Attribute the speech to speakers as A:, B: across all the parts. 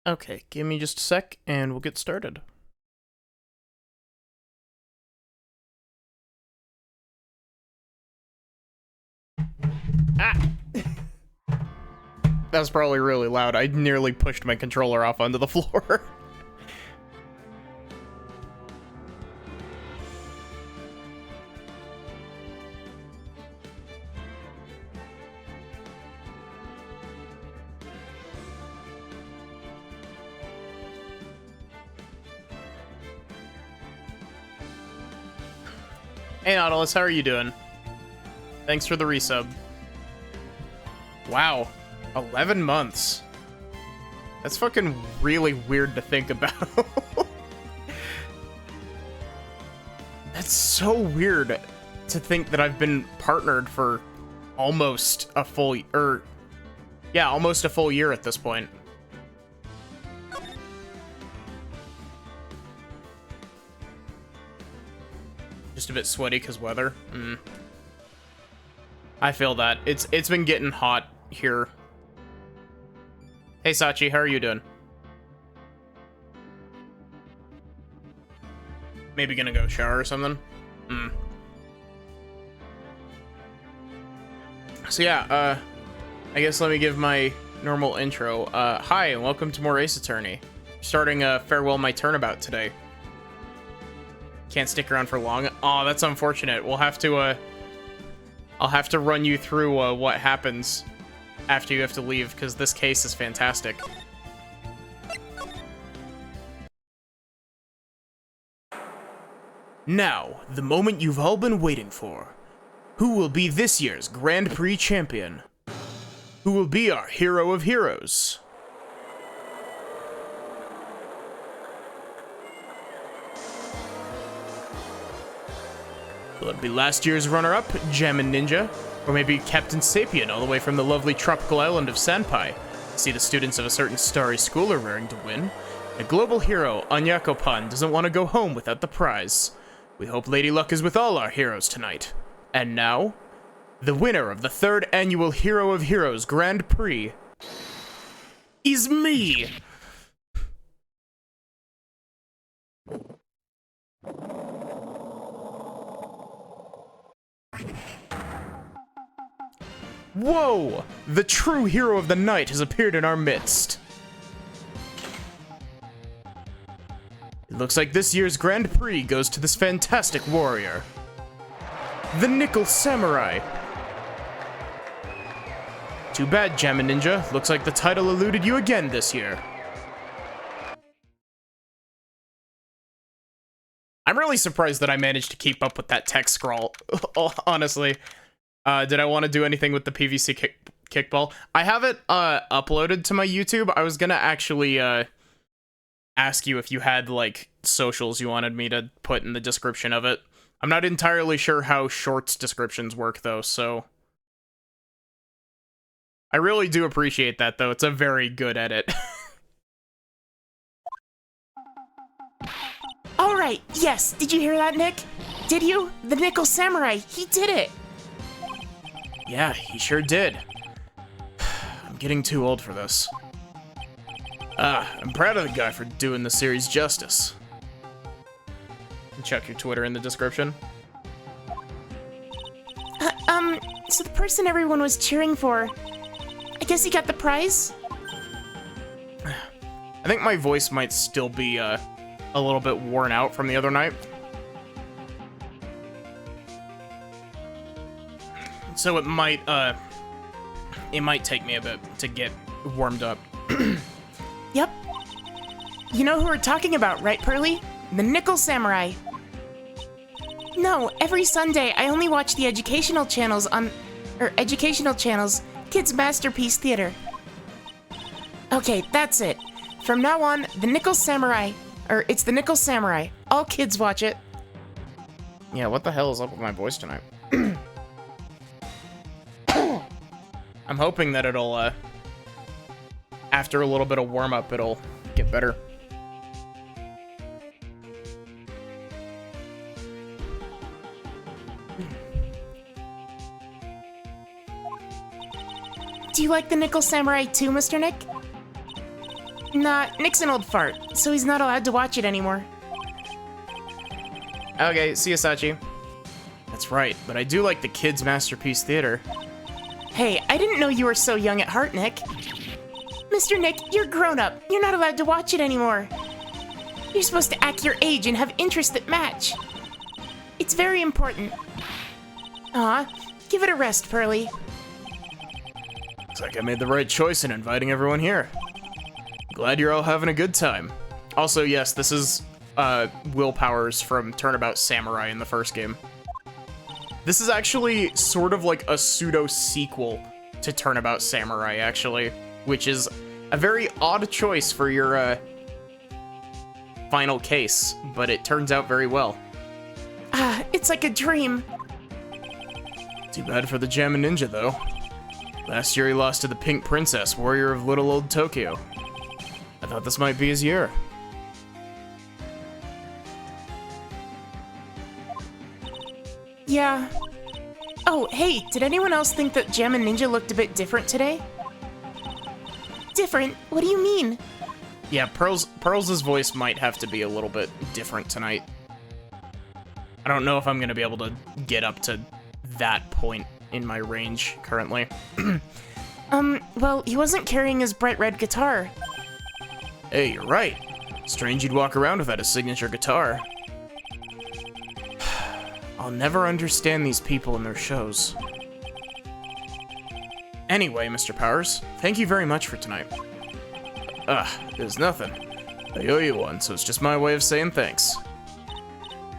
A: Okay, give me just a sec and we'll get started. Ah! That was probably really loud. I nearly pushed my controller off onto the floor. Hey Nautilus, how are you doing? Thanks for the resub. Wow, 11 months. That's fucking really weird to think about. That's so weird to think that I've been partnered for almost a full, almost a full year at this point. Just a bit sweaty because weather. I feel that. It's been getting hot here. Hey Sachi, how are you doing? Maybe gonna go shower or something? So yeah, I guess let me give my normal intro. Hi, and welcome to more Ace Attorney. Starting Farewell My Turnabout today. Can't stick around for long. Aw, that's unfortunate. We'll have to, I'll have to run you through, what happens after you have to leave, because this case is fantastic. Now, the moment you've all been waiting for. Who will be this year's Grand Prix champion? Who will be our hero of heroes? Will it be last year's runner-up, Jammin' Ninja? Or maybe Captain Sapien all the way from the lovely tropical island of Sanpai? See, the students of a certain starry school are raring to win. A global hero, Anyako-pan, doesn't want to go home without the prize. We hope Lady Luck is with all our heroes tonight. And now, the winner of the 3rd annual Hero of Heroes Grand Prix is me! Whoa! The true hero of the night has appeared in our midst. It looks like this year's Grand Prix goes to this fantastic warrior. The Nickel Samurai. Too bad, Jammin' Ninja. Looks like the title eluded you again this year. I'm really surprised that I managed to keep up with that text scroll, honestly. Did I want to do anything with the PVC kickball? I have it uploaded to my YouTube. I was gonna actually ask you if you had like socials you wanted me to put in the description of it. I'm not entirely sure how shorts descriptions work though, so I really do appreciate that though. It's a very good edit.
B: All right, yes. Did you hear that, Nick? Did you? The Nickel Samurai, he did it.
A: Yeah, he sure did. I'm getting too old for this. I'm proud of the guy for doing the series justice. Check your Twitter in the description.
B: So the person everyone was cheering for, I guess he got the prize?
A: I think my voice might still be, a little bit worn out from the other night. So it might take me a bit to get warmed up.
B: Yep. You know who we're talking about, right, Pearly? The Nickel Samurai. No, every Sunday I only watch the educational channels Kids Masterpiece Theater. Okay, that's it. From now on, the Nickel Samurai, it's the Nickel Samurai. All kids watch it.
A: Yeah, what the hell is up with my voice tonight? I'm hoping that it'll, after a little bit of warm-up, it'll get better.
B: Do you like the Nickel Samurai too, Mr. Nick? Nah, Nick's an old fart, so he's not allowed to watch it anymore.
A: Okay, see you, Sachi. That's right, but I do like the Kids Masterpiece Theater.
B: Hey, I didn't know you were so young at heart, Nick. Mr. Nick, you're grown up. You're not allowed to watch it anymore. You're supposed to act your age and have interests that match. It's very important. Aw, give it a rest, Pearly.
A: Looks like I made the right choice in inviting everyone here. Glad you're all having a good time. Also, yes, this is Will Powers from Turnabout Samurai in the first game. This is actually sort of like a pseudo-sequel to Turnabout Samurai, actually, which is a very odd choice for your final case, but it turns out very well.
B: Ah, it's like a dream.
A: Too bad for the Jammin' Ninja, though. Last year he lost to the Pink Princess, warrior of little old Tokyo. I thought this might be his year.
B: Yeah. Oh, hey, did anyone else think that Jammin' Ninja looked a bit different today? Different? What do you mean?
A: Yeah, Pearls' voice might have to be a little bit different tonight. I don't know if I'm gonna be able to get up to that point in my range currently.
B: Well, he wasn't carrying his bright red guitar.
A: Hey, you're right. Strange you'd walk around without a signature guitar. I'll never understand these people and their shows. Anyway, Mr. Powers, thank you very much for tonight. There's nothing. I owe you one, so it's just my way of saying thanks.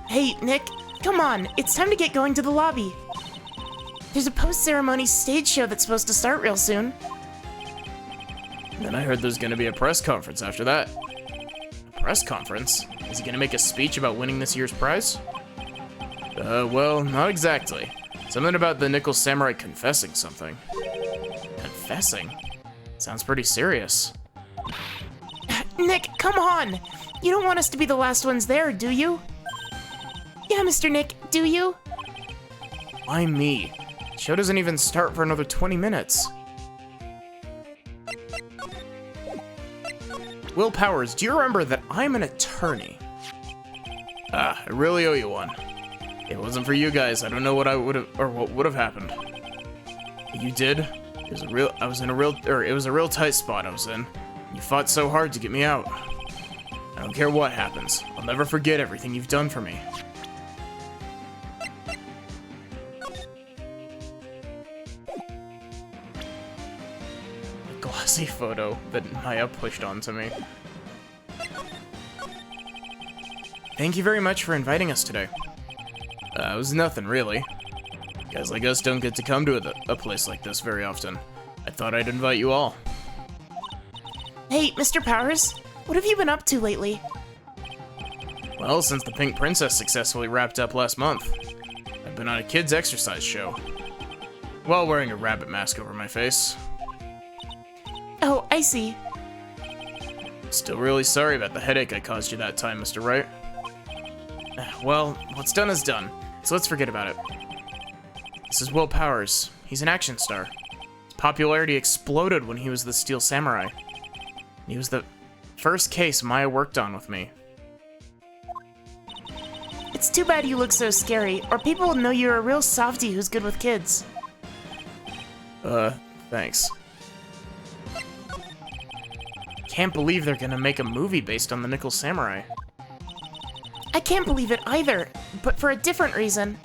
B: Hey, Nick, come on, it's time to get going to the lobby. There's a post-ceremony stage show that's supposed to start real soon.
A: Then I heard there's gonna be a press conference after that. A press conference? Is he gonna make a speech about winning this year's prize? Well, not exactly. Something about the Nickel Samurai confessing something. Confessing? Sounds pretty serious.
B: Nick, come on! You don't want us to be the last ones there, do you? Yeah, Mr. Nick, do you?
A: Why me? The show doesn't even start for another 20 minutes. Will Powers, do you remember that I'm an attorney? I really owe you one. If it wasn't for you guys, I don't know what what would have happened. You did. It was a real tight spot I was in. You fought so hard to get me out. I don't care what happens. I'll never forget everything you've done for me. The glossy photo that Maya pushed onto me. Thank you very much for inviting us today. It was nothing, really. Guys like us don't get to come to a place like this very often. I thought I'd invite you all.
B: Hey, Mr. Powers, what have you been up to lately?
A: Well, since the Pink Princess successfully wrapped up last month, I've been on a kids' exercise show, while wearing a rabbit mask over my face.
B: Oh, I see.
A: Still really sorry about the headache I caused you that time, Mr. Wright. Well, what's done is done, so let's forget about it. This is Will Powers. He's an action star. His popularity exploded when he was the Steel Samurai. He was the first case Maya worked on with me.
B: It's too bad you look so scary, or people will know you're a real softie who's good with kids.
A: Thanks. Can't believe they're gonna make a movie based on the Nickel Samurai.
B: I can't believe it either, but for a different reason.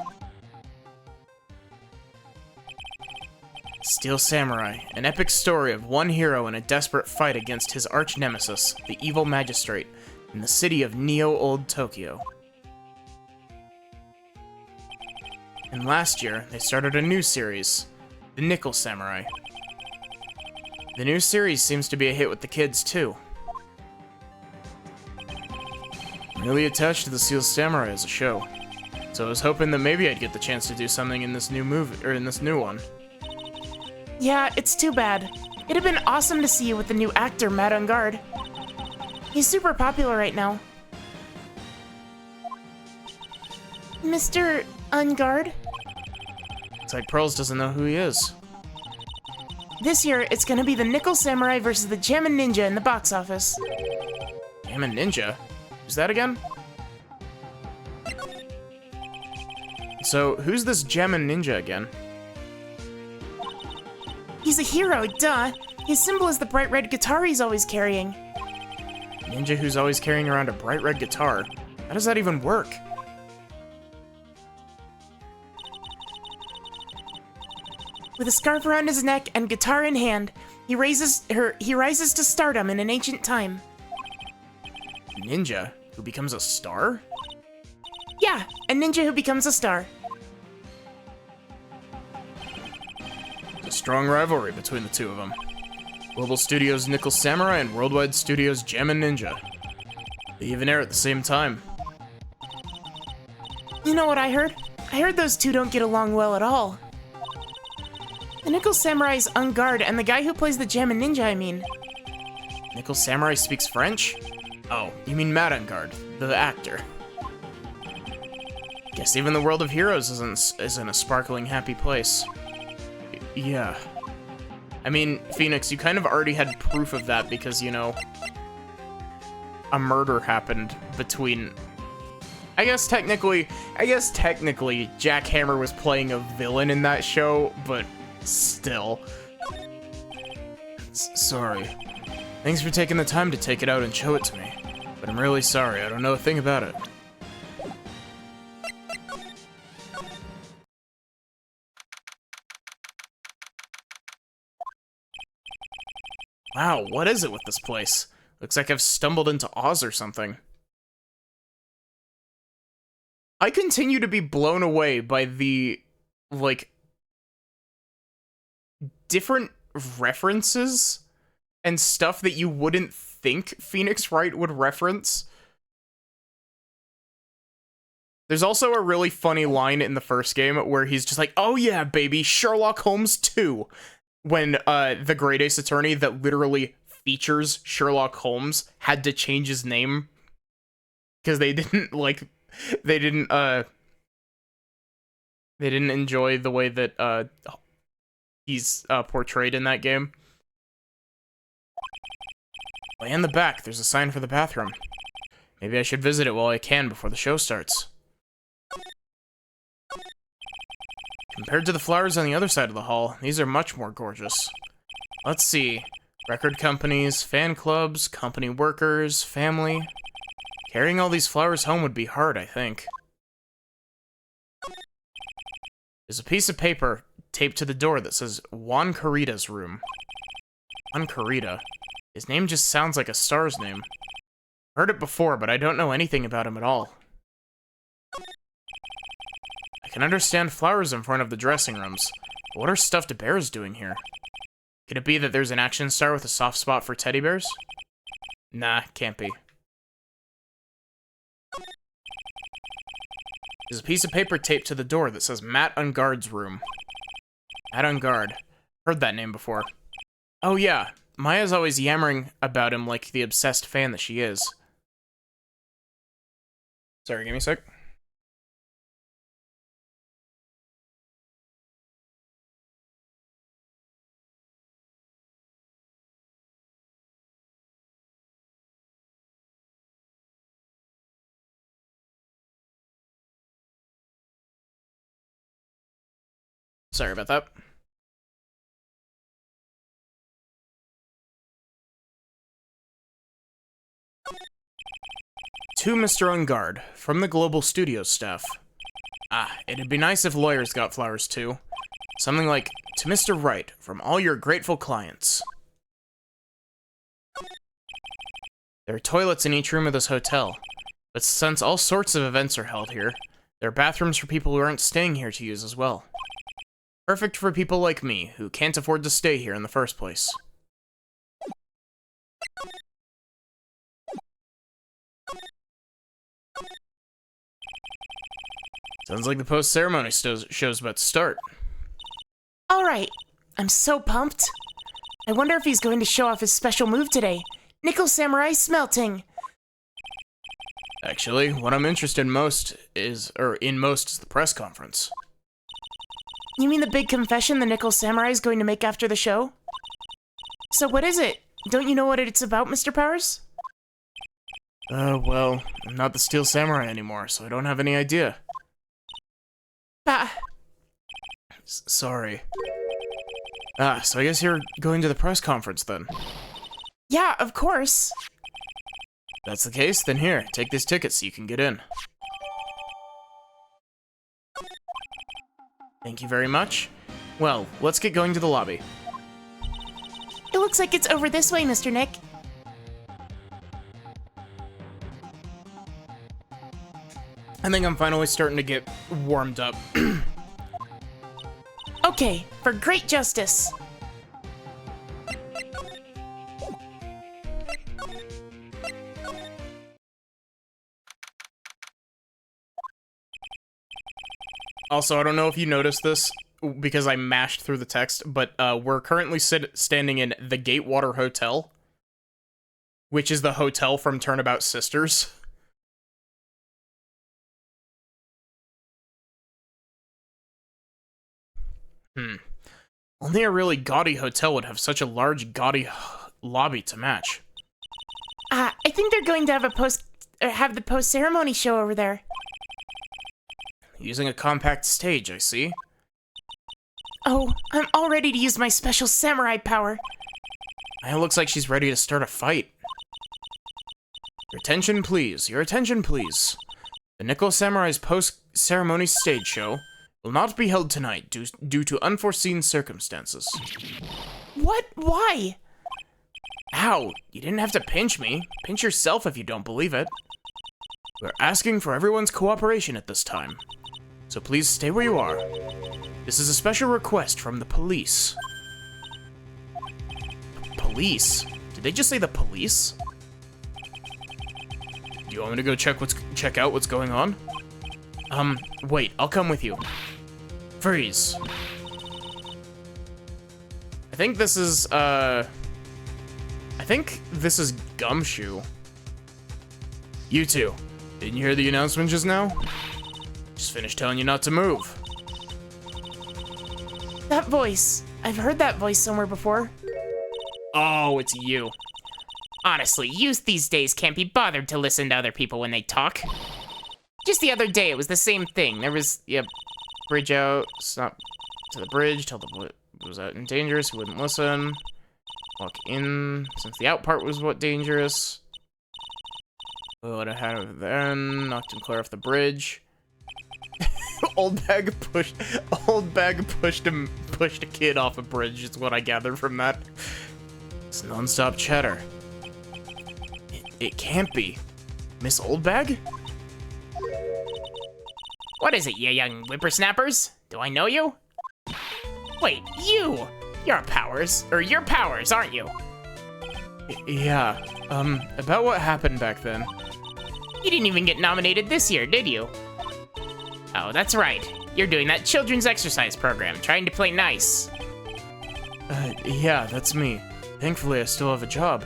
A: Steel Samurai, an epic story of one hero in a desperate fight against his arch-nemesis, the evil magistrate, in the city of Neo-Old Tokyo. And last year, they started a new series, The Nickel Samurai. The new series seems to be a hit with the kids, too. I'm really attached to the Steel Samurai as a show, so I was hoping that maybe I'd get the chance to do something in this new movie, or in this new one.
B: Yeah, it's too bad. It'd have been awesome to see you with the new actor, Matt Ungard. He's super popular right now. Mr. Ungard?
A: It's like Pearls doesn't know who he is.
B: This year, it's gonna be the Nickel Samurai versus the Jammin' Ninja in the box office.
A: Jammin' Ninja? Who's that again? So, who's this Jammin' Ninja again?
B: He's a hero, duh. His symbol is the bright red guitar he's always carrying.
A: Ninja who's always carrying around a bright red guitar. How does that even work?
B: With a scarf around his neck and guitar in hand, he rises to stardom in an ancient time.
A: Ninja who becomes a star?
B: Yeah, a ninja who becomes a star.
A: A strong rivalry between the two of them. Global Studios' Nickel Samurai and Worldwide Studios' Jammin' Ninja. They even air at the same time.
B: You know what I heard? I heard those two don't get along well at all. The Nickel Samurai's on guard, and the guy who plays the Jammin' Ninja, I mean.
A: Nickel Samurai speaks French? Oh, you mean Matt Engard, the actor. Guess even the world of heroes isn't a sparkling, happy place. Yeah. I mean, Phoenix, you kind of already had proof of that because, you know, a murder happened between... I guess technically, Jack Hammer was playing a villain in that show, but still. Sorry. Thanks for taking the time to take it out and show it to me. But I'm really sorry, I don't know a thing about it. Wow, what is it with this place? Looks like I've stumbled into Oz or something. I continue to be blown away by the, like, different references and stuff that you wouldn't think Phoenix Wright would reference. There's also a really funny line in the first game where he's just like, oh yeah, baby, Sherlock Holmes 2. When the Great Ace Attorney that literally features Sherlock Holmes had to change his name because they didn't enjoy the way that he's portrayed in that game. Way in the back, there's a sign for the bathroom. Maybe I should visit it while I can before the show starts. Compared to the flowers on the other side of the hall, these are much more gorgeous. Let's see. Record companies, fan clubs, company workers, family. Carrying all these flowers home would be hard, I think. There's a piece of paper taped to the door that says Juan Carita's room. Juan Carita. His name just sounds like a star's name. Heard it before, but I don't know anything about him at all. I can understand flowers in front of the dressing rooms, but what are stuffed bears doing here? Could it be that there's an action star with a soft spot for teddy bears? Nah, can't be. There's a piece of paper taped to the door that says Matt Engard's room. Matt Engard. Heard that name before. Oh yeah, Maya's always yammering about him like the obsessed fan that she is. Sorry, give me a sec. Sorry about that. To Mr. Engard, from the Global Studios staff. Ah, it'd be nice if lawyers got flowers too. Something like, to Mr. Wright, from all your grateful clients. There are toilets in each room of this hotel, but since all sorts of events are held here, there are bathrooms for people who aren't staying here to use as well. Perfect for people like me, who can't afford to stay here in the first place. Sounds like the post-ceremony show's about to start.
B: Alright, I'm so pumped. I wonder if he's going to show off his special move today. Nickel Samurai Smelting.
A: Actually, what I'm interested in most is the press conference.
B: You mean the big confession the Nickel Samurai is going to make after the show? So what is it? Don't you know what it's about, Mr. Powers?
A: Well, I'm not the Steel Samurai anymore, so I don't have any idea.
B: Bah.
A: Sorry. So I guess you're going to the press conference then.
B: Yeah, of course.
A: That's the case, then here, take this ticket so you can get in. Thank you very much. Well, let's get going to the lobby.
B: It looks like it's over this way, Mr. Nick.
A: I think I'm finally starting to get warmed up.
B: Okay, for great justice.
A: Also, I don't know if you noticed this, because I mashed through the text, but we're currently standing in the Gatewater Hotel, which is the hotel from Turnabout Sisters. Only a really gaudy hotel would have such a large, gaudy lobby to match.
B: I think they're going to have the post-ceremony show over there.
A: Using a compact stage, I see.
B: Oh, I'm all ready to use my special samurai power.
A: It looks like she's ready to start a fight. Your attention, please. Your attention, please. The Nickel Samurai's post-ceremony stage show will not be held tonight due to unforeseen circumstances.
B: What? Why?
A: Ow! You didn't have to pinch me. Pinch yourself if you don't believe it. We're asking for everyone's cooperation at this time. So please stay where you are. This is a special request from the police. Police? Did they just say the police? Do you want me to go check out what's going on? Wait, I'll come with you. Freeze. I think this is Gumshoe. You two, didn't you hear the announcement just now? Just finished telling you not to move.
B: That voice. I've heard that voice somewhere before.
A: Oh, it's you.
B: Honestly, youth these days can't be bothered to listen to other people when they talk. Just the other day, it was the same thing. There was, bridge out, stop to the bridge, tell the boy was out and dangerous, he wouldn't listen. Walk in, since the out part was what dangerous. What I had then, knocked him clear off the bridge. Old bag pushed a kid off a bridge, is what I gathered from that. It's non-stop chatter. It can't be. Miss Oldbag? What is it, you young whippersnappers? Do I know you? Wait, you! You're Powers, aren't you?
A: Yeah, about what happened back then.
B: You didn't even get nominated this year, did you? Oh, that's right. You're doing that children's exercise program, trying to play nice.
A: Yeah, that's me. Thankfully, I still have a job.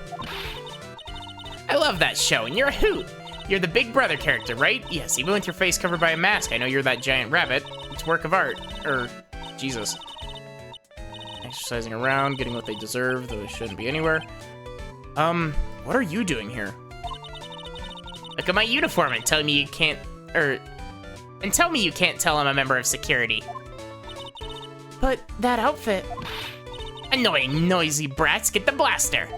B: I love that show, and you're a hoot. You're the Big Brother character, right? Yes, even with your face covered by a mask, I know you're that giant rabbit. It's work of art. Jesus. Exercising around, getting what they deserve, though they shouldn't be anywhere.
A: What are you doing here?
B: Look at my uniform and tell me you can't, and tell me you can't tell I'm a member of security. But that outfit. Annoying, noisy brats, get the blaster.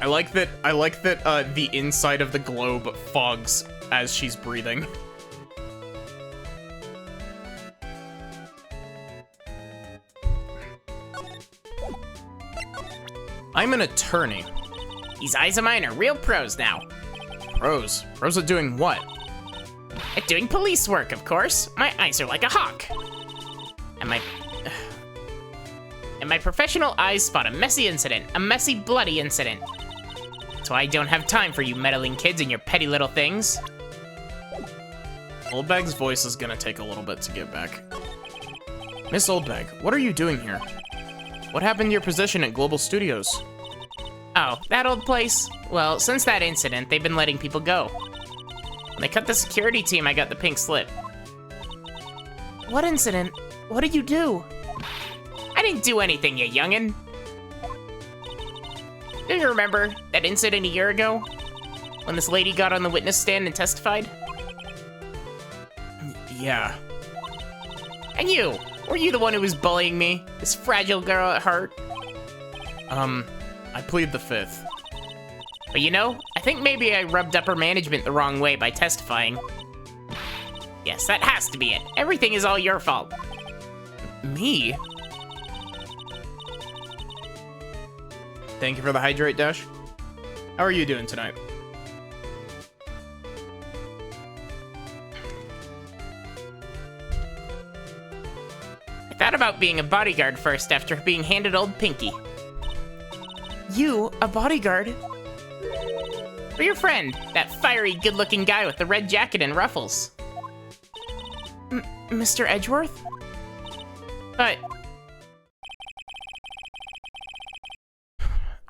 A: I like that the inside of the globe fogs as she's breathing. I'm an attorney.
B: These eyes of mine are real pros now.
A: Pros? Pros at doing what?
B: At doing police work, of course. My eyes are like a hawk. And my professional eyes spot a messy incident, a messy, bloody incident. That's why I don't have time for you meddling kids and your petty little things.
A: Oldbag's voice is gonna take a little bit to get back. Miss Oldbag, what are you doing here? What happened to your position at Global Studios?
B: Oh, that old place? Well, since that incident, they've been letting people go. When they cut the security team, I got the pink slip. What incident? What did you do?
C: I didn't do anything, you youngin'. Do you remember that incident a year ago? When this lady got on the witness stand and testified?
A: Yeah.
C: And you! Were you the one who was bullying me? This fragile girl at heart?
A: I plead the fifth.
C: But you know, I think maybe I rubbed upper management the wrong way by testifying. Yes, that has to be it. Everything is all your fault.
A: Me? Thank you for the hydrate, Dash. How are you doing tonight?
C: I thought about being a bodyguard first after being handed old Pinky.
B: You, a bodyguard?
C: For your friend, that fiery, good-looking guy with the red jacket and ruffles.
B: Mr. Edgeworth?
C: But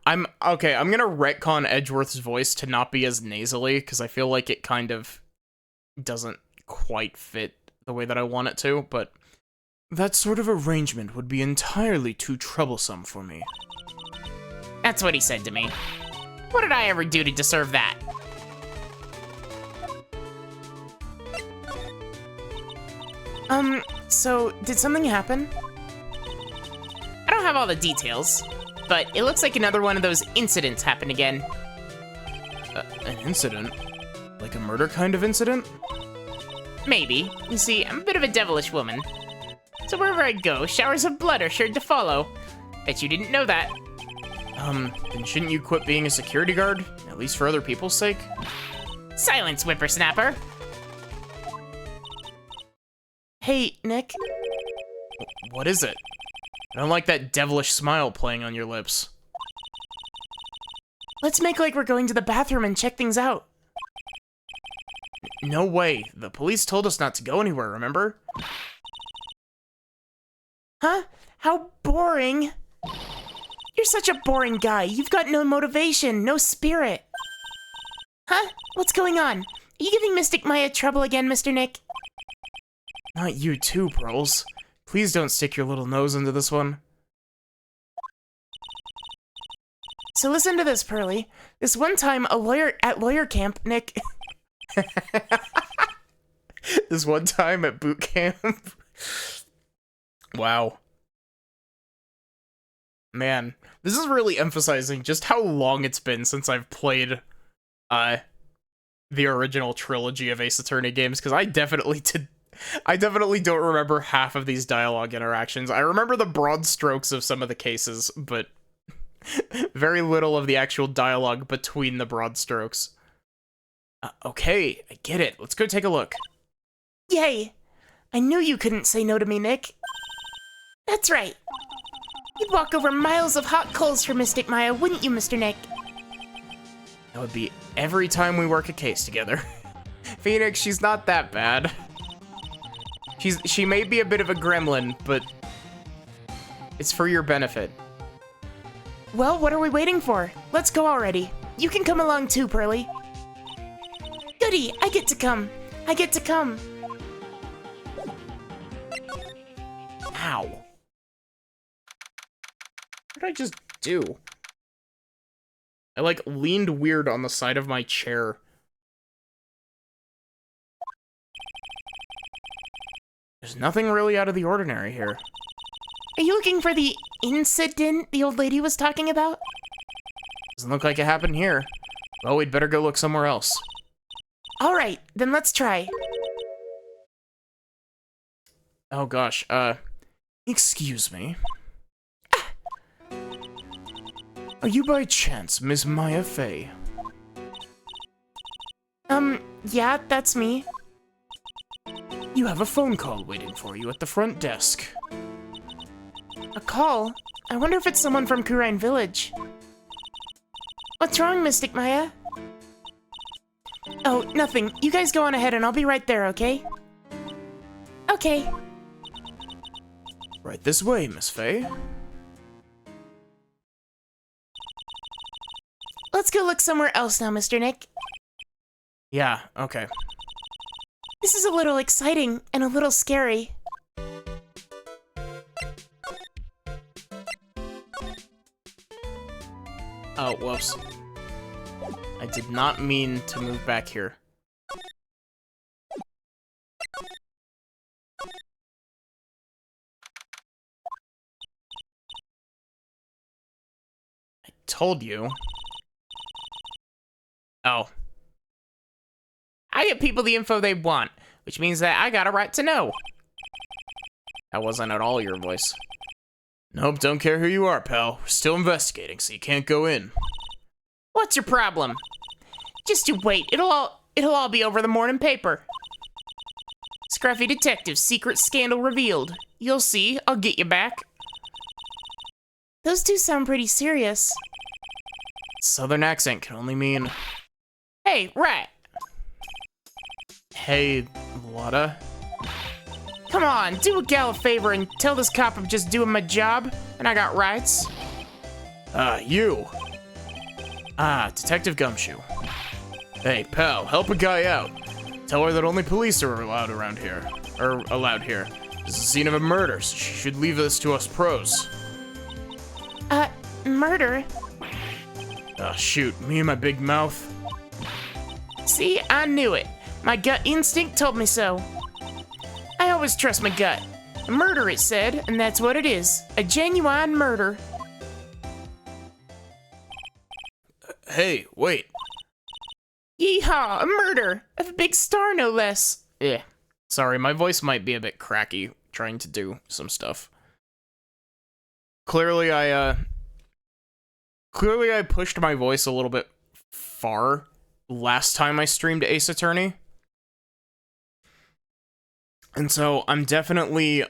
A: I'm gonna retcon Edgeworth's voice to not be as nasally, because I feel like it kind of doesn't quite fit the way that I want it to, but that sort of arrangement would be entirely too troublesome for me.
C: that's what he said to me. What did I ever do to deserve that?
B: So, did something happen?
C: I don't have all the details, but it looks like another one of those incidents happened again.
A: An incident? Like a murder kind of incident?
C: Maybe. You see, I'm a bit of a devilish woman. So wherever I go, showers of blood are sure to follow. Bet you didn't know that.
A: Then shouldn't you quit being a security guard? At least for other people's sake?
C: Silence, whippersnapper!
B: Hey, Nick.
A: What is it? I don't like that devilish smile playing on your lips.
B: Let's make like we're going to the bathroom and check things out.
A: No way. The police told us not to go anywhere, remember?
B: Huh? How boring. You're such a boring guy. You've got no motivation, no spirit. Huh? What's going on? Are you giving Mystic Maya trouble again, Mr. Nick?
A: Not you too, Pearls. Please don't stick your little nose into this one.
B: So listen to this, Pearly. This one time, at lawyer camp, Nick...
A: This one time at boot camp. Wow. Man, this is really emphasizing just how long it's been since I've played the original trilogy of Ace Attorney games, because I definitely don't remember half of these dialogue interactions. I remember the broad strokes of some of the cases, but very little of the actual dialogue between the broad strokes. Okay, I get it. Let's go take a look.
B: Yay! I knew you couldn't say no to me, Nick. That's right. You'd walk over miles of hot coals for Mystic Maya, wouldn't you, Mr. Nick?
A: That would be every time we work a case together. Phoenix, she's not that bad. She may be a bit of a gremlin, but it's for your benefit.
B: Well, what are we waiting for? Let's go already. You can come along too, Pearly. Goody, I get to come. I get to come.
A: Ow. What did I just do? I, like, leaned weird on the side of my chair. There's nothing really out of the ordinary here.
B: Are you looking for the incident the old lady was talking about?
A: Doesn't look like it happened here. Well, we'd better go look somewhere else.
B: All right, then let's try.
A: Oh gosh, excuse me. Are you by chance Miss Maya Fey?
B: Yeah, that's me.
A: You have a phone call waiting for you at the front desk.
B: A call? I wonder if it's someone from Kurine Village. What's wrong, Mystic Maya? Oh, nothing. You guys go on ahead and I'll be right there, okay? Okay.
A: Right this way, Miss Fey.
B: Let's go look somewhere else now, Mr. Nick.
A: Yeah, okay.
B: This is a little exciting and a little scary.
A: Oh, whoops. I did not mean to move back here. I told you. Oh.
C: I get people the info they want, which means that I got a right to know.
A: That wasn't at all your voice. Nope, don't care who you are, pal. We're still investigating, so you can't go in.
C: What's your problem? Just you wait. It'll all be over the morning paper. Scruffy detective, secret scandal revealed. You'll see. I'll get you back.
B: Those two sound pretty serious.
A: Southern accent can only mean...
C: Hey, Wright.
A: Hey, Lotta.
C: Come on, do a gal a favor and tell this cop I'm just doing my job, and I got rights.
A: You. Detective Gumshoe. Hey, pal, help a guy out. Tell her that only police are allowed around here. Allowed here. This is the scene of a murder, so she should leave this to us pros.
B: Murder?
A: Shoot, me and my big mouth.
C: See, I knew it. My gut instinct told me so. I always trust my gut. A murder, it said, and that's what it is. A genuine murder.
A: Hey, wait.
C: Yeehaw, a murder! Of a big star, no less.
A: Yeah. Sorry, my voice might be a bit cracky trying to do some stuff. Clearly I pushed my voice a little bit far last time I streamed Ace Attorney. And so I'm definitely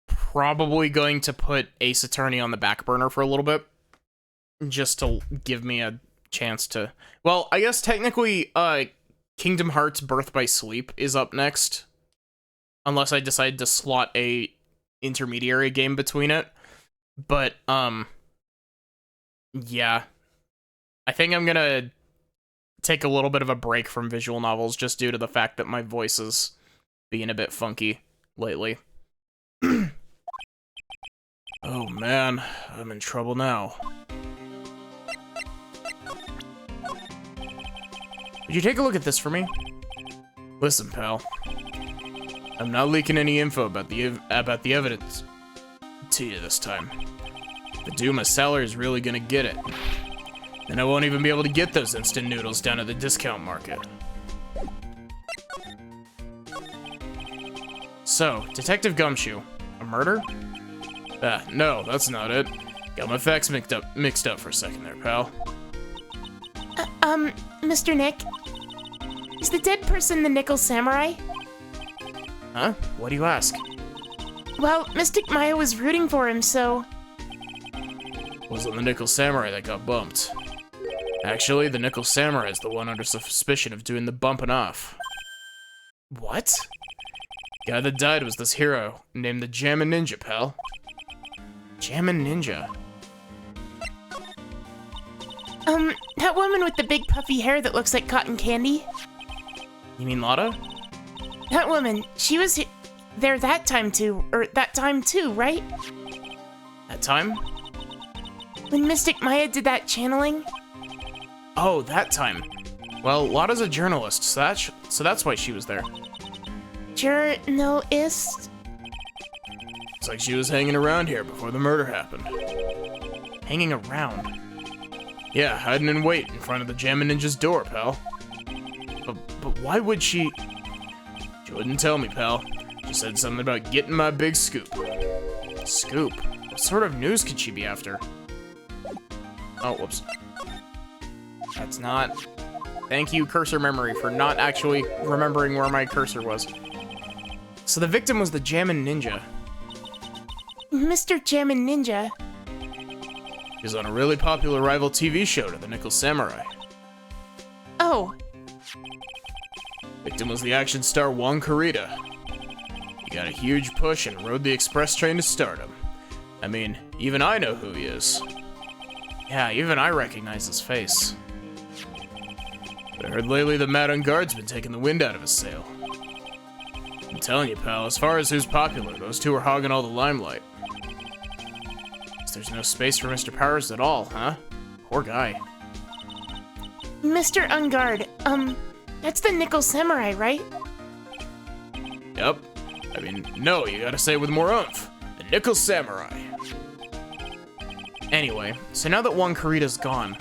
A: probably going to put Ace Attorney on the back burner for a little bit, just to give me a chance to... Well, I guess technically Kingdom Hearts Birth by Sleep is up next, unless I decide to slot a intermediary game between it. But yeah, I think I'm gonna take a little bit of a break from visual novels just due to the fact that my voice is being a bit funky lately. Oh man, I'm in trouble now. Would you take a look at this for me? Listen, pal. I'm not leaking any info about the evidence to you this time. But Duma Seller is really gonna get it. Then I won't even be able to get those instant noodles down at the discount market. So, Detective Gumshoe, a murder? No, that's not it. Got my facts mixed up for a second there, pal.
B: Mr. Nick? Is the dead person the Nickel Samurai?
A: Huh? What do you ask?
B: Well, Mystic Maya was rooting for him, so...
A: Wasn't the Nickel Samurai that got bumped. Actually, the Nickel Samurai is the one under suspicion of doing the bumping off. What? Guy that died was this hero, named the Jammin' Ninja, pal. Jammin' Ninja?
B: That woman with the big puffy hair that looks like cotton candy?
A: You mean Lotta?
B: That woman, she was there that time too, right?
A: That time?
B: When Mystic Maya did that channeling?
A: Oh, that time. Well, Lotta's a journalist, so that's why she was there.
B: Journalist?
A: It's like she was hanging around here before the murder happened. Hanging around? Yeah, hiding in wait in front of the Jammin' Ninja's door, pal. But why would she... She wouldn't tell me, pal. She said something about getting my big scoop. Scoop? What sort of news could she be after? Oh, whoops. That's not... Thank you, cursor memory, for not actually remembering where my cursor was. So the victim was the Jammin' Ninja.
B: Mr. Jammin' Ninja?
A: He was on a really popular rival TV show to the Nickel Samurai.
B: Oh.
A: Victim was the action star Juan Carita. He got a huge push and rode the express train to stardom. I mean, even I know who he is. Yeah, even I recognize his face. But I heard lately the Madame Guard's been taking the wind out of his sail. I'm telling you, pal, as far as who's popular, those two are hogging all the limelight. Is there's no space for Mr. Powers at all, huh? Poor guy.
B: Mr. Ungard, that's the Nickel Samurai, right?
A: Yep. I mean, no, you gotta say it with more oomph. The Nickel Samurai. Anyway, so now that Juan Corrida's gone,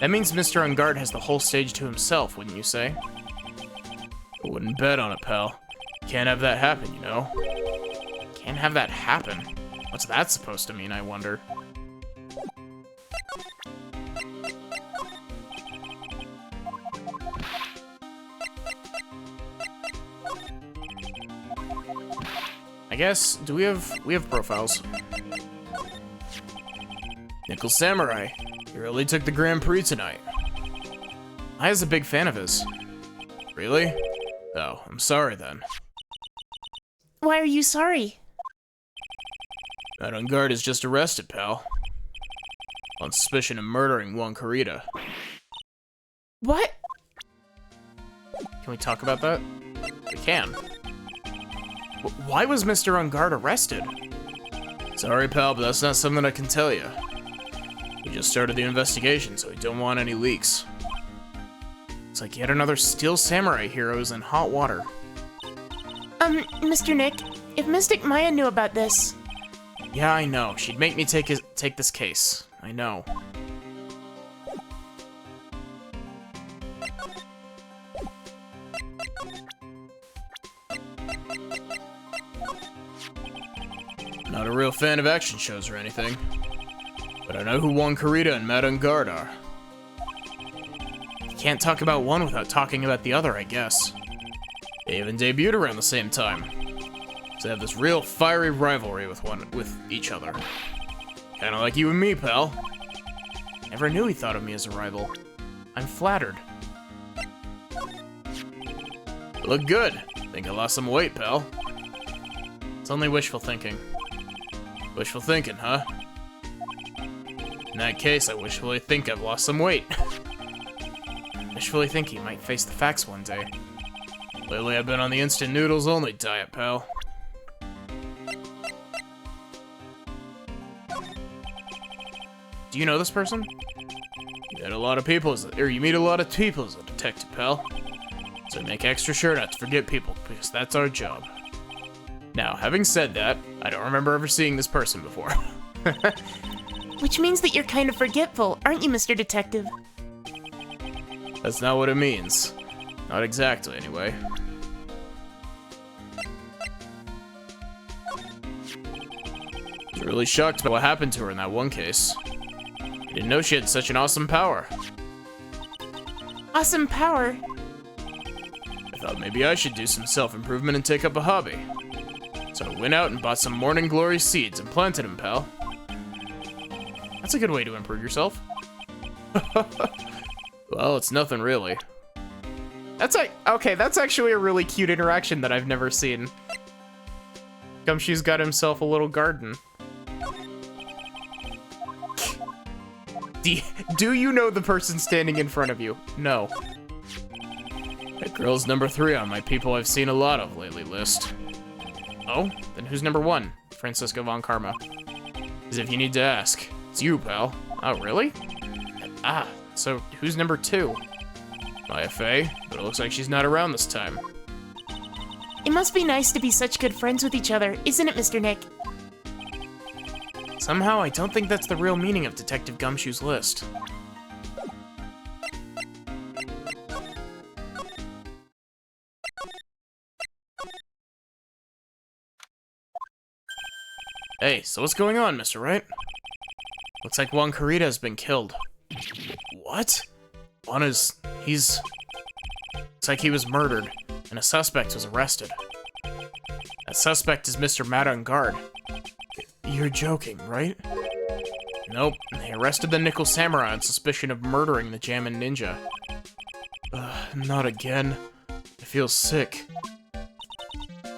A: that means Mr. Ungard has the whole stage to himself, wouldn't you say? I wouldn't bet on it, pal. Can't have that happen, you know? Can't have that happen? What's that supposed to mean, I wonder? I guess, we have profiles. Nickel Samurai, he really took the Grand Prix tonight. I was a big fan of his. Really? Oh, I'm sorry then.
B: Why are you sorry?
A: That Ungard is just arrested, pal. On suspicion of murdering Juan Corrida.
B: What?
A: Can we talk about that? We can. Why was Mr. Ungard arrested? Sorry, pal, but that's not something I can tell you. We just started the investigation, so we don't want any leaks. It's like yet another Steel Samurai hero is in hot water.
B: Mr. Nick, if Mystic Maya knew about this...
A: Yeah, I know. She'd make me take this case. I know. Not a real fan of action shows or anything, but I know who Juan Corrida and Matt Ungard are. You can't talk about one without talking about the other, I guess. They even debuted around the same time, so they have this real fiery rivalry with each other. Kinda like you and me, pal. Never knew he thought of me as a rival. I'm flattered. Look good. Think I lost some weight, pal. It's only wishful thinking. Wishful thinking, huh? In that case, I wishfully think I've lost some weight. Wishfully think he might face the facts one day. Lately, I've been on the instant noodles only diet, pal. Do you know this person? You meet a lot of people as a detective, pal. So make extra sure not to forget people, because that's our job. Now, having said that, I don't remember ever seeing this person before.
B: Which means that you're kind of forgetful, aren't you, Mr. Detective?
A: That's not what it means. Not exactly, anyway. I was really shocked by what happened to her in that one case. I didn't know she had such an awesome power.
B: Awesome power?
A: I thought maybe I should do some self-improvement and take up a hobby. So I went out and bought some Morning Glory seeds and planted them, pal. That's a good way to improve yourself. Well, it's nothing really.
C: Okay, that's actually a really cute interaction that I've never seen. Gumshoe's got himself a little garden. Do you know the person standing in front of you? No.
A: That girl's number 3 on my people I've seen a lot of lately list. Oh, then who's number 1? Francisco von Karma. As if you need to ask. It's you, pal. Oh, really? Ah, so who's number 2? Maya Fey, but it looks like she's not around this time.
B: It must be nice to be such good friends with each other, isn't it, Mr. Nick?
A: Somehow, I don't think that's the real meaning of Detective Gumshoe's list. Hey, so what's going on, Mr. Wright? Looks like Juan Corrida has been killed. What? Looks like he was murdered, and a suspect was arrested. That suspect is Mr. Matt Ungard. You're joking, right? Nope, they arrested the Nickel Samurai on suspicion of murdering the Jammin' Ninja. Not again. I feel sick.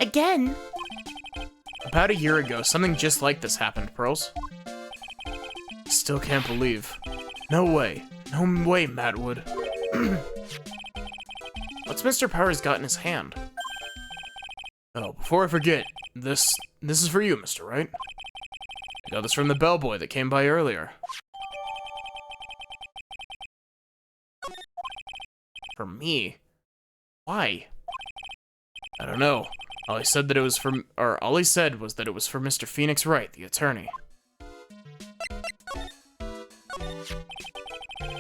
B: Again?
A: About a year ago, something just like this happened, Pearls. Still can't believe. No way. No way, Matt would. What's Mr. Powers got in his hand? Oh, before I forget, this is for you, Mr. Wright. I Got this from the bellboy that came by earlier. For me? Why? I don't know. All he said was that it was for Mr. Phoenix Wright, the attorney.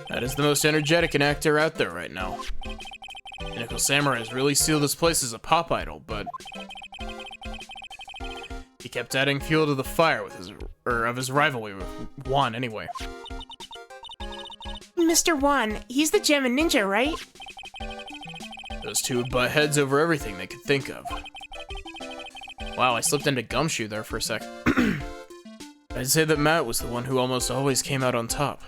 A: That is the most energetic an actor out there right now. Nickel Samurai has really sealed his place as a pop idol, but he kept adding fuel to the fire with his rivalry with Juan anyway.
B: Mr. Juan, he's the Gem and Ninja, right?
A: Those two would butt heads over everything they could think of. Wow, I slipped into Gumshoe there for a sec. I'd say that Matt was the one who almost always came out on top.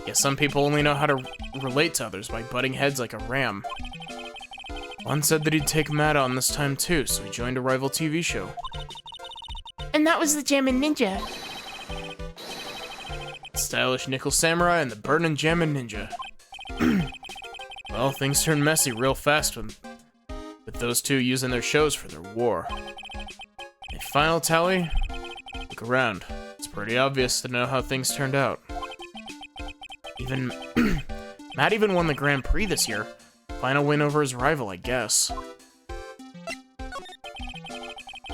A: Yes, some people only know how to relate to others by butting heads like a ram. Juan said that he'd take Matt on this time too, so he joined a rival TV show.
B: And that was the Gem and Ninja.
A: Stylish Nickel Samurai and the Burnin' Gem and Ninja. Well, things turned messy real fast with those two using their shows for their war. In final tally, look around. It's pretty obvious to know how things turned out. Matt even won the Grand Prix this year. Final win over his rival, I guess.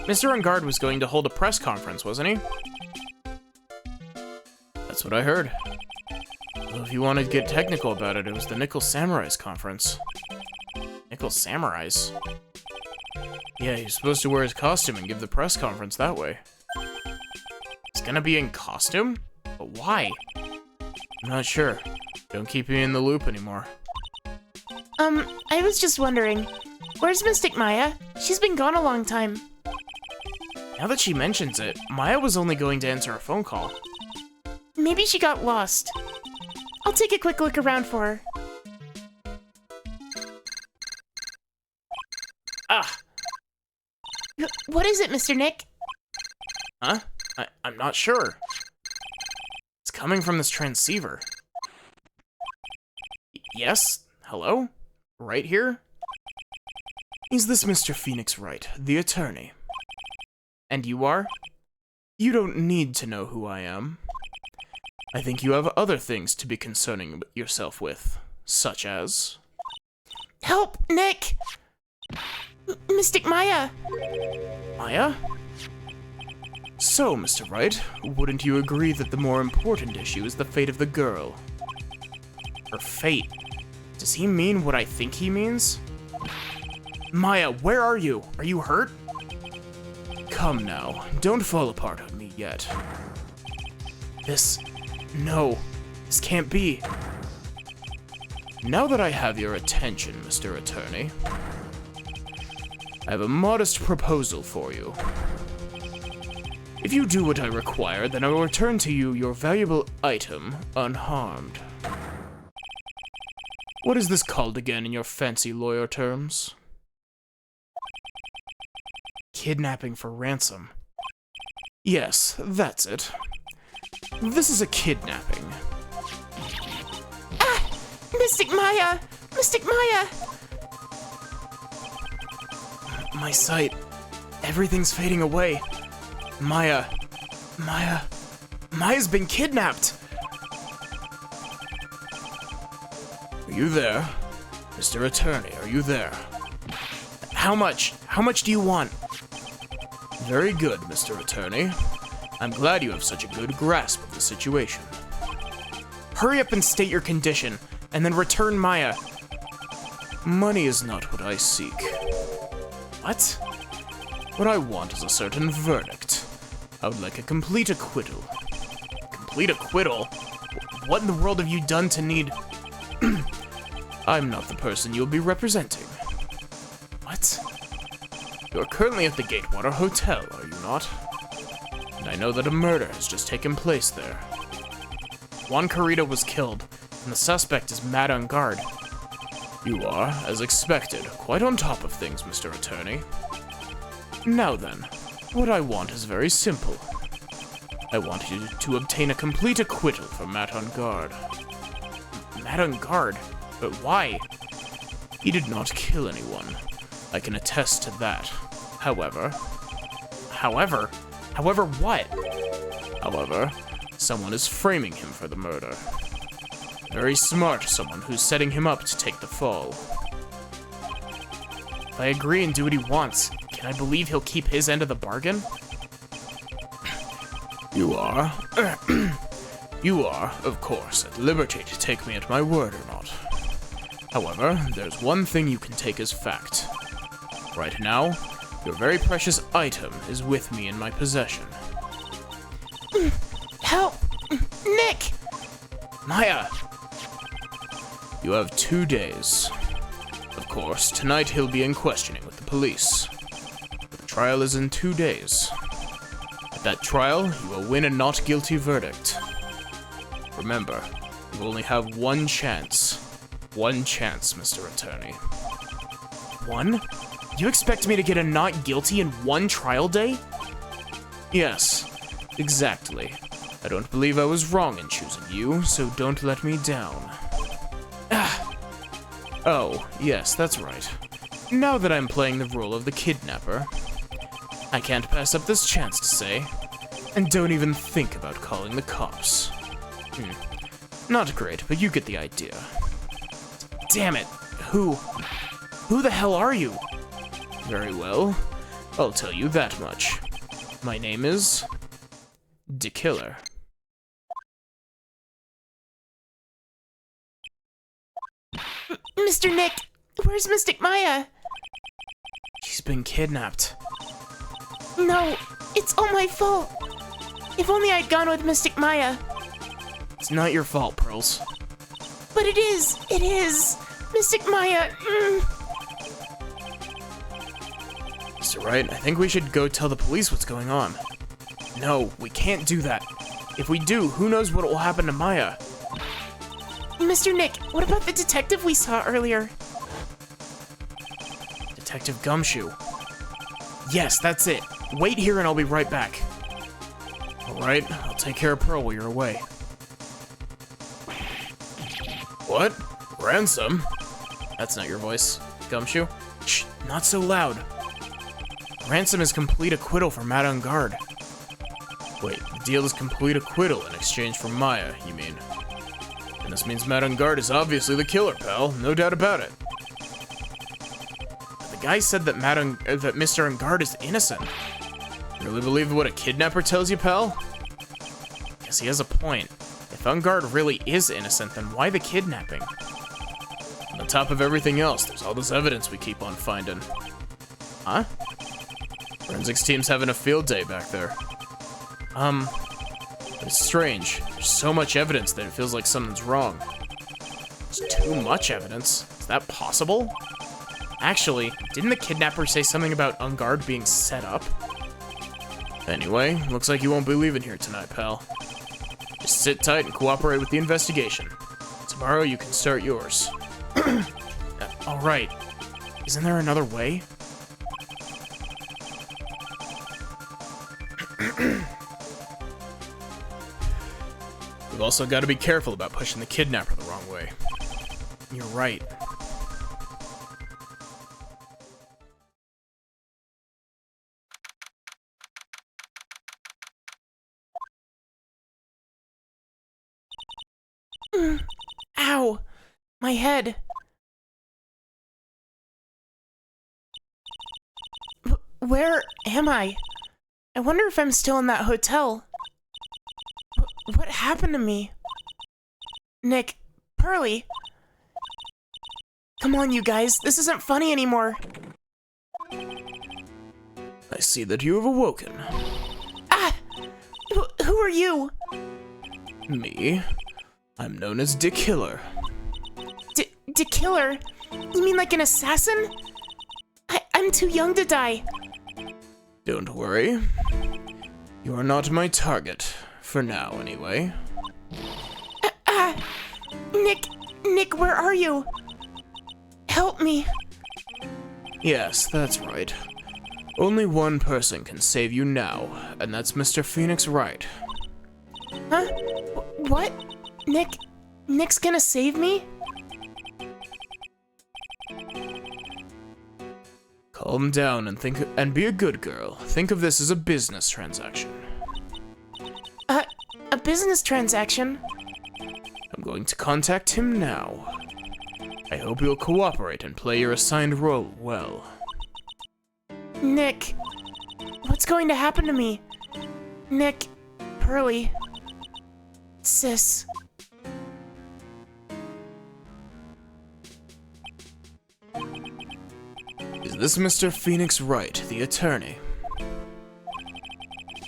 A: Mr. Ungard was going to hold a press conference, wasn't he? That's what I heard. Well, if you want to get technical about it, it was the Nickel Samurai's conference. Nickel Samurai's? Yeah, he's supposed to wear his costume and give the press conference that way. He's gonna be in costume? But why? I'm not sure. Don't keep me in the loop anymore.
B: I was just wondering, where's Mystic Maya? She's been gone a long time.
A: Now that she mentions it, Maya was only going to answer a phone call.
B: Maybe she got lost. I'll take a quick look around for her.
A: Ah!
B: What is it, Mr. Nick?
A: Huh? I'm not sure. It's coming from this transceiver. Yes? Hello? Right here? Is this Mr. Phoenix Wright, the attorney? And you are? You don't need to know who I am. I think you have other things to be concerning yourself with, such as...
B: Help, Nick! Mystic Maya!
A: Maya? So, Mr. Wright, wouldn't you agree that the more important issue is the fate of the girl? Her fate? Does he mean what I think he means? Maya, where are you? Are you hurt? Come now, don't fall apart on me yet. No, this can't be. Now that I have your attention, Mr. Attorney, I have a modest proposal for you. If you do what I require, then I will return to you your valuable item unharmed. What is this called again in your fancy lawyer terms? Kidnapping for ransom. Yes, that's it. This is a kidnapping.
B: Ah! Mystic Maya! Mystic Maya!
A: My sight. Everything's fading away. Maya's been kidnapped! Are you there? Mr. Attorney, are you there? How much? How much do you want? Very good, Mr. Attorney. I'm glad you have such a good grasp of the situation. Hurry up and state your condition, and then return Maya. Money is not what I seek. What? What I want is a certain verdict. I would like a complete acquittal. Complete acquittal? What in the world have you done to need... I'm not the person you'll be representing. What? You're currently at the Gatewater Hotel, are you not? And I know that a murder has just taken place there. Juan Carrito was killed, and the suspect is Matt on guard. You are, as expected, quite on top of things, Mr. Attorney. Now then, what I want is very simple. I want you to obtain a complete acquittal for Matt on guard. Matt on guard? But why? He did not kill anyone. I can attest to that. However what? However, someone is framing him for the murder. Very smart someone who's setting him up to take the fall. If I agree and do what he wants, can I believe he'll keep his end of the bargain? You are, of course, at liberty to take me at my word or not. However, there's one thing you can take as fact. Right now, your very precious item is with me in my possession.
B: Help! Nick!
A: Maya! You have 2 days. Of course, tonight he'll be in questioning with the police. The trial is in 2 days. At that trial, you will win a not guilty verdict. Remember, you only have one chance. One chance, Mr. Attorney. One? You expect me to get a not guilty in one trial day? Yes, exactly. I don't believe I was wrong in choosing you, so don't let me down. Oh, yes, that's right. Now that I'm playing the role of the kidnapper, I can't pass up this chance to say, and don't even think about calling the cops. Not great, but you get the idea. Damn it, who the hell are you? Very well, I'll tell you that much. My name is... The Killer.
B: Mr. Nick, where's Mystic Maya?
A: She's been kidnapped.
B: No, it's all my fault. If only I'd gone with Mystic Maya.
A: It's not your fault, Pearls.
B: But it is. Mystic Maya.
A: Mr. Wright, I think we should go tell the police what's going on. No, we can't do that. If we do, who knows what will happen to Maya?
B: Mr. Nick, what about the detective we saw earlier?
A: Detective Gumshoe. Yes, that's it. Wait here and I'll be right back. Alright, I'll take care of Pearl while you're away. What? Ransom? That's not your voice. Gumshoe? Shh, not so loud. Ransom is complete acquittal for Madame Guard. Wait, the deal is complete acquittal in exchange for Maya, you mean? And this means Madame Guard is obviously the killer, pal. No doubt about it. The guy said that Mr. Angard is innocent. Really believe what a kidnapper tells you, pal? Guess he has a point. If Angard really is innocent, then why the kidnapping? On top of everything else, there's all this evidence we keep on finding. Huh? Forensics team's having a field day back there. But it's strange. There's so much evidence that it feels like something's wrong. There's too much evidence. Is that possible? Actually, didn't the kidnapper say something about Angard being set up? Anyway, looks like you won't be leaving here tonight, pal. Just sit tight and cooperate with the investigation. Tomorrow you can start yours. Alright. Isn't there another way? We've also got to be careful about pushing the kidnapper the wrong way. You're right.
B: Ow! My head. Where am I? I wonder if I'm still in that hotel. What happened to me? Nick, Pearly. Come on, you guys. This isn't funny anymore.
A: I see that you have awoken.
B: Ah! Who are you?
A: Me? I'm known as the Killer.
B: The killer? You mean like an assassin? I'm too young to die.
A: Don't worry. You are not my target. For now, anyway.
B: Nick, where are you? Help me.
A: Yes, that's right. Only one person can save you now, and that's Mr. Phoenix Wright.
B: Huh? What? Nick's gonna save me?
A: Calm down and be a good girl. Think of this as a business transaction.
B: business transaction.
A: I'm going to contact him now. I hope you'll cooperate and play your assigned role well.
B: Nick, what's going to happen to me? Nick, Pearly, Sis.
A: Is this Mr. Phoenix Wright, the attorney?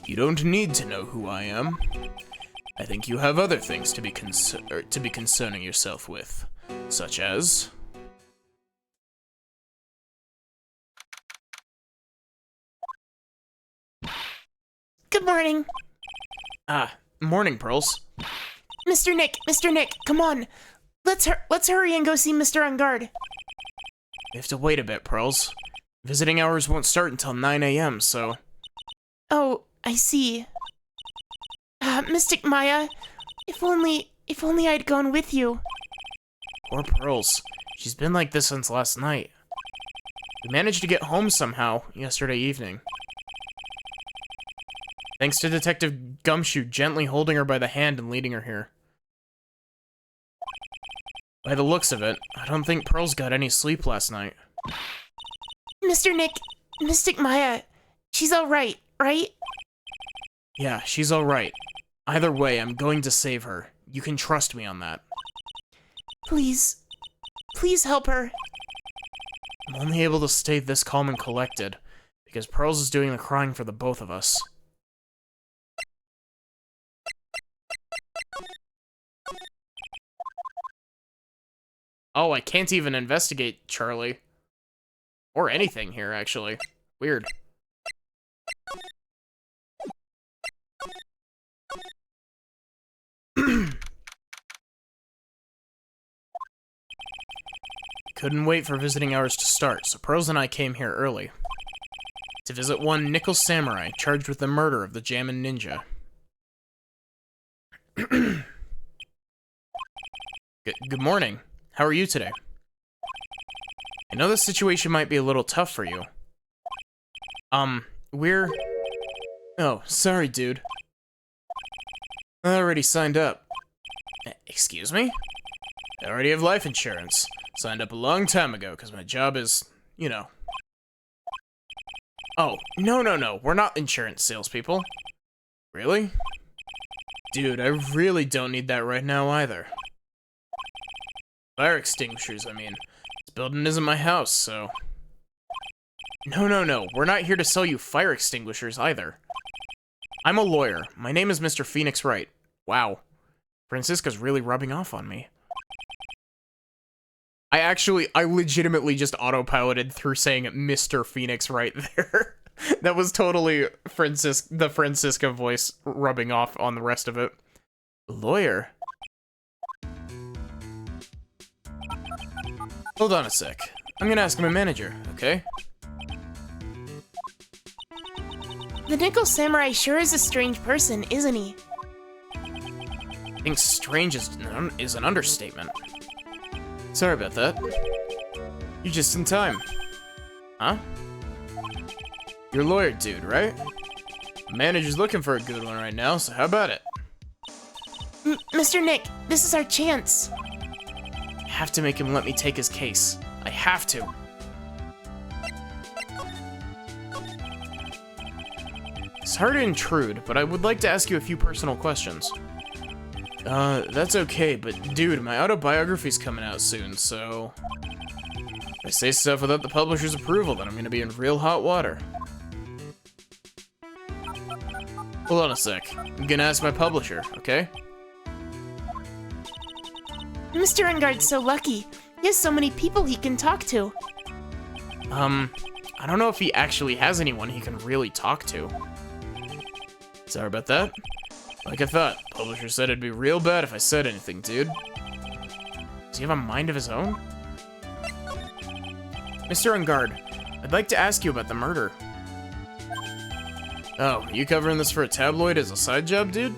A: You don't need to know who I am. I think you have other things to be concerning yourself with, such as...
B: Good morning.
A: Morning, Pearls.
B: Mr. Nick, come on. Let's hurry and go see Mr. On Guard.
A: We have to wait a bit, Pearls. Visiting hours won't start until 9 a.m., so...
B: Oh, I see. Mystic Maya, if only I'd gone with you.
A: Poor Pearls. She's been like this since last night. We managed to get home somehow yesterday evening. Thanks to Detective Gumshoe gently holding her by the hand and leading her here. By the looks of it, I don't think Pearls got any sleep last night.
B: Mr. Nick, Mystic Maya, she's alright, right?
A: Yeah, she's alright. Either way, I'm going to save her. You can trust me on that.
B: Please help her.
A: I'm only able to stay this calm and collected because Pearls is doing the crying for the both of us. Oh, I can't even investigate Charlie. Or anything here, actually. Weird. Couldn't wait for visiting hours to start, so Pearls and I came here early. To visit one Nickel Samurai charged with the murder of the Jammin' Ninja. Good morning. How are you today? I know this situation might be a little tough for you. We're... Oh, sorry, dude. I already signed up. Excuse me? I already have life insurance. Signed up a long time ago, because my job is, you know. Oh, no, we're not insurance salespeople. Really? Dude, I really don't need that right now either. Fire extinguishers, I mean. This building isn't my house, so... No, we're not here to sell you fire extinguishers either. I'm a lawyer. My name is Mr. Phoenix Wright. Wow. Francisca's really rubbing off on me. I legitimately just autopiloted through saying Mr. Phoenix Wright there. That was totally the Francisca voice rubbing off on the rest of it. Lawyer? Hold on a sec. I'm gonna ask my manager, okay?
B: The Nickel Samurai sure is a strange person, isn't he?
A: I think strange is an understatement. Sorry about that. You're just in time. Huh? You're a lawyer dude, right? The manager's looking for a good one right now, so how about it?
B: Mr. Nick, this is our chance.
A: I have to make him let me take his case. I have to. Sorry to intrude, but I would like to ask you a few personal questions. That's okay, but dude, my autobiography's coming out soon, so... If I say stuff without the publisher's approval, then I'm gonna be in real hot water. Hold on a sec. I'm gonna ask my publisher, okay?
B: Mr. Engard's so lucky. He has so many people he can talk to.
A: I don't know if he actually has anyone he can really talk to. Sorry about that. Like I thought, publisher said it'd be real bad if I said anything, dude. Does he have a mind of his own? Mr. Engard, I'd like to ask you about the murder. Oh, you covering this for a tabloid as a side job, dude?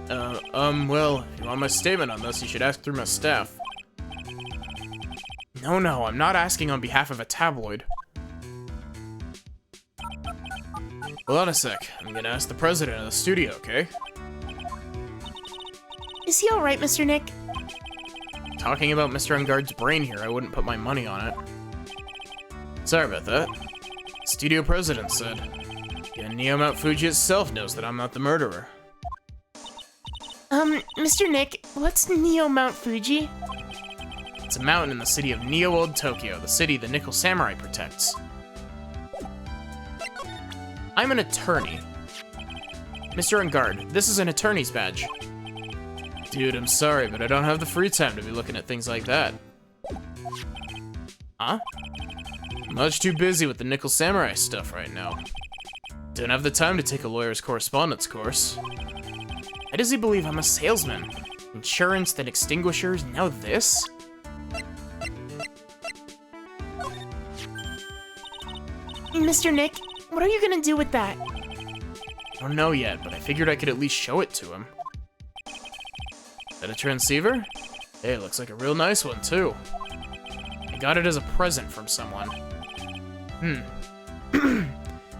A: Well, if you want my statement on this, you should ask through my staff. No, I'm not asking on behalf of a tabloid. Hold on a sec. I'm gonna ask the president of the studio, okay?
B: Is he alright, Mr. Nick?
A: Talking about Mr. Enguarde's brain here, I wouldn't put my money on it. Sorry about that. Studio president said. Yeah, Neo Mount Fuji itself knows that I'm not the murderer.
B: Mr. Nick, what's Neo Mount Fuji?
A: It's a mountain in the city of Neo Old Tokyo, the city the Nickel Samurai protects. I'm an attorney. Mr. Enguarde, this is an attorney's badge. Dude, I'm sorry, but I don't have the free time to be looking at things like that. Huh? Much too busy with the Nickel Samurai stuff right now. Don't have the time to take a lawyer's correspondence course. Why does he believe I'm a salesman? Insurance, then extinguishers, now this?
B: Mr. Nick, what are you gonna do with that?
A: I don't know yet, but I figured I could at least show it to him. Is that a transceiver? Hey, looks like a real nice one, too. I got it as a present from someone.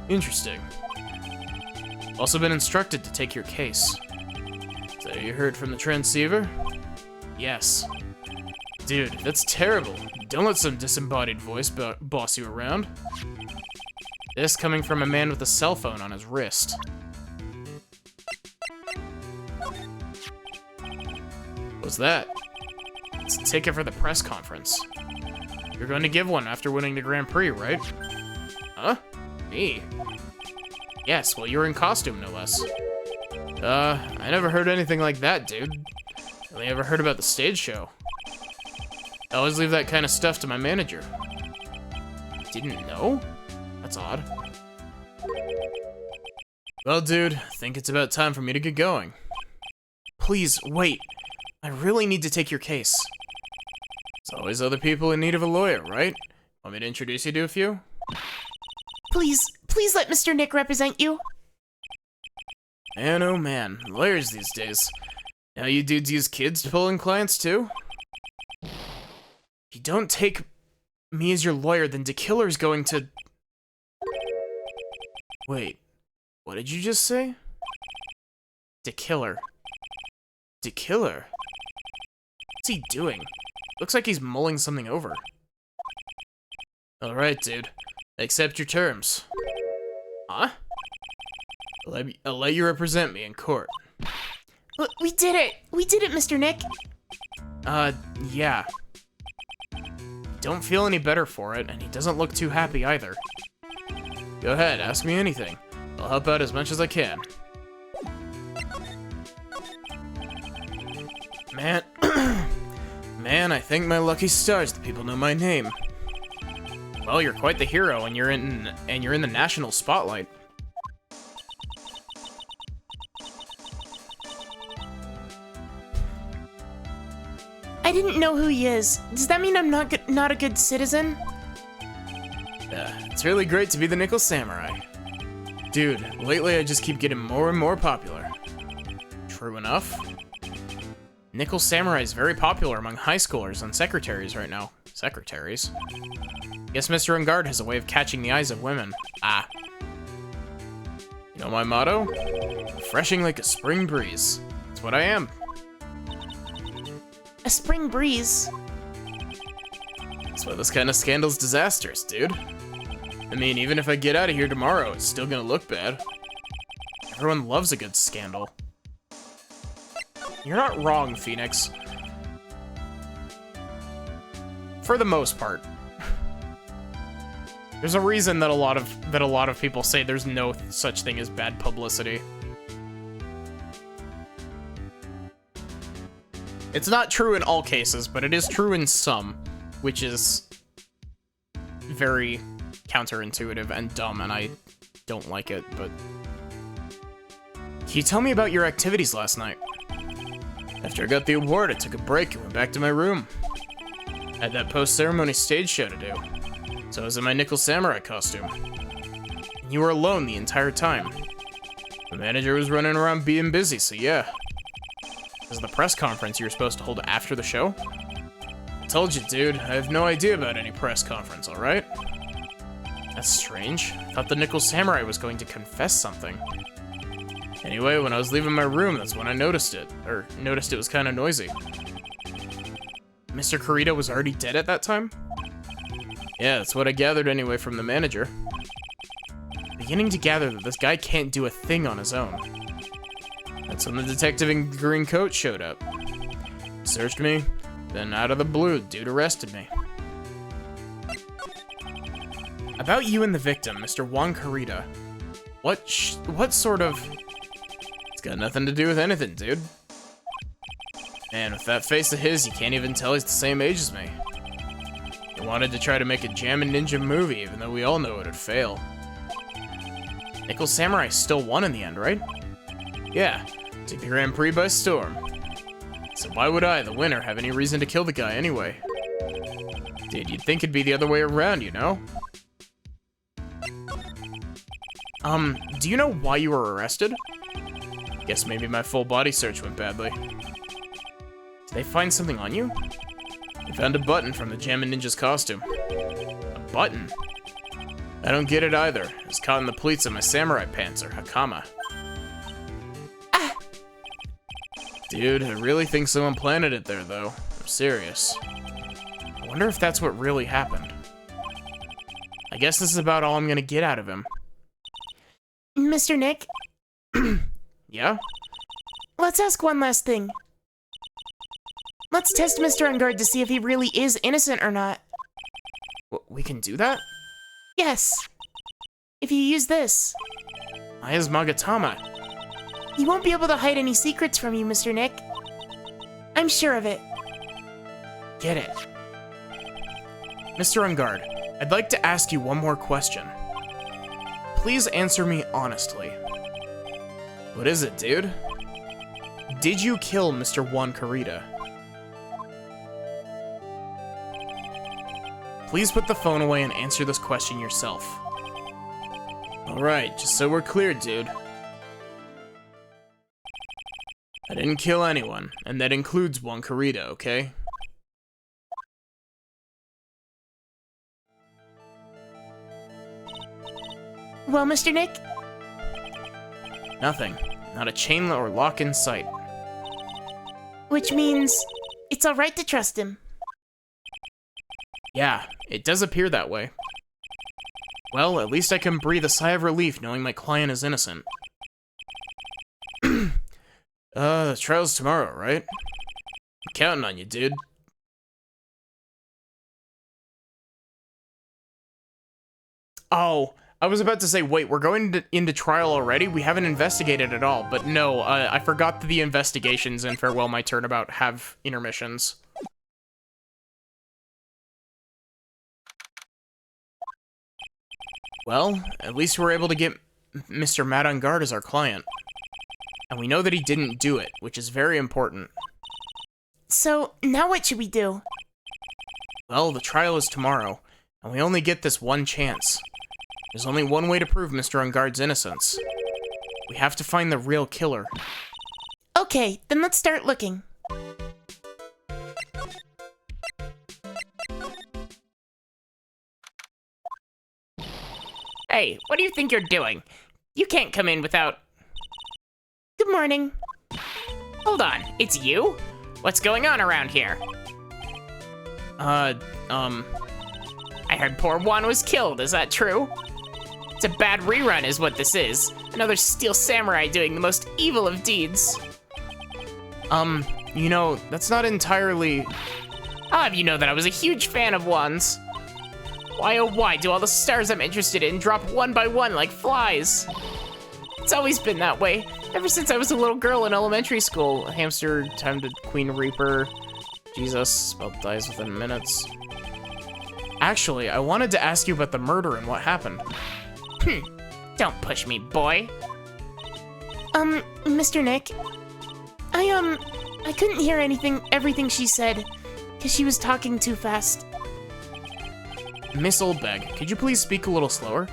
A: Interesting. Also been instructed to take your case. So you heard from the transceiver? Yes. Dude, that's terrible. Don't let some disembodied voice boss you around. This coming from a man with a cell phone on his wrist. What's that? It's a ticket for the press conference. You're going to give one after winning the Grand Prix, right? Huh? Me? Yes, well, you're in costume, no less. I never heard anything like that, dude. Only ever heard about the stage show. I always leave that kind of stuff to my manager. Didn't know? That's odd. Well, dude, I think it's about time for me to get going. Please, wait. I really need to take your case. There's always other people in need of a lawyer, right? Want me to introduce you to a few?
B: Please let Mr. Nick represent you.
A: Man, oh man, lawyers these days. Now you dudes use kids to pull in clients too? If you don't take me as your lawyer, then DeKiller's going to... Wait, what did you just say? DeKiller. DeKiller? What's he doing? Looks like he's mulling something over. Alright, dude. I accept your terms. Huh? I'll let you represent me in court.
B: We did it! We did it, Mr. Nick!
A: Yeah. Don't feel any better for it, and he doesn't look too happy either. Go ahead, ask me anything. I'll help out as much as I can. Man, man, I thank my lucky stars that people know my name. Well, you're quite the hero, and you're in the national spotlight.
B: I didn't know who he is. Does that mean I'm not a good citizen?
A: It's really great to be the Nickel Samurai. Dude, lately I just keep getting more and more popular. True enough. Nickel Samurai is very popular among high schoolers and secretaries right now. Secretaries? Guess Mr. Enguarde has a way of catching the eyes of women. Ah. You know my motto? Refreshing like a spring breeze. That's what I am.
B: A spring breeze?
A: That's why this kind of scandal's disastrous, dude. I mean, even if I get out of here tomorrow, it's still gonna look bad. Everyone loves a good scandal. You're not wrong, Phoenix. For the most part. There's a reason that a lot of people say there's no such thing as bad publicity. It's not true in all cases, but it is true in some, which is very counterintuitive and dumb, and I don't like it, but... Can you tell me about your activities last night? After I got the award, I took a break and went back to my room. I had that post-ceremony stage show to do, so I was in my Nickel Samurai costume. And you were alone the entire time. The manager was running around being busy, so yeah. This is the press conference you were supposed to hold after the show? I told you, dude, I have no idea about any press conference, alright? That's strange. I thought the Nickel Samurai was going to confess something. Anyway, when I was leaving my room, that's when I noticed it. Or noticed it was kind of noisy. Mr. Kurita was already dead at that time? Yeah, that's what I gathered anyway from the manager. Beginning to gather that this guy can't do a thing on his own. That's when the detective in green coat showed up. Searched me, then out of the blue, dude arrested me. About you and the victim, Mr. Juan Kurita. What sort of... It's got nothing to do with anything, dude. Man, with that face of his, you can't even tell he's the same age as me. He wanted to try to make a Jammin' Ninja movie, even though we all know it would fail. Nickel Samurai still won in the end, right? Yeah, took the Grand Prix by storm. So why would I, the winner, have any reason to kill the guy anyway? Dude, you'd think it'd be the other way around, you know? Do you know why you were arrested? Guess maybe my full body search went badly. Did they find something on you? They found a button from the Jammin' Ninja's costume. A button? I don't get it either. It was caught in the pleats of my samurai pants, or hakama.
B: Ah!
A: Dude, I really think someone planted it there, though. I'm serious. I wonder if that's what really happened. I guess this is about all I'm gonna get out of him.
B: Mr. Nick,
A: Yeah?
B: let's ask one last thing. Let's test Mr. Ungard to see if he really is innocent or not.
A: We can do that?
B: Yes. If you use this,
A: Aya's Magatama.
B: he won't be able to hide any secrets from you, Mr. Nick. I'm sure of it.
A: Get it. Mr. Ungard, I'd like to ask you one more question. Please answer me honestly. What is it, dude? Did you kill Mr. Juan Kurita? Please put the phone away and answer this question yourself. Alright, just so we're clear, dude. I didn't kill anyone, and that includes Juan Kurita, okay?
B: Well, Mr. Nick,
A: Nothing. Not a chain or lock in sight.
B: which means it's all right to trust him.
A: Yeah, it does appear that way. Well, at least I can breathe a sigh of relief knowing my client is innocent. The trial's tomorrow, right? I'm counting on you, dude. Oh, I was about to say, wait, we're going into trial already? We haven't investigated at all, but no, I forgot that the investigations in Farewell My Turnabout have intermissions. Well, at least we're able to get Mr. Matt on guard as our client. And we know that he didn't do it, which is very important.
B: So, now what should we do?
A: Well, the trial is tomorrow, and we only get this one chance. There's only one way to prove Mr. Ungard's innocence. We have to find the real killer.
B: Okay, then let's start looking.
C: Hey, what do you think you're doing? You can't come in without...
B: Good morning.
C: Hold on, it's you? What's going on around here? I heard poor Juan was killed, is that true? It's a bad rerun is what this is. Another Steel Samurai doing the most evil of deeds.
A: You know, that's not entirely...
C: I'll have you know that I was a huge fan of Juan's. Why oh why do all the stars I'm interested in drop one by one like flies? It's always been that way, ever since I was a little girl in elementary school. Hamster, time to Queen Reaper. Jesus, spell dies within minutes.
A: Actually, I wanted to ask you about the murder and what happened.
C: Don't push me, boy.
B: Mr. Nick, I couldn't hear everything she said, because she was talking too fast.
A: Miss Oldbag, could you please speak a little slower?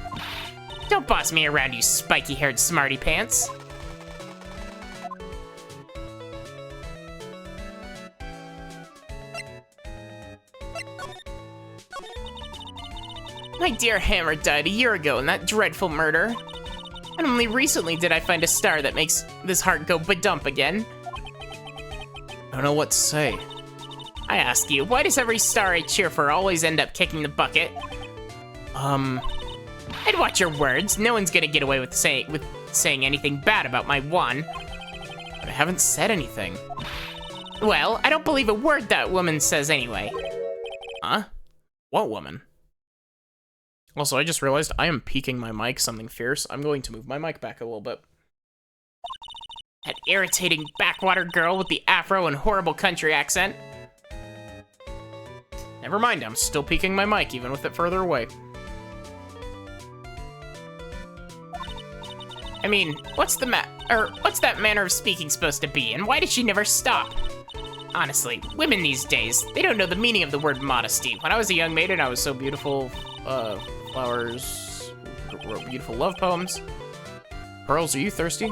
C: Don't boss me around, you spiky-haired smarty pants. My dear Hammer died a year ago in that dreadful murder. And only recently did I find a star that makes this heart go ba-dump again.
A: I don't know what to say.
C: I ask you, why does every star I cheer for always end up kicking the bucket? I'd watch your words. No one's gonna get away with saying anything bad about my one.
A: But I haven't said anything.
C: Well, I don't believe a word that woman says anyway.
A: Huh? What woman? Also, I just realized I am peaking my mic something fierce. I'm going to move my mic back a little bit.
C: That irritating backwater girl with the afro and horrible country accent.
A: Never mind, I'm still peaking my mic even with it further away.
C: I mean, what's that manner of speaking supposed to be, and why did she never stop? Honestly, women these days, they don't know the meaning of the word modesty. When I was a young maiden, I was so beautiful, flowers, wrote beautiful love poems. Pearls, are you thirsty?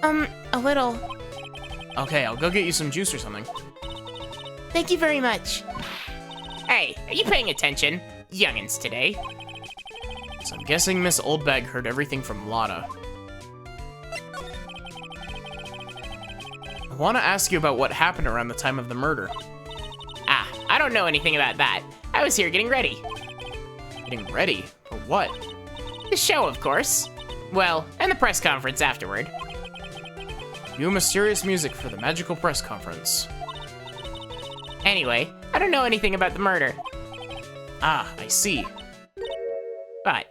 B: A little.
A: Okay, I'll go get you some juice or something.
B: Thank you very much.
C: Hey, are you paying attention? Youngins today.
A: So I'm guessing Miss Oldbag heard everything from Lotta. I want to ask you about what happened around the time of the murder.
C: Ah, I don't know anything about that. I was here getting ready.
A: Getting ready? For what?
C: The show, of course. Well, and the press conference afterward.
A: New mysterious music for the magical press conference.
C: Anyway, I don't know anything about the murder.
A: Ah, I see.
C: But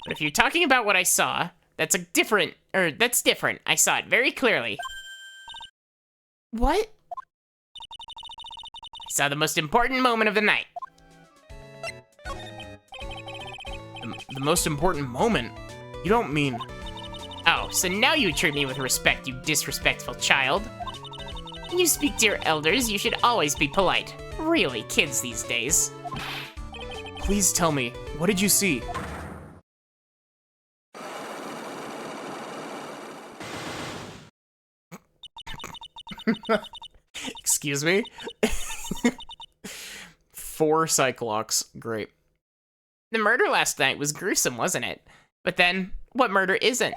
C: if you're talking about what I saw, that's different. I saw it very clearly.
B: What?
C: I saw the most important moment of the night.
A: The most important moment? You don't mean...
C: Oh, so now you treat me with respect, you disrespectful child. When you speak to your elders, you should always be polite. Really, kids these days.
A: Please tell me, what did you see? Excuse me? 4 Cyclops, great.
C: The murder last night was gruesome, wasn't it? But then, what murder isn't?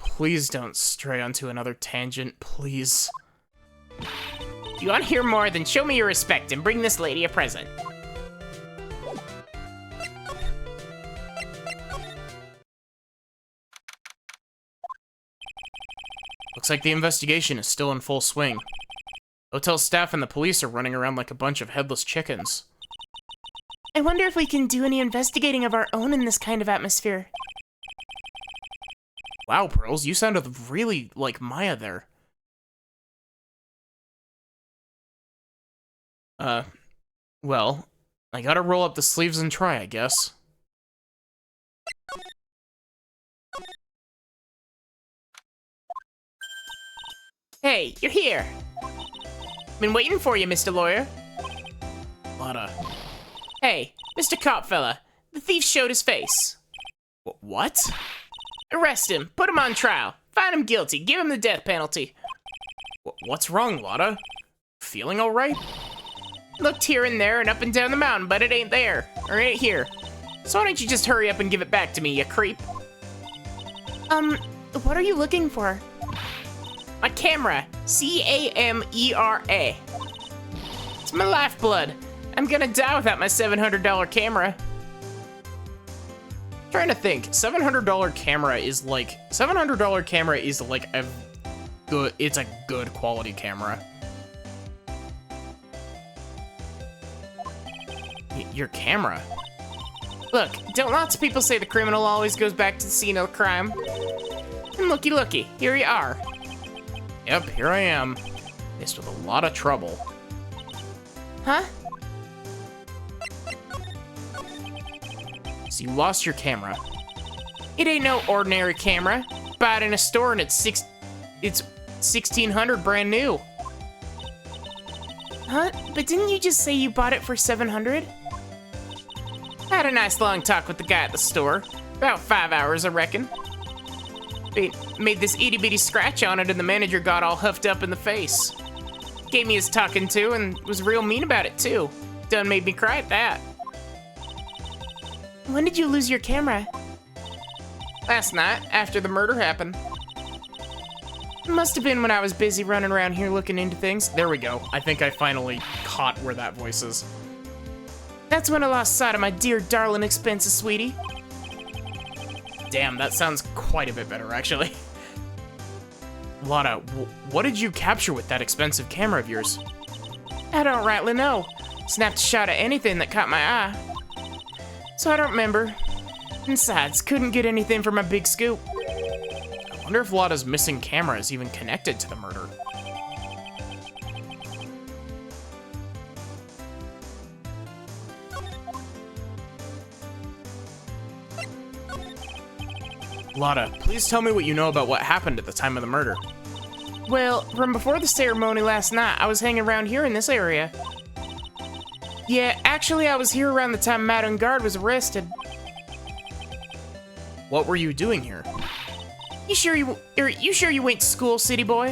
A: Please don't stray onto another tangent, please.
C: If you want to hear more, then show me your respect and bring this lady a present.
A: Looks like the investigation is still in full swing. Hotel staff and the police are running around like a bunch of headless chickens.
B: I wonder if we can do any investigating of our own in this kind of atmosphere.
A: Wow, Pearls, you sounded really like Maya there. Well, I gotta roll up the sleeves and try, I guess.
C: Hey, you're here. Been waiting for you, Mr. Lawyer.
A: Lotta.
C: Hey, Mr. Cop fella, the thief showed his face.
A: What?
C: Arrest him, put him on trial, find him guilty, give him the death penalty.
A: What's wrong, Lotta? Feeling alright?
C: Looked here and there and up and down the mountain, but it ain't there, or ain't here. So why don't you just hurry up and give it back to me, you creep?
B: What are you looking for?
C: My camera, C-A-M-E-R-A. It's my lifeblood. I'm gonna die without my $700 camera.
A: Trying to think, $700 camera is like a good, it's a good quality camera. Your camera?
C: Look, don't lots of people say the criminal always goes back to the scene of the crime? And looky, here you are.
A: Yep, here I am. Faced with a lot of trouble.
B: Huh?
A: So you lost your camera.
C: It ain't no ordinary camera. Buy it in a store and it's $1,600 brand new.
B: Huh? But didn't you just say you bought it for $700?
C: I had a nice long talk with the guy at the store. About 5 hours, I reckon. Made this itty-bitty scratch on it and the manager got all huffed up in the face. Gave me his talking to and was real mean about it too. Done made me cry at that.
B: When did you lose your camera?
C: Last night, after the murder happened.
B: It must have been when I was busy running around here looking into things.
A: There we go. I think I finally caught where that voice is.
B: That's when I lost sight of my dear, darling, expensive sweetie.
A: Damn, that sounds quite a bit better, actually. Lana, what did you capture with that expensive camera of yours?
B: I don't rightly know. Snapped a shot at anything that caught my eye. So I don't remember. Besides, couldn't get anything from my big scoop.
A: I wonder if Lana's missing camera is even connected to the murder. Lana, please tell me what you know about what happened at the time of the murder.
B: Well, from before the ceremony last night, I was hanging around here in this area. Yeah, actually, I was here around the time Madame Guard was arrested.
A: What were you doing here?
B: You sure you went to school, city boy?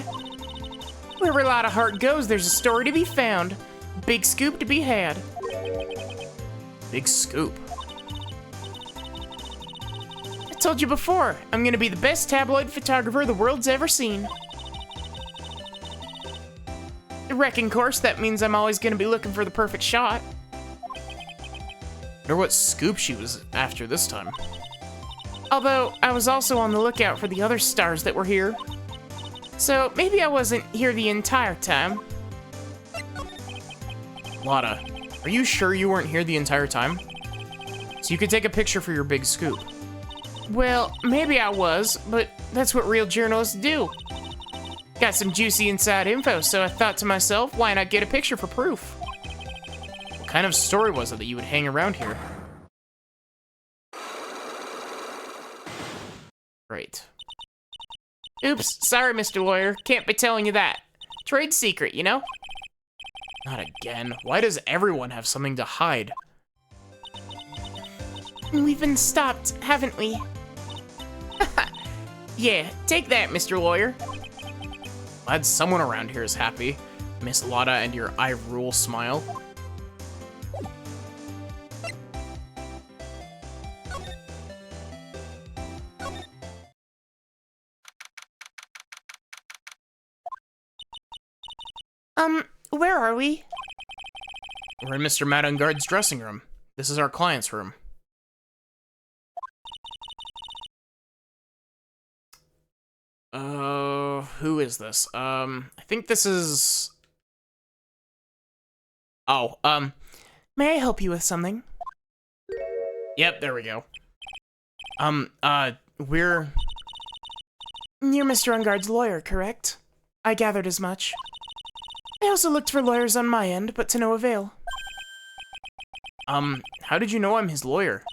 B: Wherever a lot of heart goes, there's a story to be found. Big scoop to be had.
A: Big scoop.
B: I told you before, I'm gonna be the best tabloid photographer the world's ever seen. I reckon, of course, that means I'm always gonna be looking for the perfect shot.
A: Wonder what scoop she was after this time.
B: Although, I was also on the lookout for the other stars that were here. So, maybe I wasn't here the entire time.
A: Lana, are you sure you weren't here the entire time? So you could take a picture for your big scoop.
B: Well, maybe I was, but that's what real journalists do. Got some juicy inside info, so I thought to myself, why not get a picture for proof?
A: What kind of story was it that you would hang around here? Great.
B: Oops, sorry, Mr. Lawyer. Can't be telling you that. Trade secret, you know?
A: Not again. Why does everyone have something to hide?
B: We've been stopped, haven't we? Yeah, take that, Mr. Lawyer.
A: Glad someone around here is happy. Miss Lotta and your I rule smile.
B: Where are we?
A: We're in Mr. Madungard's dressing room. This is our client's room. Who is this? I think this is... Oh,
B: May I help you with something?
A: Yep, there we go. We're...
B: You're Mr. Ungard's lawyer, correct? I gathered as much. I also looked for lawyers on my end, but to no avail.
A: How did you know I'm his lawyer?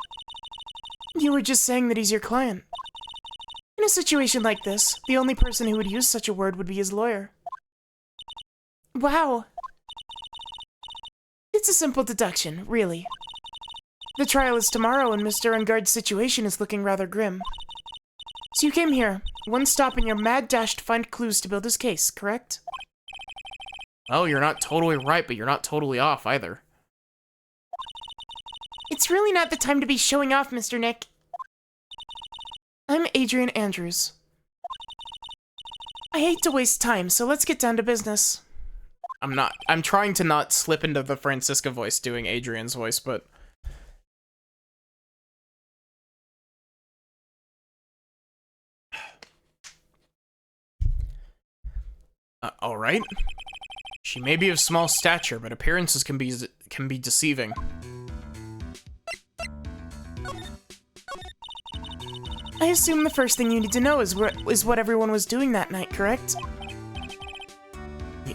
B: You were just saying that he's your client. In a situation like this, the only person who would use such a word would be his lawyer. Wow. It's a simple deduction, really. The trial is tomorrow, and Mr. Ungard's situation is looking rather grim. So you came here, one stop in your mad dash to find clues to build his case, correct?
A: Well, you're not totally right, but you're not totally off either.
B: It's really not the time to be showing off, Mr. Nick. I'm Adrian Andrews. I hate to waste time, so let's get down to business.
A: I'm trying to not slip into the Francisca voice doing Adrian's voice, but... Alright. She may be of small stature, but appearances can be deceiving.
B: I assume the first thing you need to know is what everyone was doing that night, correct?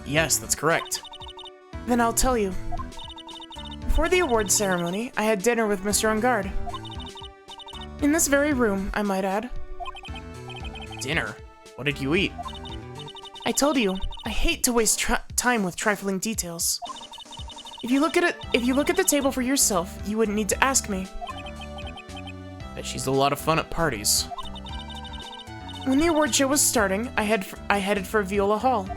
A: Yes, that's correct.
B: Then I'll tell you. Before the award ceremony, I had dinner with Mr. Ungard. In this very room, I might add.
A: Dinner? What did you eat?
B: I told you, I hate to waste time with trifling details. If you look at the table for yourself, you wouldn't need to ask me.
A: Bet she's a lot of fun at parties.
B: When the award show was starting, I headed for Viola Hall.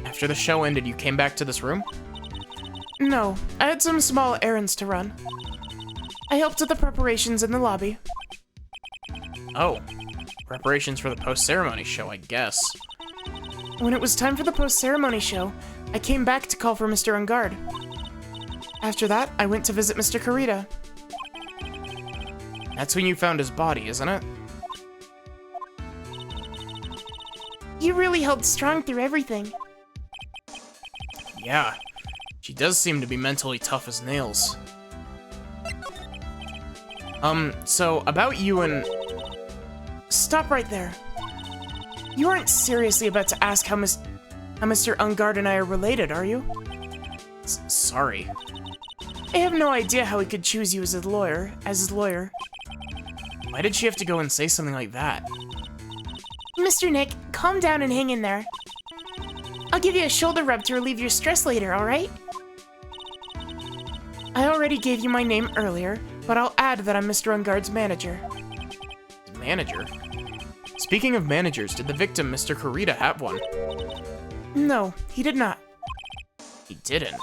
A: After the show ended, you came back to this room?
B: No, I had some small errands to run. I helped with the preparations in the lobby.
A: Oh, preparations for the post-ceremony show, I guess.
B: When it was time for the post-ceremony show, I came back to call for Mr. Ungard. After that, I went to visit Mr. Kurita.
A: That's when you found his body, isn't it?
B: You really held strong through everything.
A: Yeah, she does seem to be mentally tough as nails. So about you and...
B: Stop right there. You aren't seriously about to ask how Mr. Ungard and I are related, are you?
A: Sorry.
B: I have no idea how he could choose you as his lawyer.
A: Why did she have to go and say something like that?
B: Mr. Nick, calm down and hang in there. I'll give you a shoulder rub to relieve your stress later, alright? I already gave you my name earlier, but I'll add that I'm Mr. Ungard's manager.
A: Manager? Speaking of managers, did the victim, Mr. Kurita, have one?
B: No, he did not.
A: He didn't.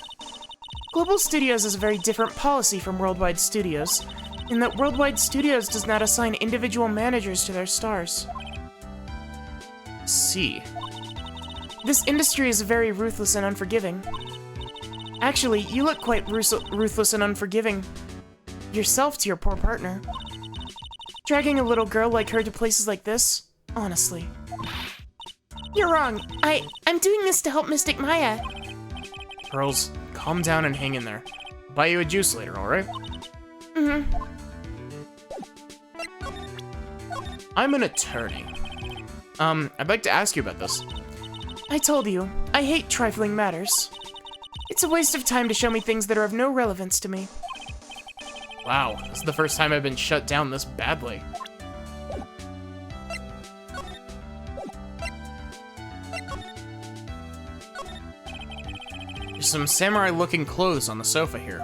B: Global Studios has a very different policy from Worldwide Studios, in that Worldwide Studios does not assign individual managers to their stars.
A: See.
B: This industry is very ruthless and unforgiving. Actually, you look quite ruthless and unforgiving yourself to your poor partner. Dragging a little girl like her to places like this? Honestly. You're wrong. I'm doing this to help Mystic Maya.
A: Girls, calm down and hang in there. I'll buy you a juice later, alright?
B: Mm-hmm.
A: I'm an attorney. I'd like to ask you about this.
B: I told you, I hate trifling matters. It's a waste of time to show me things that are of no relevance to me.
A: Wow, this is the first time I've been shut down this badly. There's some samurai-looking clothes on the sofa here.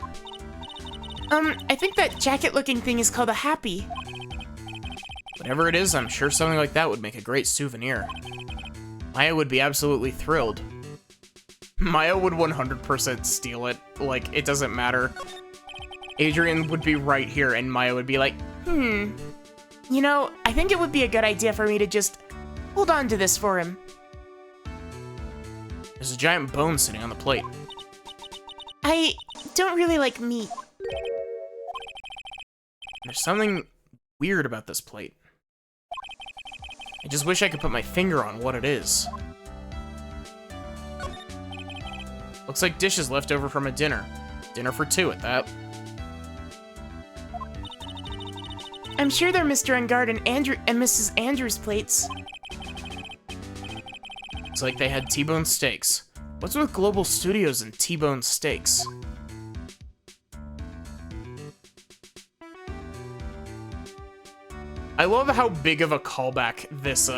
B: I think that jacket-looking thing is called a happy.
A: Whatever it is, I'm sure something like that would make a great souvenir. Maya would be absolutely thrilled. Maya would 100% steal it. Like, it doesn't matter. Adrian would be right here, and Maya would be like,
B: You know, I think it would be a good idea for me to just hold on to this for him.
A: There's a giant bone sitting on the plate.
B: I don't really like meat.
A: There's something weird about this plate. I just wish I could put my finger on what it is. Looks like dishes left over from a dinner. Dinner for two at that.
B: I'm sure they're Mr. Ungard and Mrs. Andrews' plates.
A: It's like they had T-bone steaks. What's with Global Studios and T-bone steaks? I love how big of a callback this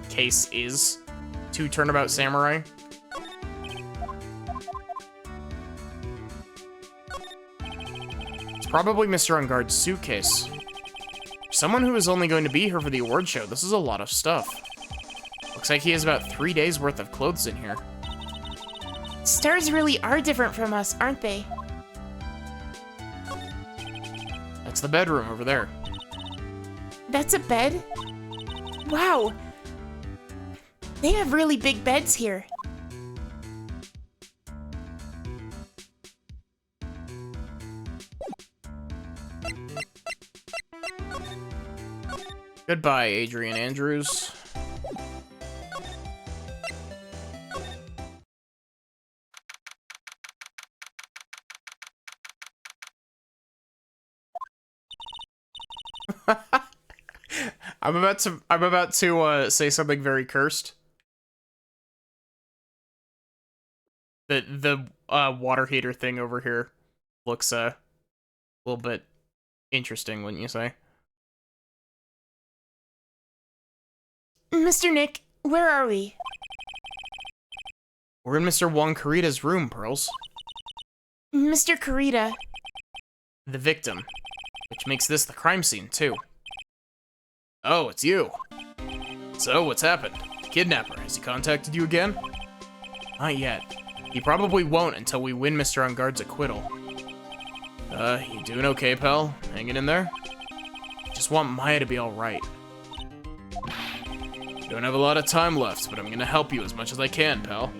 A: case is to Turnabout Samurai. It's probably Mr. Ungard's suitcase. For someone who is only going to be here for the award show, this is a lot of stuff. Looks like he has about 3 days worth of clothes in here.
B: Stars really are different from us, aren't they?
A: That's the bedroom over there.
B: That's a bed? Wow! They have really big beds here.
A: Goodbye, Adrian Andrews. I'm about to say something very cursed. The water heater thing over here looks a little bit interesting, wouldn't you say?
B: Mr. Nick, where are we?
A: We're in Mr. Wong Kurita's room, Pearls.
B: Mr. Kurita.
A: The victim, which makes this the crime scene, too. Oh, it's you. So, what's happened? The kidnapper, has he contacted you again? Not yet. He probably won't until we win Mr. Ungard's acquittal. You doing okay, pal? Hanging in there? Just want Maya to be alright. Don't have a lot of time left, but I'm gonna help you as much as I can, pal.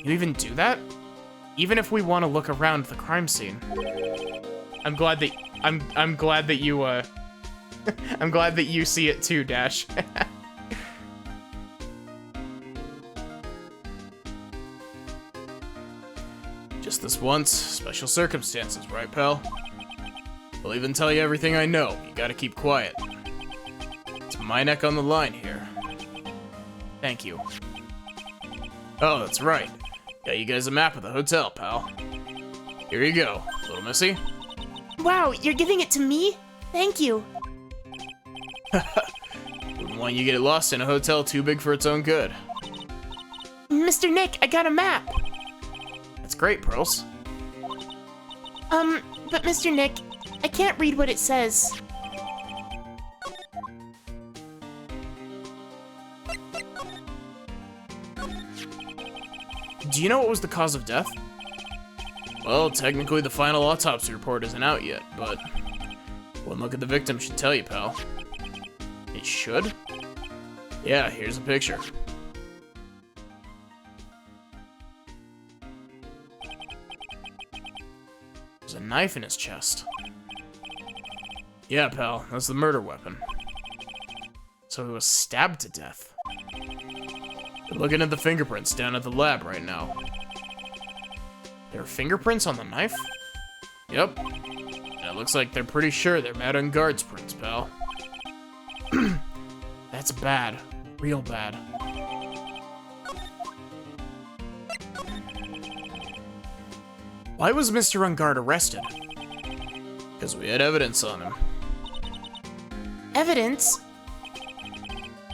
A: You even do that? Even if we want to look around the crime scene. I'm glad that I'm glad that you I'm glad that you see it too, Dash. Just this once, special circumstances, right, pal? I'll even tell you everything I know. You gotta keep quiet. It's my neck on the line here. Thank you. Oh, that's right. Got you guys a map of the hotel, pal. Here you go, little missy.
B: Wow, you're giving it to me? Thank you.
A: Wouldn't want you to get lost in a hotel too big for its own good.
B: Mr. Nick, I got a map.
A: That's great, Pearls.
B: But Mr. Nick, I can't read what it says.
A: Do you know what was the cause of death? Well, technically the final autopsy report isn't out yet, but one look at the victim should tell you, pal. It should? Yeah, here's a picture. There's a knife in his chest. Yeah, pal, that's the murder weapon. So he was stabbed to death. We're looking at the fingerprints down at the lab right now. There are fingerprints on the knife? Yep. And it looks like they're pretty sure they're Madame Guard's prints, pal. That's bad. Real bad. Why was Mr. Ungard arrested? Because we had evidence on him.
B: Evidence?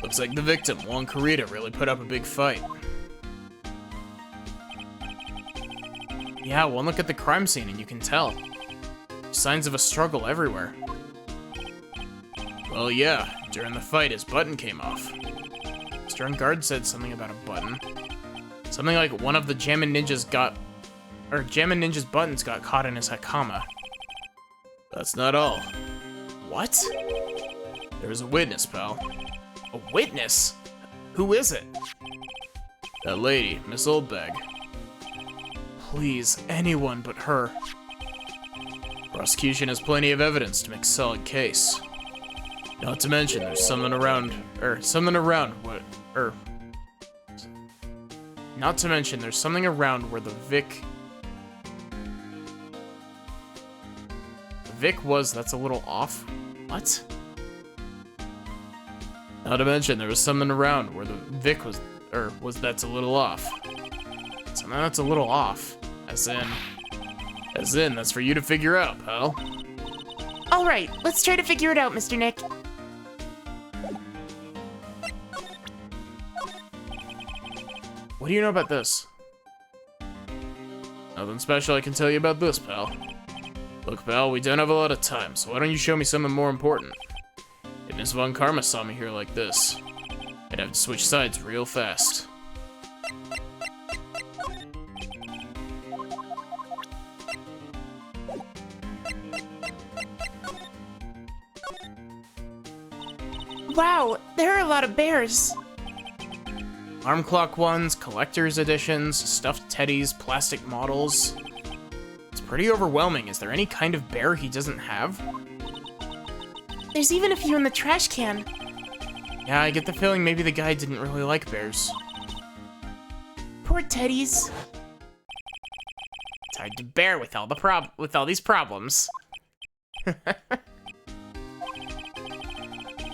A: Looks like the victim, Juan Carita, really put up a big fight. Yeah, one look at the crime scene and you can tell. Signs of a struggle everywhere. Well, yeah, during the fight his button came off. Mr. Ungard said something about a button. Something like one of the Jammin' Ninja's buttons got caught in his hakama. That's not all. What? There was a witness, pal. A witness? Who is it? That lady, Miss Oldbag. Please, anyone but her. Prosecution has plenty of evidence to make a solid case. Not to mention, there's something around where the Vic was, that's a little off. What? Not to mention, there was something around where the Vic was that's a little off. Something that's a little off. As in, that's for you to figure out, pal.
B: All right, let's try to figure it out, Mr. Nick.
A: What do you know about this? Nothing special I can tell you about this, pal. Look, pal, we don't have a lot of time, so why don't you show me something more important? If Miss Von Karma saw me here like this, I'd have to switch sides real fast.
B: Wow, there are a lot of bears.
A: Arm clock ones, collector's editions, stuffed teddies, plastic models. It's pretty overwhelming. Is there any kind of bear he doesn't have?
B: There's even a few in the trash can.
A: Yeah, I get the feeling maybe the guy didn't really like bears.
B: Poor teddies.
C: It's hard to bear with all these problems.
A: I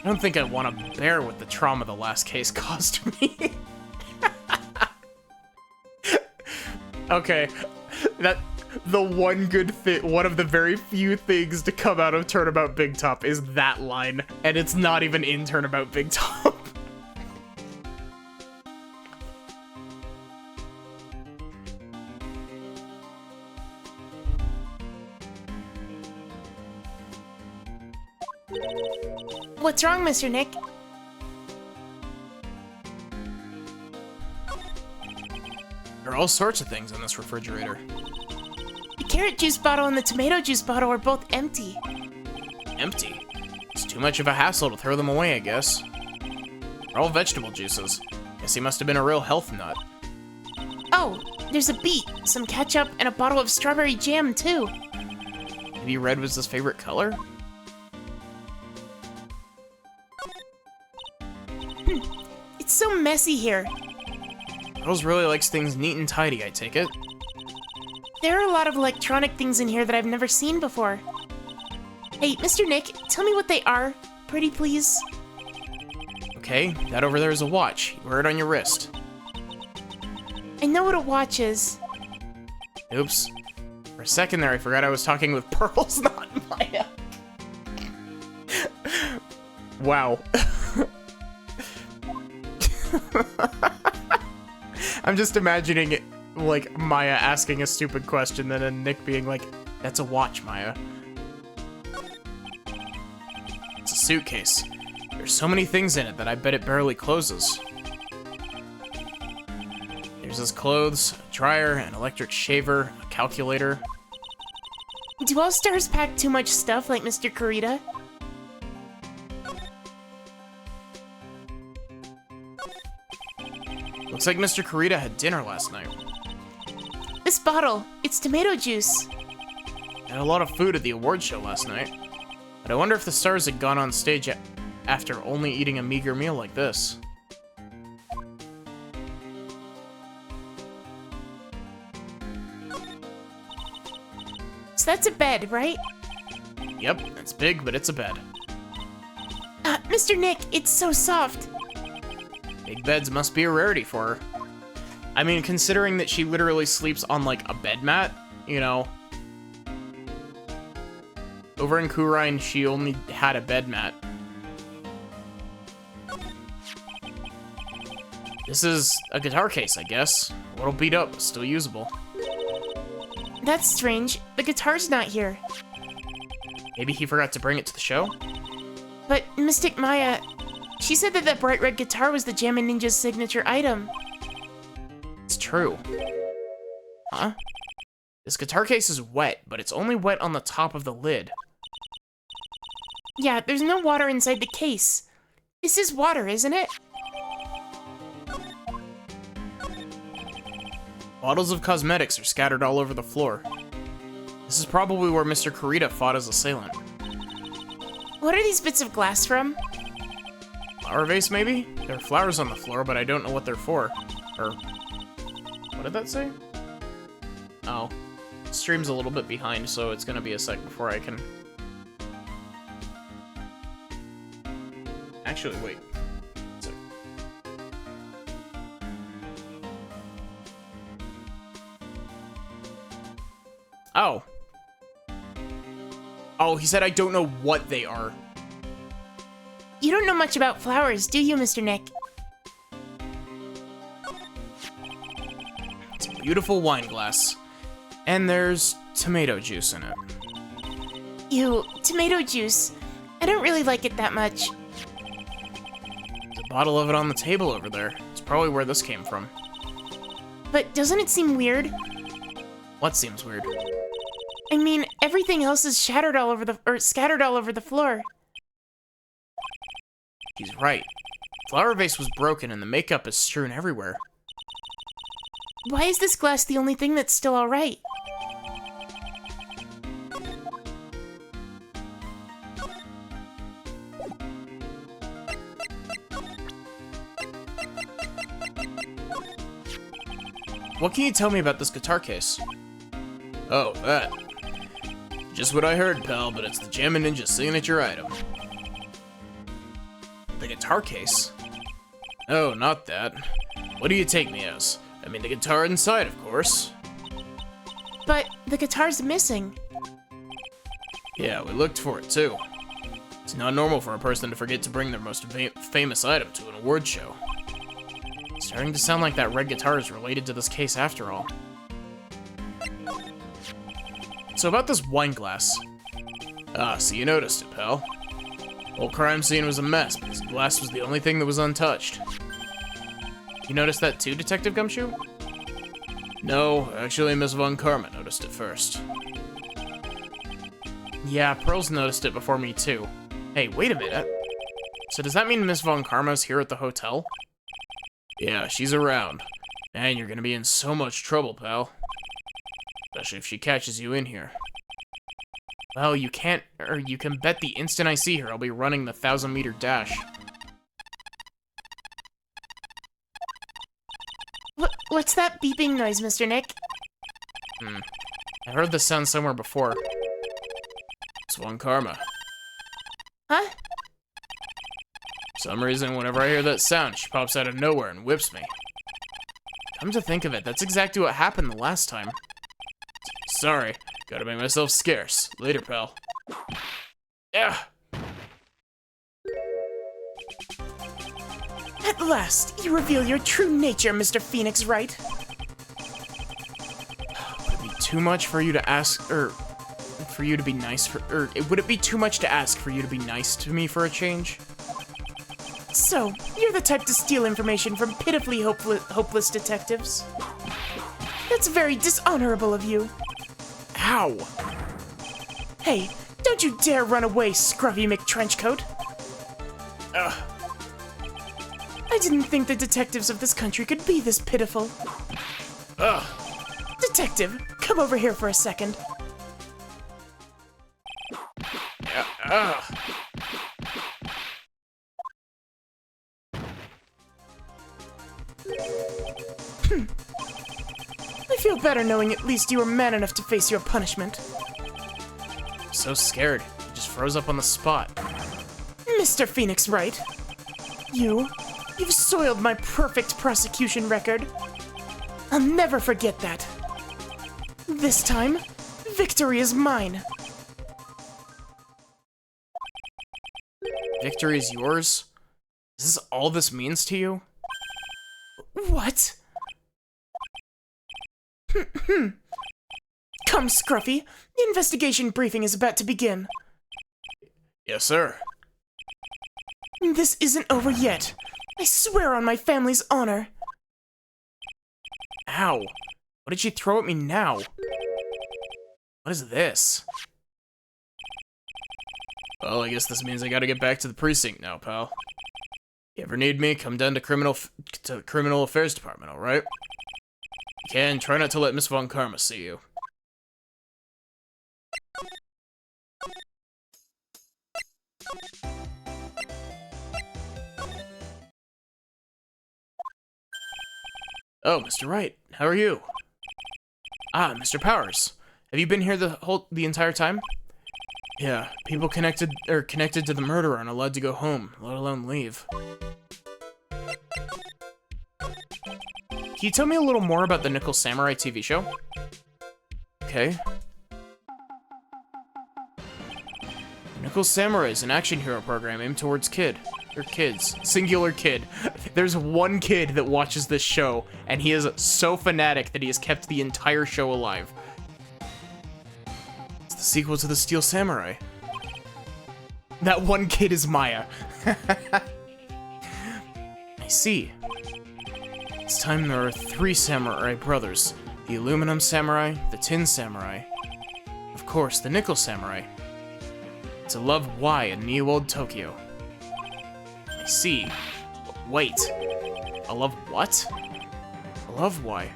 A: don't think I want to bear with the trauma the last case caused me. Okay, the one good thing, one of the very few things to come out of Turnabout Big Top is that line, and it's not even in Turnabout Big Top.
B: What's wrong, Mr. Nick?
A: There are all sorts of things in this refrigerator.
B: The carrot juice bottle and the tomato juice bottle are both empty.
A: Empty? too much of a hassle to throw them away, I guess. They're all vegetable juices. Guess he must have been a real health nut.
B: Oh, there's a beet, some ketchup, and a bottle of strawberry jam, too.
A: Maybe red was his favorite color?
B: It's so messy here.
A: Pearls really likes things neat and tidy, I take it.
B: There are a lot of electronic things in here that I've never seen before. Hey, Mr. Nick, tell me what they are, pretty please.
A: Okay, that over there is a watch. You wear it on your wrist.
B: I know what a watch is.
A: Oops. For a second there, I forgot I was talking with Pearls, not Maya. Wow. I'm just imagining it, like, Maya asking a stupid question, then Nick being like, "That's a watch, Maya." It's a suitcase. There's so many things in it that I bet it barely closes. There's his clothes, a dryer, an electric shaver, a calculator.
B: Do all stars pack too much stuff like Mr. Kurita?
A: Looks like Mr. Kurita had dinner last night.
B: This bottle, it's tomato juice.
A: Had a lot of food at the award show last night. But I wonder if the stars had gone on stage after only eating a meager meal like this.
B: So that's a bed, right?
A: Yep, it's big, but it's a bed.
B: Mr. Nick, it's so soft.
A: Big beds must be a rarity for her. I mean, considering that she literally sleeps on, like, a bed mat, you know. Over in Kurine, she only had a bed mat. This is a guitar case, I guess. A little beat up, but still usable.
B: That's strange. The guitar's not here.
A: Maybe he forgot to bring it to the show?
B: But Mystic Maya, she said that that bright red guitar was the Jammin' Ninja's signature item.
A: It's true. Huh? This guitar case is wet, but it's only wet on the top of the lid.
B: Yeah, there's no water inside the case. This is water, isn't it?
A: Bottles of cosmetics are scattered all over the floor. This is probably where Mr. Kurita fought his assailant.
B: What are these bits of glass from?
A: Flower vase, maybe? There are flowers on the floor, but I don't know what they're for. Or... what did that say? Oh. Stream's a little bit behind, so it's gonna be a sec before I can... Actually, wait. One sec. Oh. Oh, he said I don't know what they are.
B: You don't know much about flowers, do you, Mr. Nick?
A: It's a beautiful wine glass. And there's tomato juice in it.
B: Ew, tomato juice. I don't really like it that much.
A: There's a bottle of it on the table over there. It's probably where this came from.
B: But doesn't it seem weird?
A: What seems weird?
B: I mean, everything else is scattered all over the floor.
A: He's right. The flower vase was broken and the makeup is strewn everywhere.
B: Why is this glass the only thing that's still alright?
A: What can you tell me about this guitar case? Oh, that. Just what I heard, pal, but it's the Jammin' Ninja signature item. The guitar case? Oh, not that. What do you take me as? I mean the guitar inside, of course.
B: But the guitar's missing.
A: Yeah, we looked for it too. It's not normal for a person to forget to bring their most famous item to an award show. It's starting to sound like that red guitar is related to this case after all. So about this wine glass. Ah, so you noticed it, pal. Whole crime scene was a mess, but this glass was the only thing that was untouched. You noticed that too, Detective Gumshoe? No, actually Miss Von Karma noticed it first. Yeah, Pearls noticed it before me too. Hey, wait a minute. So does that mean Miss Von Karma's here at the hotel? Yeah, she's around. Man, you're gonna be in so much trouble, pal. Especially if she catches you in here. Well, you can bet the instant I see her, I'll be running the 1,000-meter dash.
B: What's that beeping noise, Mr. Nick?
A: I heard this sound somewhere before. It's Von Karma.
B: Huh?
A: For some reason, whenever I hear that sound, she pops out of nowhere and whips me. Come to think of it, that's exactly what happened the last time. Sorry, gotta make myself scarce. Later, pal. Yeah.
B: At last, you reveal your true nature, Mr. Phoenix Wright.
A: Would it be too much for you to ask, for you to be nice would it be too much to ask for you to be nice to me for a change?
B: So, you're the type to steal information from pitifully hopeless detectives. That's very dishonorable of you.
A: Ow!
B: Hey, don't you dare run away, Scruffy McTrenchcoat.
A: Ugh.
B: I didn't think the detectives of this country could be this pitiful.
A: Ugh.
B: Detective, come over here for a second.
A: Ugh.
B: I feel better knowing at least you were man enough to face your punishment.
A: I'm so scared. I just froze up on the spot.
B: Mr. Phoenix Wright, you've soiled my perfect prosecution record. I'll never forget that. This time, victory is mine.
A: Victory is yours? Is this all this means to you?
B: What? Come, Scruffy. The investigation briefing is about to begin.
A: Yes, sir.
B: This isn't over yet. I swear on my family's honor.
A: Ow. What did she throw at me now? What is this? Well, I guess this means I gotta get back to the precinct now, pal. You ever need me, come down to the Criminal Affairs Department, alright? You can, try not to let Miss Von Karma see you. Oh, Mr. Wright, how are you? Ah, Mr. Powers. Have you been here the entire time? Yeah, people connected to the murderer aren't allowed to go home, let alone leave. Can you tell me a little more about the Nickel Samurai TV show? Okay. Nickel Samurai is an action hero program aimed towards kids. Singular kid. There's one kid that watches this show, and he is so fanatic that he has kept the entire show alive. It's the sequel to the Steel Samurai. That one kid is Maya. I see. This time there are 3 samurai brothers. The Aluminum Samurai, the Tin Samurai, of course, the Nickel Samurai. To love Y in New Old Tokyo. I see. Wait. A love what? A love Y.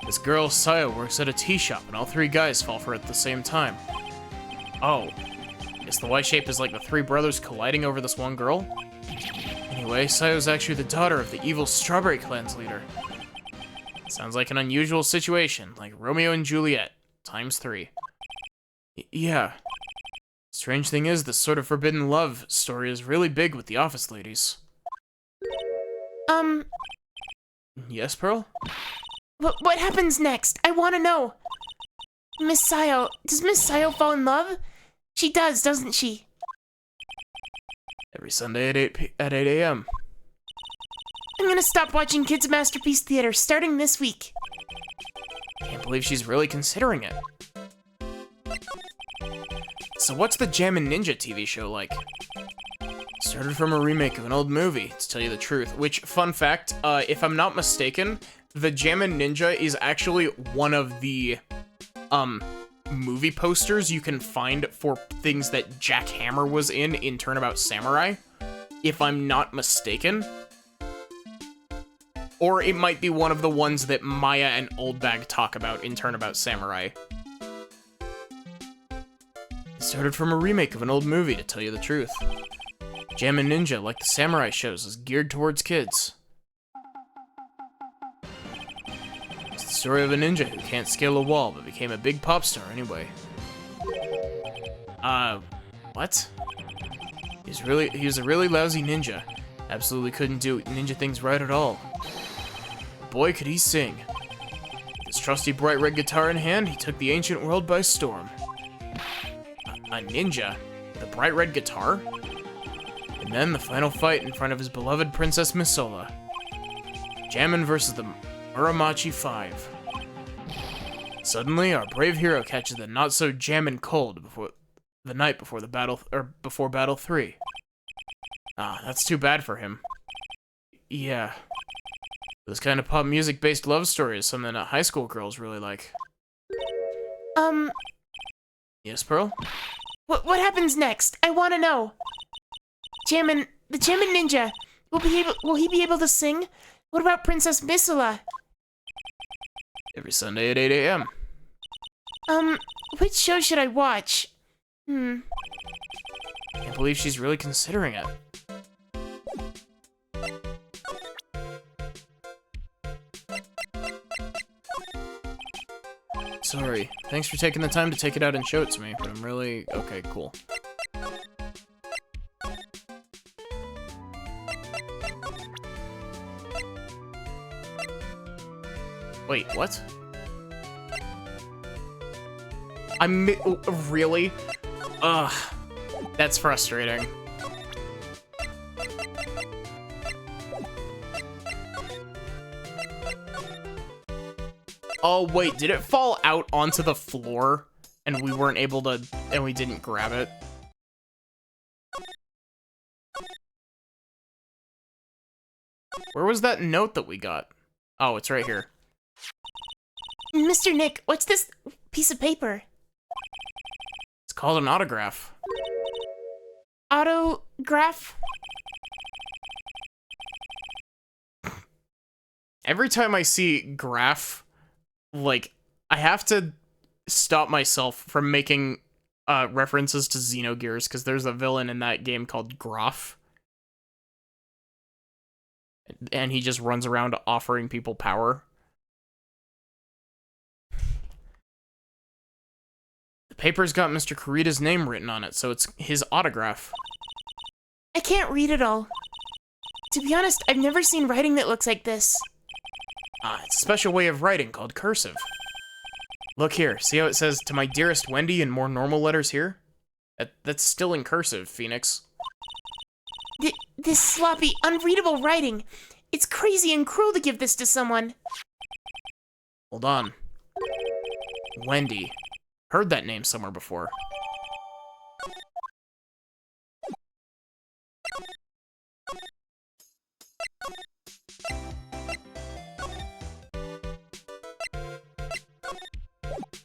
A: This girl, Sayo, works at a tea shop, and all 3 guys fall for it at the same time. Oh. Guess the Y shape is like the 3 brothers colliding over this one girl? Anyway, Sayo's actually the daughter of the evil Strawberry Clan's leader. Sounds like an unusual situation, like Romeo and Juliet, times 3. Yeah. Strange thing is, this sort of forbidden love story is really big with the office ladies. Yes, Pearl?
B: What happens next? I want to know. Does Miss Sayo fall in love? She does, doesn't she?
A: Every Sunday at 8 a.m.
B: I'm gonna stop watching Kids Masterpiece Theater starting this week.
A: Can't believe she's really considering it. So what's the Jammin' Ninja TV show like? Started from a remake of an old movie, to tell you the truth. Which, fun fact, if I'm not mistaken, the Jammin' Ninja is actually one of the, movie posters you can find for things that Jack Hammer was in Turnabout Samurai, if I'm not mistaken. Or it might be one of the ones that Maya and Oldbag talk about in Turnabout Samurai. It started from a remake of an old movie, to tell you the truth. Jammin' Ninja, like the samurai shows, is geared towards kids. It's the story of a ninja who can't scale a wall, but became a big pop star anyway. What? He was a really lousy ninja. Absolutely couldn't do ninja things right at all. Boy, could he sing. With his trusty bright red guitar in hand, he took the ancient world by storm. A ninja with a bright red guitar? And then the final fight in front of his beloved Princess Misola. Jammin' versus the Uramachi 5. Suddenly, our brave hero catches the not-so-jammin' cold before the night before the battle, or before Battle 3. Ah, that's too bad for him. Yeah. This kind of pop music-based love story is something that high school girls really like. Yes, Pearl?
B: What happens next? I want to know. The Jammin' Ninja, will he be able to sing? What about Princess Misola?
A: Every Sunday at 8 a.m.
B: Which show should I watch?
A: Can't believe she's really considering it. Sorry. Thanks for taking the time to take it out and show it to me, but I'm really... Okay, cool. Wait, what? Really? Ugh. That's frustrating. Oh, wait, did it fall out onto the floor and we weren't able to, and we didn't grab it? Where was that note that we got? Oh, it's right here.
B: Mr. Nick, what's this piece of paper?
A: It's called an autograph.
B: Autograph?
A: Every time I see graph, like, I have to stop myself from making references to Xenogears, because there's a villain in that game called Graf. And he just runs around offering people power. The paper's got Mr. Kurita's name written on it, so it's his autograph.
B: I can't read it all. To be honest, I've never seen writing that looks like this.
A: It's a special way of writing called cursive. Look here, see how it says, "To my dearest Wendy" in more normal letters here? That's still in cursive, Phoenix.
B: This sloppy, unreadable writing. It's crazy and cruel to give this to someone.
A: Hold on. Wendy. Heard that name somewhere before.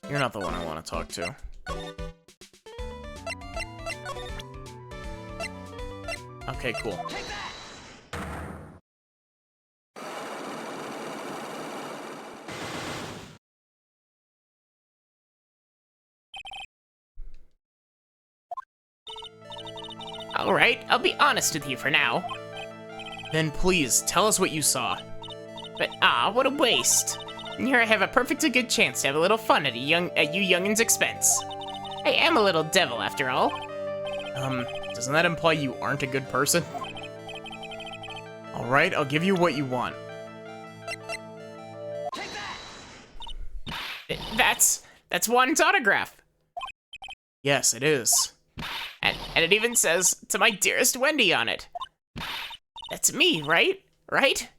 A: You're not the one I want to talk to. Okay, cool.
C: Alright, I'll be honest with you for now.
A: Then please, tell us what you saw.
C: But what a waste. And here I have a perfectly good chance to have a little fun at you youngins' expense. I am a little devil after all.
A: Doesn't that imply you aren't a good person? Alright, I'll give you what you want.
C: That's Juan's autograph.
A: Yes, it is.
C: And it even says, "To my dearest Wendy" on it. That's me, right? Right?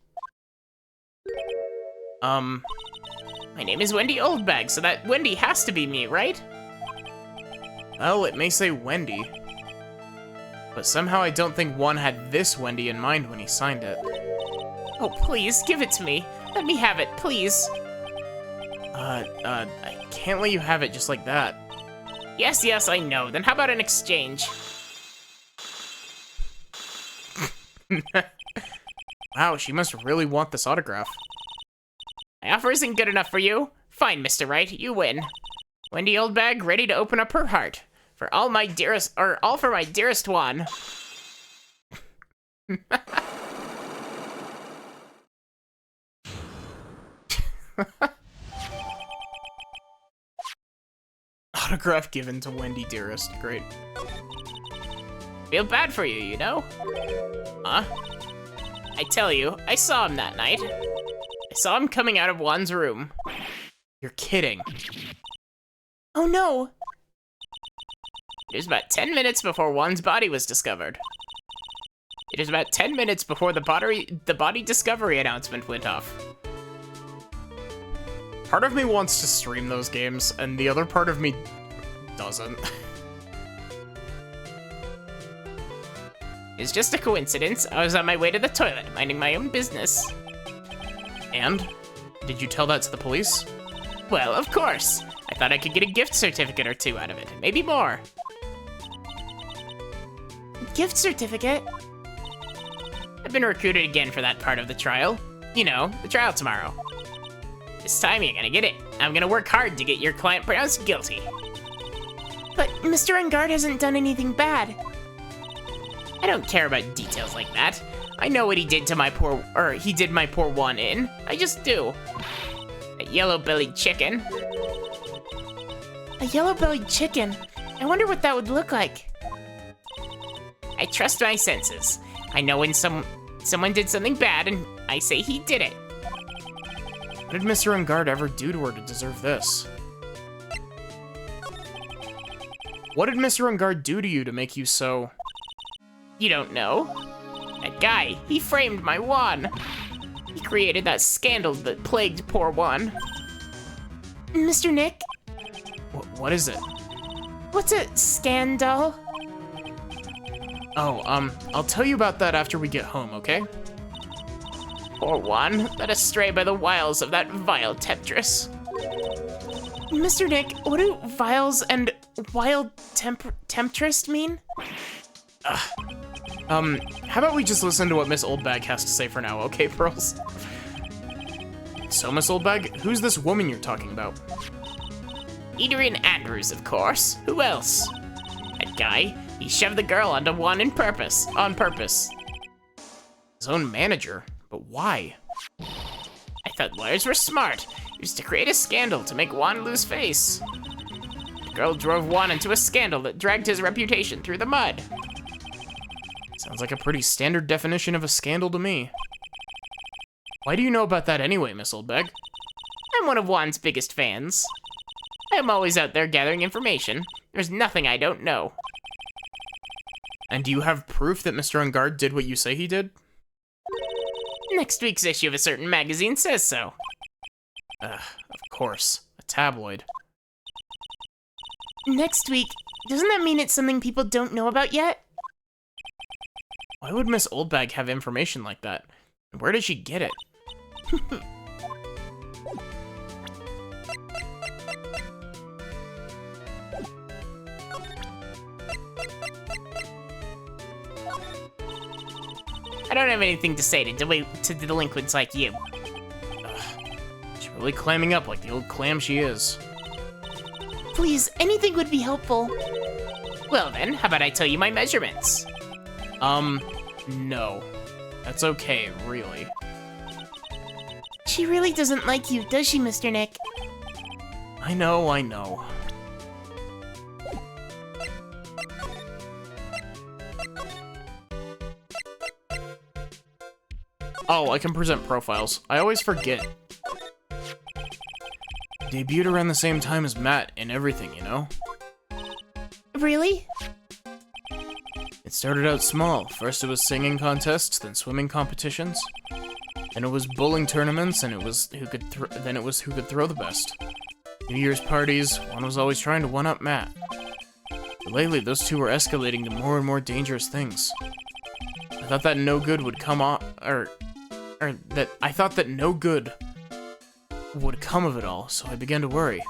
C: My name is Wendy Oldbag, so that Wendy has to be me, right?
A: Well, it may say Wendy. But somehow I don't think Juan had this Wendy in mind when he signed it.
C: Oh, please, give it to me. Let me have it, please.
A: I can't let you have it just like that.
C: Yes, yes, I know. Then how about an exchange?
A: Wow, she must really want this autograph.
C: My offer isn't good enough for you? Fine, Mr. Wright, you win. Wendy Oldbag, ready to open up her heart. For all my dearest, or all for my dearest one.
A: Autograph given to Wendy Dearest. Great.
C: Feel bad for you, you know? Huh? I tell you, I saw him that night. I saw him coming out of Juan's room.
A: You're kidding.
B: Oh no!
C: It was about 10 minutes before Juan's body was discovered. It was about 10 minutes before the body discovery announcement went off.
A: Part of me wants to stream those games, and the other part of me doesn't.
C: It's just a coincidence. I was on my way to the toilet, minding my own business.
A: And? Did you tell that to the police?
C: Well, of course. I thought I could get a gift certificate or two out of it, maybe more.
B: Gift certificate?
C: I've been recruited again for that part of the trial. You know, the trial tomorrow. This time you're gonna get it. I'm gonna work hard to get your client pronounced guilty.
B: But Mr. Engard hasn't done anything bad.
C: I don't care about details like that. I know what he did to my poor, he did my poor one in. I just do. That yellow-bellied chicken.
B: A yellow-bellied chicken? I wonder what that would look like.
C: I trust my senses. I know when someone did something bad and I say he did it.
A: What did Mr. Engard ever do to her to deserve this? What did Mr. Engard do to you to make you so...
C: You don't know? That guy, he framed my Juan. He created that scandal that plagued poor Juan.
B: Mr. Nick?
A: What is it?
B: What's a scandal?
A: Oh, I'll tell you about that after we get home, okay?
C: Poor Juan, led astray by the wiles of that vile temptress.
B: Mr. Nick, what do vials and wild temptress mean?
A: How about we just listen to what Miss Oldbag has to say for now, okay, Pearls? So, Miss Oldbag, who's this woman you're talking about?
C: Adrian Andrews, of course. Who else? That guy, he shoved the girl onto Juan on purpose.
A: His own manager? But why?
C: I thought lawyers were smart. Used to create a scandal to make Juan lose face. The girl drove Juan into a scandal that dragged his reputation through the mud.
A: Sounds like a pretty standard definition of a scandal to me. Why do you know about that anyway, Miss Oldbag?
C: I'm one of Juan's biggest fans. I'm always out there gathering information. There's nothing I don't know.
A: And do you have proof that Mr. Engard did what you say he did?
C: Next week's issue of a certain magazine says so.
A: Of course. A tabloid.
B: Next week? Doesn't that mean it's something people don't know about yet?
A: Why would Miss Oldbag have information like that? And where did she get it?
C: I don't have anything to say to delinquents like you.
A: She's really clamming up like the old clam she is.
B: Please, anything would be helpful.
C: Well then, how about I tell you my measurements?
A: No. That's okay, really.
B: She really doesn't like you, does she, Mr. Nick?
A: I know. Oh, I can present profiles. I always forget. Debuted around the same time as Matt in everything, you know?
B: Really?
A: It started out small. First it was singing contests, then swimming competitions. Then it was bowling tournaments, and it was who could throw the best. New Year's parties, one was always trying to one-up Matt. But lately, those two were escalating to more and more dangerous things. I thought that no good would come on, I thought that no good would come of it all, so I began to worry.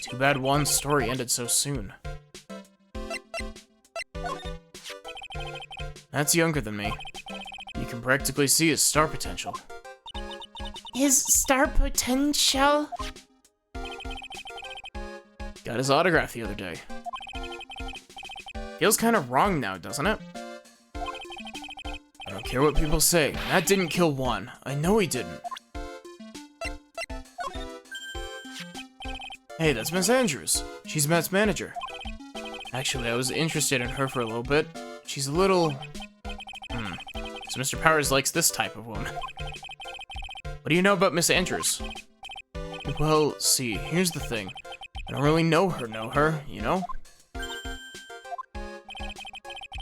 A: Too bad Juan's story ended so soon. That's younger than me. You can practically see his star potential.
B: His star potential?
A: Got his autograph the other day. Feels kind of wrong now, doesn't it? I don't care what people say. That didn't kill Juan. I know he didn't. Hey, that's Miss Andrews. She's Matt's manager. Actually, I was interested in her for a little bit. She's a little... So Mr. Powers likes this type of woman. What do you know about Miss Andrews? Well, see, here's the thing. I don't really know her, you know?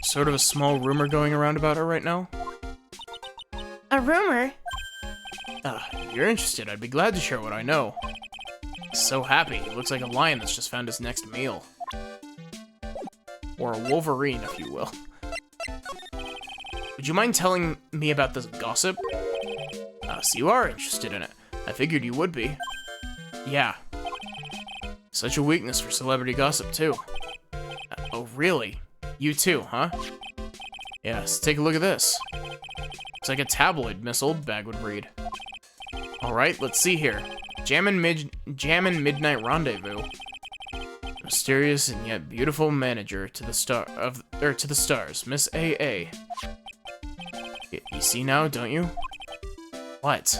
A: Sort of a small rumor going around about her right now.
B: A rumor?
A: If you're interested, I'd be glad to share what I know. He's so happy. He looks like a lion that's just found his next meal. Or a wolverine, if you will. Would you mind telling me about this gossip? So you are interested in it. I figured you would be. Yeah. Such a weakness for celebrity gossip, too. Oh, really? You too, huh? Yeah, so take a look at this. It's like a tabloid, Miss Oldbag would read. Alright, let's see here. Jammin' Midnight Rendezvous. Mysterious and yet beautiful manager to the stars, Miss AA. You see now, don't you? What?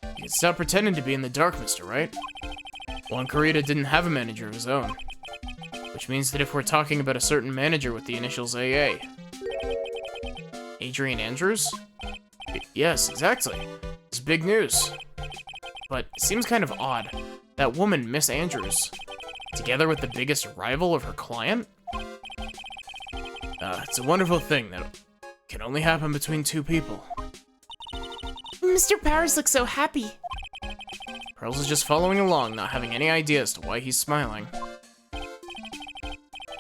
A: You can stop pretending to be in the dark, Mr. Wright. Juan Corrida didn't have a manager of his own. Which means that if we're talking about a certain manager with the initials AA... Adrian Andrews? Yes, exactly. It's big news. But it seems kind of odd. That woman, Miss Andrews, together with the biggest rival of her client? It's a wonderful thing that can only happen between two people.
B: Mr. Powers looks so happy.
A: Pearls is just following along, not having any idea as to why he's smiling.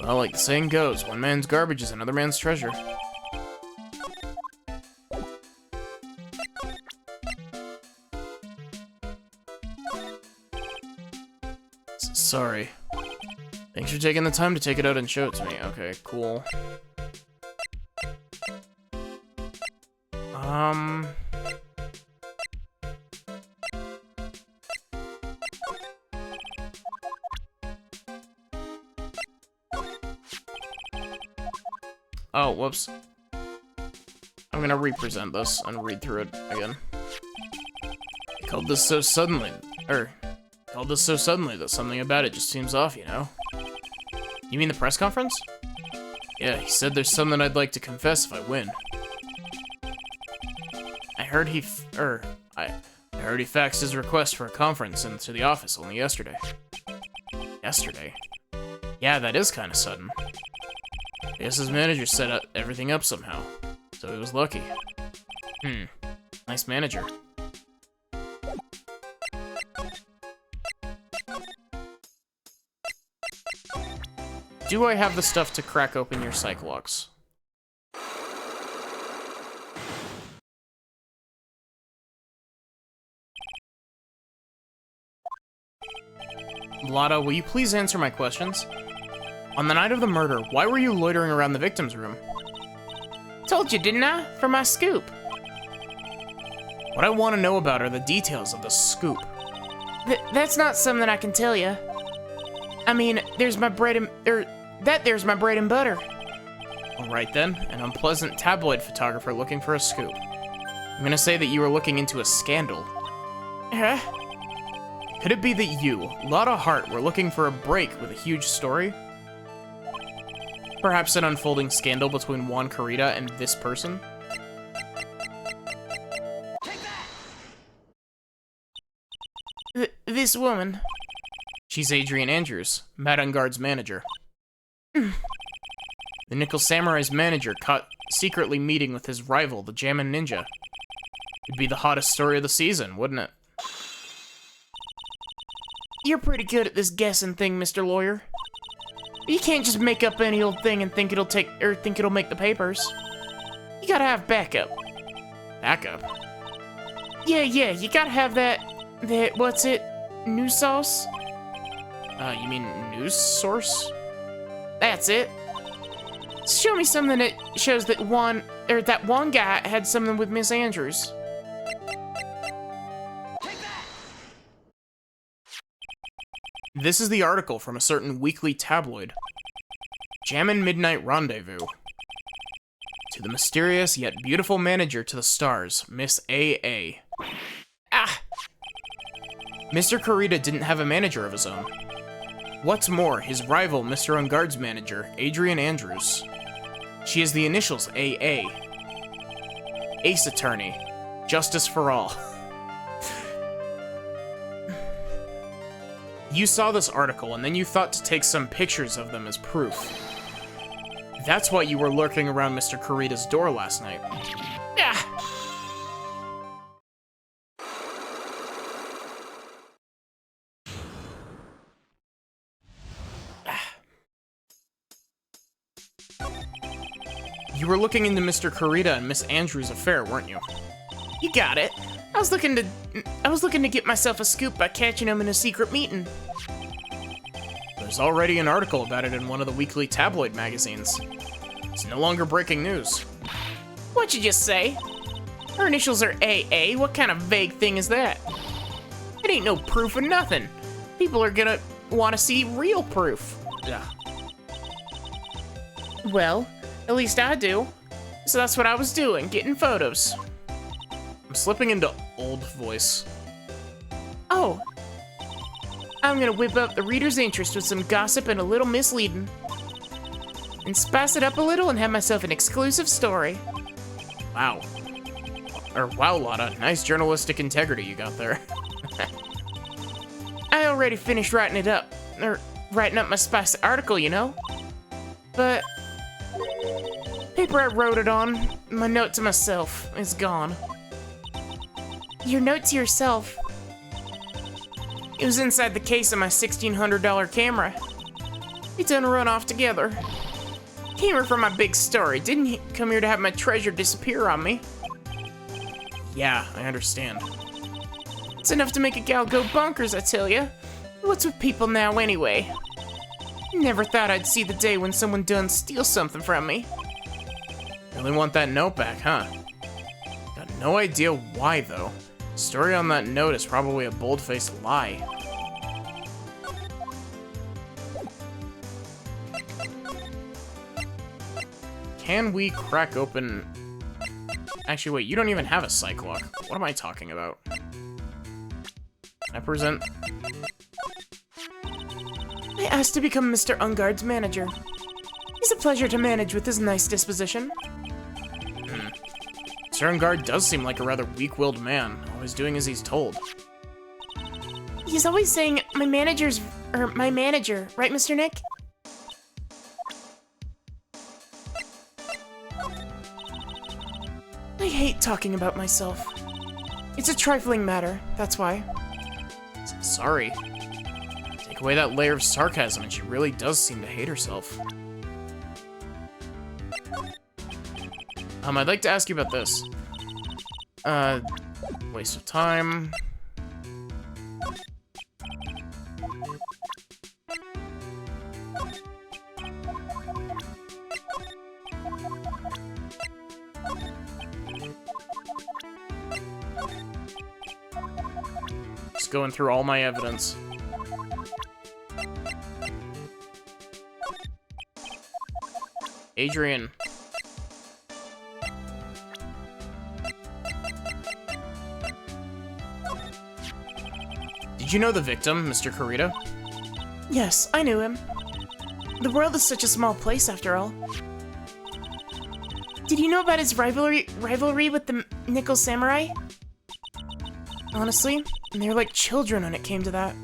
A: Well, like the saying goes, one man's garbage is another man's treasure. Sorry. Thanks for taking the time to take it out and show it to me. Okay, cool. Oh, whoops. I'm gonna represent this and read through it again. I called this so suddenly that something about it just seems off, you know? You mean the press conference? Yeah, he said there's something I'd like to confess if I win. I heard he faxed his request for a conference into the office only yesterday. Yesterday? Yeah, that is kind of sudden. I guess his manager set everything up somehow, so he was lucky. Nice manager. Do I have the stuff to crack open your psych locks? Lada, will you please answer my questions? On the night of the murder, why were you loitering around the victim's room?
B: Told you, didn't I? For my scoop.
A: What I want to know about are the details of the scoop.
B: That's not something I can tell you. I mean, there's my bread and... there's my bread and butter.
A: Alright then, an unpleasant tabloid photographer looking for a scoop. I'm gonna say that you were looking into a scandal.
B: Huh?
A: Could it be that you, Lada Hart, were looking for a break with a huge story? Perhaps an unfolding scandal between Juan Corrida and this person?
B: This woman.
A: She's Adrian Andrews, Matt Ungard's manager. The Nickel Samurai's manager caught secretly meeting with his rival, the Jammin' Ninja. It'd be the hottest story of the season, wouldn't it?
B: You're pretty good at this guessing thing, Mr. Lawyer. You can't just make up any old thing and think it'll make the papers. You gotta have backup.
A: Backup?
B: Yeah, you gotta have that, what's it, new sauce?
A: You mean news source?
C: That's it. Show me something that shows that that one guy had something with Miss Andrews.
A: This is the article from a certain weekly tabloid. Jammin' Midnight Rendezvous. To the mysterious yet beautiful manager to the stars, Miss A.A.
C: Ah!
A: Mr. Kurita didn't have a manager of his own. What's more, his rival, Mr. Ungard's manager, Adrian Andrews. She is the initials AA. Ace Attorney. Justice for all. You saw this article, and then you thought to take some pictures of them as proof. That's why you were lurking around Mr. Kurita's door last night.
C: Ah!
A: You were looking into Mr. Kurita and Miss Andrews' affair, weren't you?
C: You got it. I was looking to get myself a scoop by catching him in a secret meeting.
A: There's already an article about it in one of the weekly tabloid magazines. It's no longer breaking news.
C: What'd you just say? Her initials are AA. What kind of vague thing is that? It ain't no proof of nothing. People are gonna want to see real proof.
A: Yeah.
C: Well, at least I do. So that's what I was doing, getting photos.
A: I'm slipping into old voice.
C: Oh. I'm gonna whip up the reader's interest with some gossip and a little misleading. And spice it up a little and have myself an exclusive story.
A: Wow. Or wow, Lotta. Nice journalistic integrity you got there.
C: I already finished writing it up. Or writing up my spicy article, you know? But paper I wrote it on, my note to myself, is gone. Your note to yourself? It was inside the case of my $1,600 camera. It done run off together. Came here for my big story. Didn't come here to have my treasure disappear on me.
A: Yeah, I understand.
C: It's enough to make a gal go bonkers, I tell ya. What's with people now, anyway? Never thought I'd see the day when someone done steal something from me.
A: Really want that note back, huh? Got no idea why, though. The story on that note is probably a bold-faced lie. Can we crack open... Actually, wait, you don't even have a psych lock. What am I talking about? I present...
C: I asked to become Mr. Ungard's manager. He's a pleasure to manage with his nice disposition.
A: Mr. Ungard does seem like a rather weak-willed man, always doing as he's told.
C: He's always saying, my manager, right, Mr. Nick? I hate talking about myself. It's a trifling matter, that's why.
A: Sorry. Take away that layer of sarcasm and she really does seem to hate herself. I'd like to ask you about this. Waste of time. Just going through all my evidence. Adrian. Did you know the victim, Mr. Kurita?
C: Yes, I knew him. The world is such a small place, after all. Did you know about his rivalry with the Nickel Samurai? Honestly, they're like children when it came to that.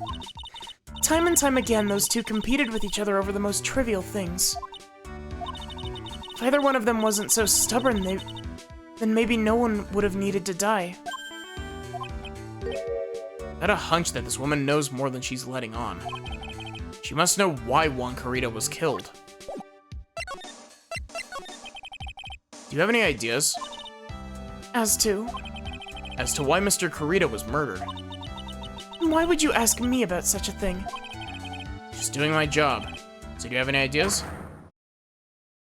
C: Time and time again, those two competed with each other over the most trivial things. If either one of them wasn't so stubborn, then maybe no one would have needed to die.
A: I had a hunch that this woman knows more than she's letting on. She must know why Juan Kurita was killed. Do you have any ideas?
C: As to
A: Why Mr. Kurita was murdered?
C: why would you ask me about such a thing?
A: Just doing my job. So do you have any ideas?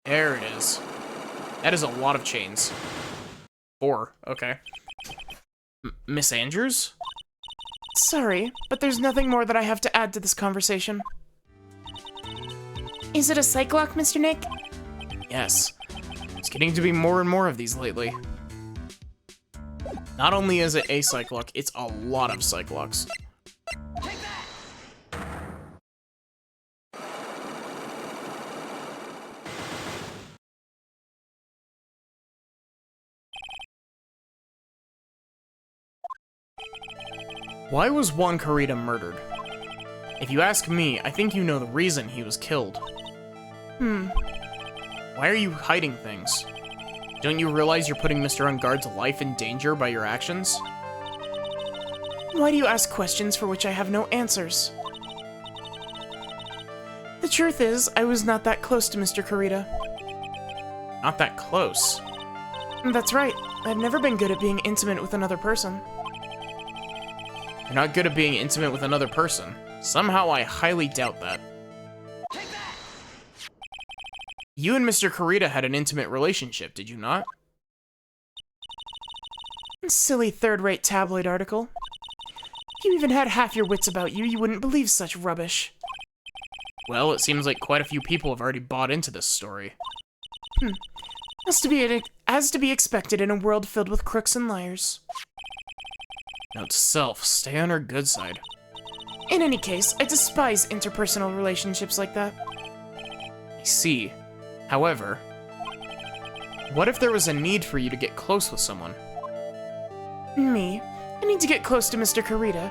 A: There it is. That is a lot of chains. 4, okay. Miss Andrews?
B: Sorry, but there's nothing more that I have to add to this conversation. Is it a psych lock, Mr. Nick?
A: Yes. It's getting to be more and more of these lately. Not only is it a Cyclock, it's a lot of Cyclocks. Why was Juan Carita murdered? If you ask me, I think you know the reason he was killed. Why are you hiding things? Don't you realize you're putting Mr. Unguard's life in danger by your actions?
B: Why do you ask questions for which I have no answers? The truth is, I was not that close to Mr. Carita.
A: Not that close.
B: That's right. I've never been good at being intimate with another person.
A: You're not good at being intimate with another person. Somehow I highly doubt that. You and Mr. Carita had an intimate relationship, did you not?
B: Silly third-rate tabloid article. If you even had half your wits about you, you wouldn't believe such rubbish.
A: Well, it seems like quite a few people have already bought into this story.
B: As to be expected in a world filled with crooks and liars.
A: Note to self, stay on her good side.
B: In any case, I despise interpersonal relationships like that.
A: I see. However, what if there was a need for you to get close with someone?
B: Me? I need to get close to Mr. Carita,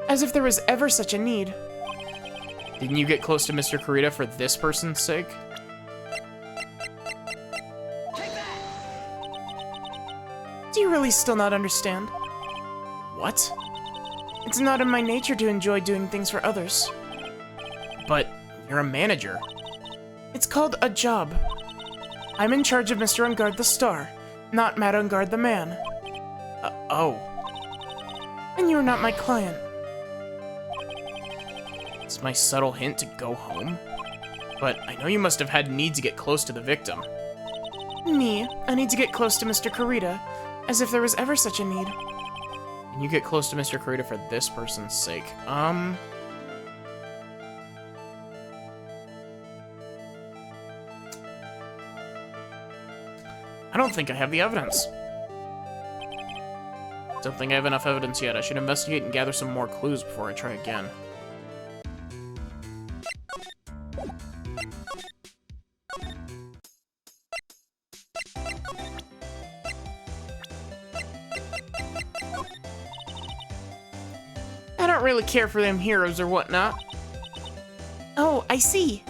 B: as if there was ever such a need.
A: Didn't you get close to Mr. Carita for this person's sake?
B: Do you really still not understand?
A: What?
B: It's not in my nature to enjoy doing things for others.
A: But you're a manager.
B: It's called a job. I'm in charge of Mr. Unguard the Star, not Matt Unguard the Man.
A: Oh.
B: And you're not my client.
A: It's my subtle hint to go home? But I know you must have had need to get close to the victim.
B: Me? I need to get close to Mr. Carita, as if there was ever such a need.
A: And you get close to Mr. Carita for this person's sake. I don't think I have the evidence. Don't think I have enough evidence yet. I should investigate and gather some more clues before I try again.
B: I don't really care for them heroes or whatnot. Oh, I see.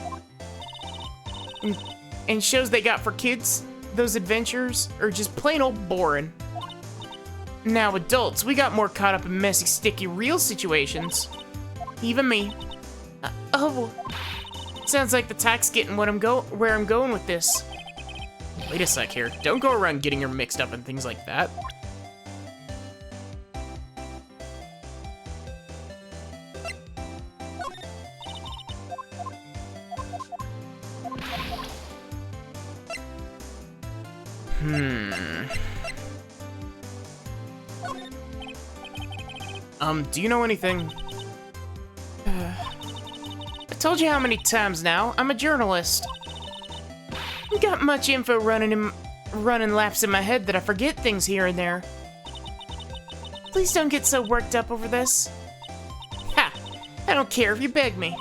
B: And shows they got for kids, those adventures, are just plain old boring. Now adults, we got more caught up in messy, sticky, real situations. Even me. Oh, sounds like the tack's getting where I'm going with this.
A: Wait a sec here. Don't go around getting her mixed up in things like that. Do you know anything?
B: I told you how many times now, I'm a journalist. Got much info running laps in my head that I forget things here and there. Please don't get so worked up over this. Ha! I don't care if you beg me.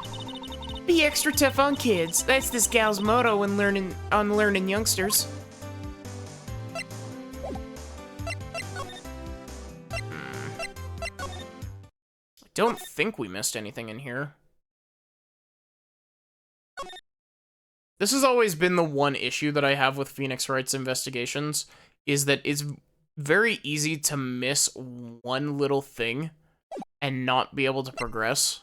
B: Be extra tough on kids. That's this gal's motto when learning youngsters.
A: Don't think we missed anything in here. This has always been the one issue that I have with Phoenix Wright's investigations, is that it's very easy to miss one little thing and not be able to progress.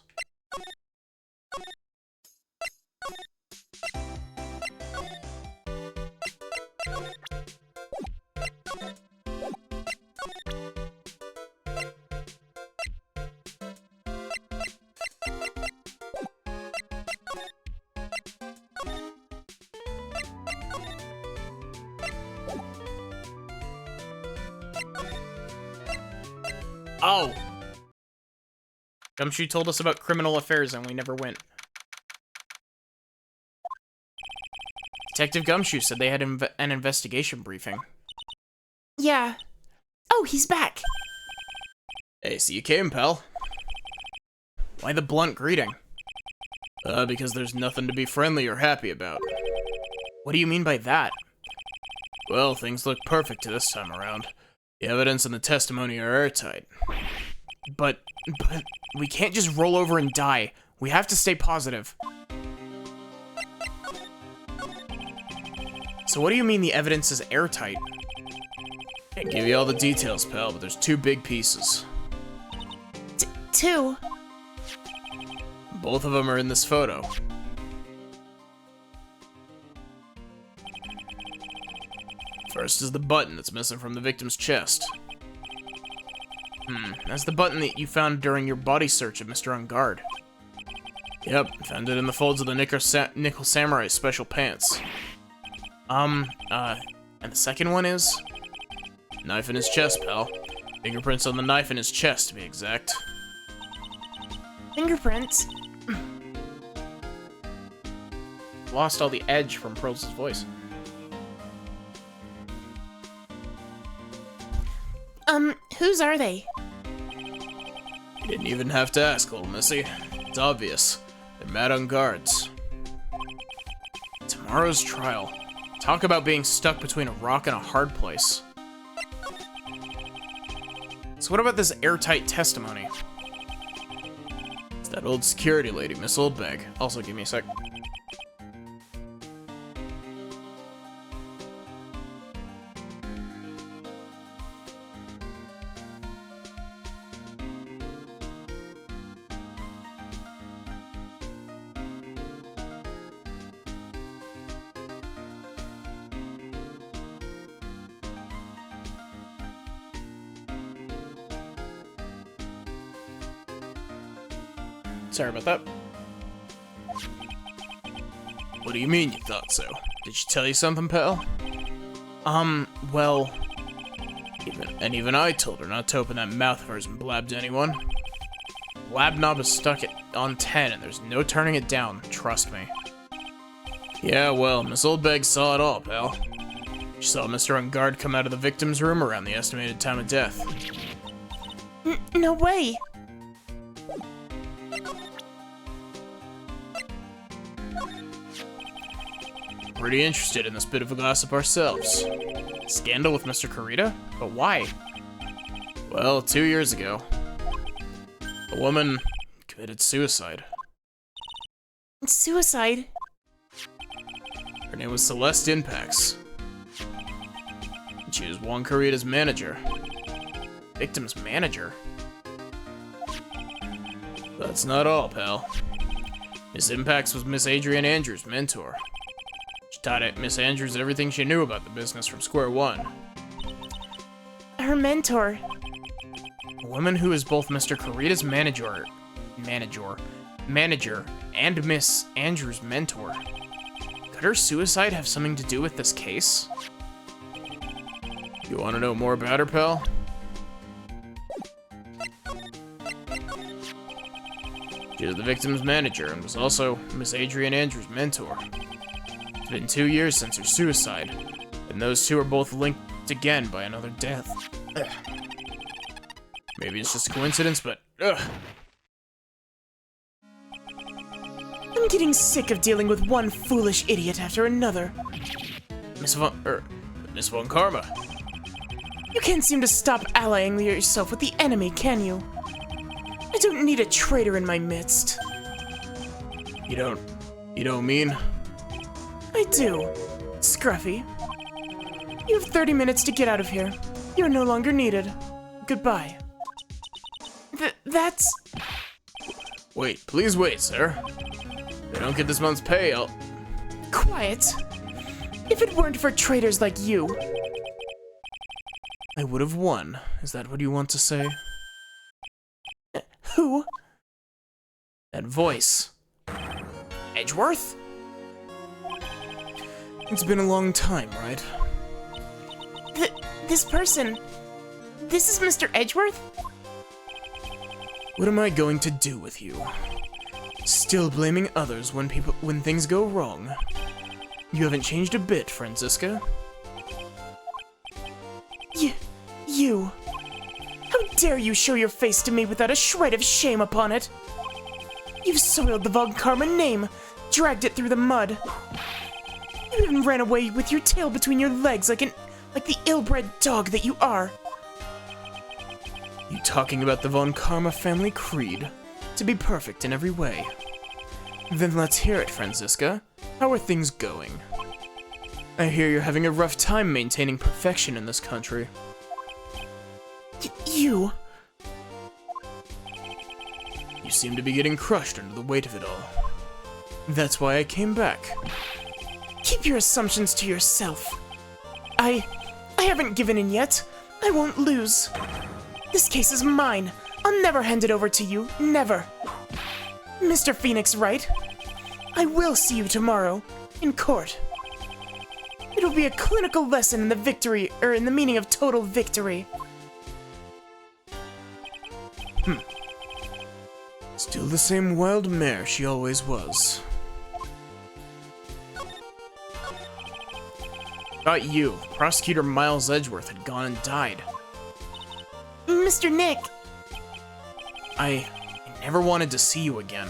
A: Oh! Gumshoe told us about criminal affairs and we never went. Detective Gumshoe said they had an investigation briefing.
B: Yeah. Oh, he's back.
A: Hey, so you came, pal. Why the blunt greeting? Because there's nothing to be friendly or happy about. What do you mean by that? Well, things look perfect this time around. The evidence and the testimony are airtight. But we can't just roll over and die. We have to stay positive. So what do you mean the evidence is airtight? Can't give you all the details, pal, but there's two big pieces.
B: Two?
A: Both of them are in this photo. First is the button that's missing from the victim's chest. That's the button that you found during your body search of Mr. On Guard. Yep, found it in the folds of the Nickel Samurai's special pants. And the second one is? Knife in his chest, pal. Fingerprints on the knife in his chest, to be exact.
B: Fingerprints?
A: Lost all the edge from Pearl's voice.
B: Whose are they?
A: You didn't even have to ask, little missy. It's obvious. They're mad on guards. Tomorrow's trial. Talk about being stuck between a rock and a hard place. So what about this airtight testimony? It's that old security lady, Miss Oldbag. Also, give me a sec. Sorry about that. What do you mean you thought so? Did she tell you something, pal? Well... Even I told her not to open that mouth of hers and blab to anyone. Blab knob is stuck on 10 and there's no turning it down, trust me. Yeah, well, Miss Oldbag saw it all, pal. She saw Mr. On Guard come out of the victim's room around the estimated time of death.
B: No way.
A: Pretty interested in this bit of a gossip ourselves. Scandal with Mr. Kurita? But why? Well, 2 years ago, a woman committed suicide.
B: Suicide?
A: Her name was Celeste Impax. And she was Juan Kurita's manager. Victim's manager? That's not all, pal. Miss Impax was Miss Adrian Andrews' mentor. She taught Miss Andrews everything she knew about the business from square one.
B: Her mentor.
A: A woman who is both Mr. Kurita's manager, and Miss Andrews' mentor. Could her suicide have something to do with this case? You want to know more about her, pal? She was the victim's manager and was also Miss Adrian Andrews' mentor. It's been 2 years since her suicide, and those two are both linked again by another death. Ugh. Maybe it's just a coincidence, but ugh.
B: I'm getting sick of dealing with one foolish idiot after another.
A: Miss Von Karma.
B: You can't seem to stop allying yourself with the enemy, can you? I don't need a traitor in my midst.
A: You don't mean?
B: I do. Scruffy. You have 30 minutes to get out of here. You're no longer needed. Goodbye. That's...
A: Wait, please wait, sir. If I don't get this month's pay, I'll...
B: Quiet. If it weren't for traitors like you...
A: I would have won. Is that what you want to say?
B: Who?
A: That voice. Edgeworth? It's been a long time, right?
B: This person... This is Mr. Edgeworth?
A: What am I going to do with you? Still blaming others when things go wrong. You haven't changed a bit, Franziska.
B: You. How dare you show your face to me without a shred of shame upon it? You've soiled the Von Karma name, dragged it through the mud. You even ran away with your tail between your legs like the ill-bred dog that you are.
A: You talking about the Von Karma family creed? To be perfect in every way. Then let's hear it, Franziska. How are things going? I hear you're having a rough time maintaining perfection in this country.
B: You
A: seem to be getting crushed under the weight of it all. That's why I came back.
B: Keep your assumptions to yourself. I haven't given in yet. I won't lose. This case is mine. I'll never hand it over to you. Never. Mr. Phoenix Wright, I will see you tomorrow in court. It'll be a clinical lesson in the meaning of total victory.
A: Still the same wild mare she always was. About you, Prosecutor Miles Edgeworth had gone and died.
B: Mr. Nick!
A: I never wanted to see you again.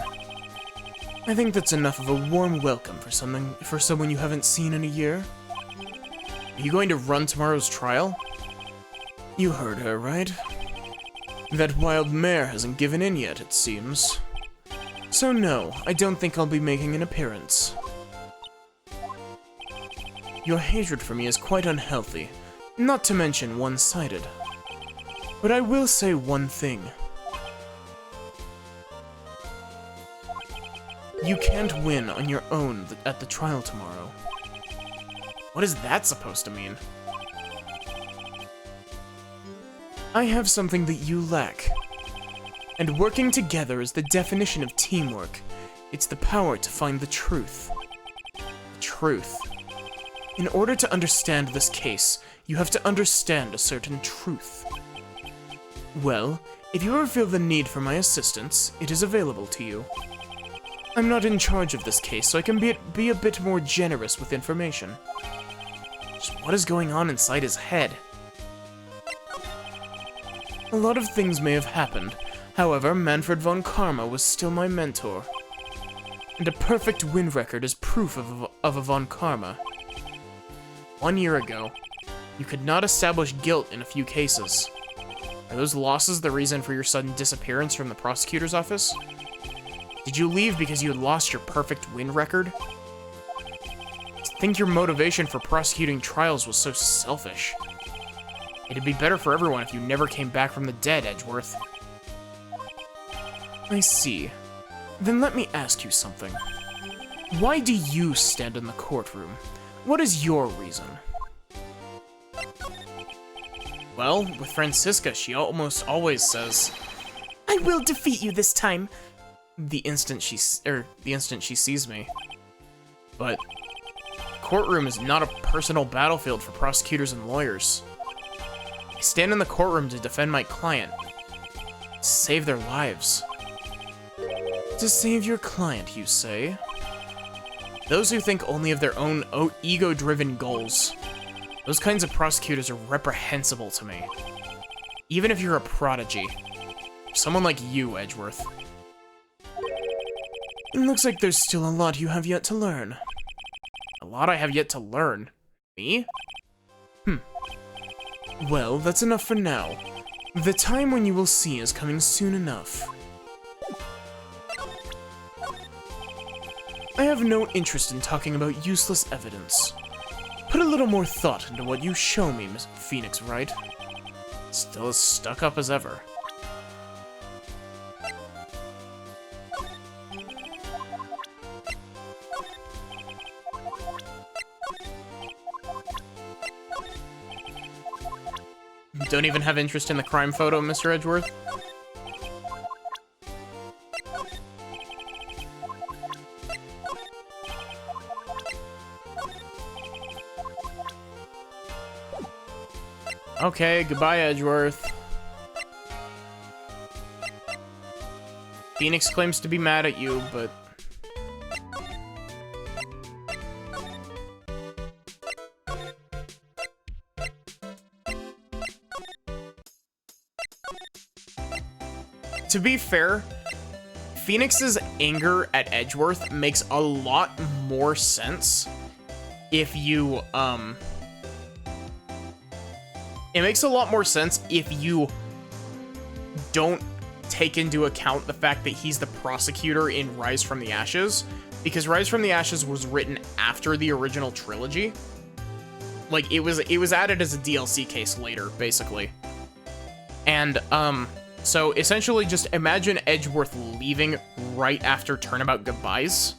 A: I think that's enough of a warm welcome for someone you haven't seen in a year. Are you going to run tomorrow's trial? You heard her, right? That wild mare hasn't given in yet, it seems. So no, I don't think I'll be making an appearance. Your hatred for me is quite unhealthy, not to mention one-sided. But I will say one thing. You can't win on your own at the trial tomorrow. What is that supposed to mean? I have something that you lack. And working together is the definition of teamwork. It's the power to find the truth. The truth. In order to understand this case, you have to understand a certain truth. Well, if you ever feel the need for my assistance, it is available to you. I'm not in charge of this case, so I can be a bit more generous with information. Just what is going on inside his head? A lot of things may have happened. However, Manfred von Karma was still my mentor. And a perfect win record is proof of a von Karma. 1 year ago, you could not establish guilt in a few cases. Are those losses the reason for your sudden disappearance from the prosecutor's office? Did you leave because you had lost your perfect win record? I think your motivation for prosecuting trials was so selfish. It'd be better for everyone if you never came back from the dead, Edgeworth. I see. Then let me ask you something. Why do you stand in the courtroom? What is your reason? Well, with Franziska, she almost always says,
B: I will defeat you this time.
A: the instant she sees me. But the courtroom is not a personal battlefield for prosecutors and lawyers. I stand in the courtroom to defend my client, to save their lives. To save your client, you say? Those who think only of their own ego-driven goals. Those kinds of prosecutors are reprehensible to me. Even if you're a prodigy. Someone like you, Edgeworth. It looks like there's still a lot you have yet to learn. A lot I have yet to learn? Me? Well, that's enough for now. The time when you will see is coming soon enough. I have no interest in talking about useless evidence. Put a little more thought into what you show me, Miss Phoenix Wright. Still as stuck up as ever. Don't even have interest in the crime photo, Mr. Edgeworth? Okay, goodbye, Edgeworth. Phoenix claims to be mad at you, but... To be fair, Phoenix's anger at Edgeworth makes a lot more sense if you, it makes a lot more sense if you don't take into account the fact that he's the prosecutor in Rise from the Ashes, because Rise from the Ashes was written after the original trilogy. Like, it was added as a DLC case later, basically. And, so essentially just imagine Edgeworth leaving right after Turnabout goodbyes,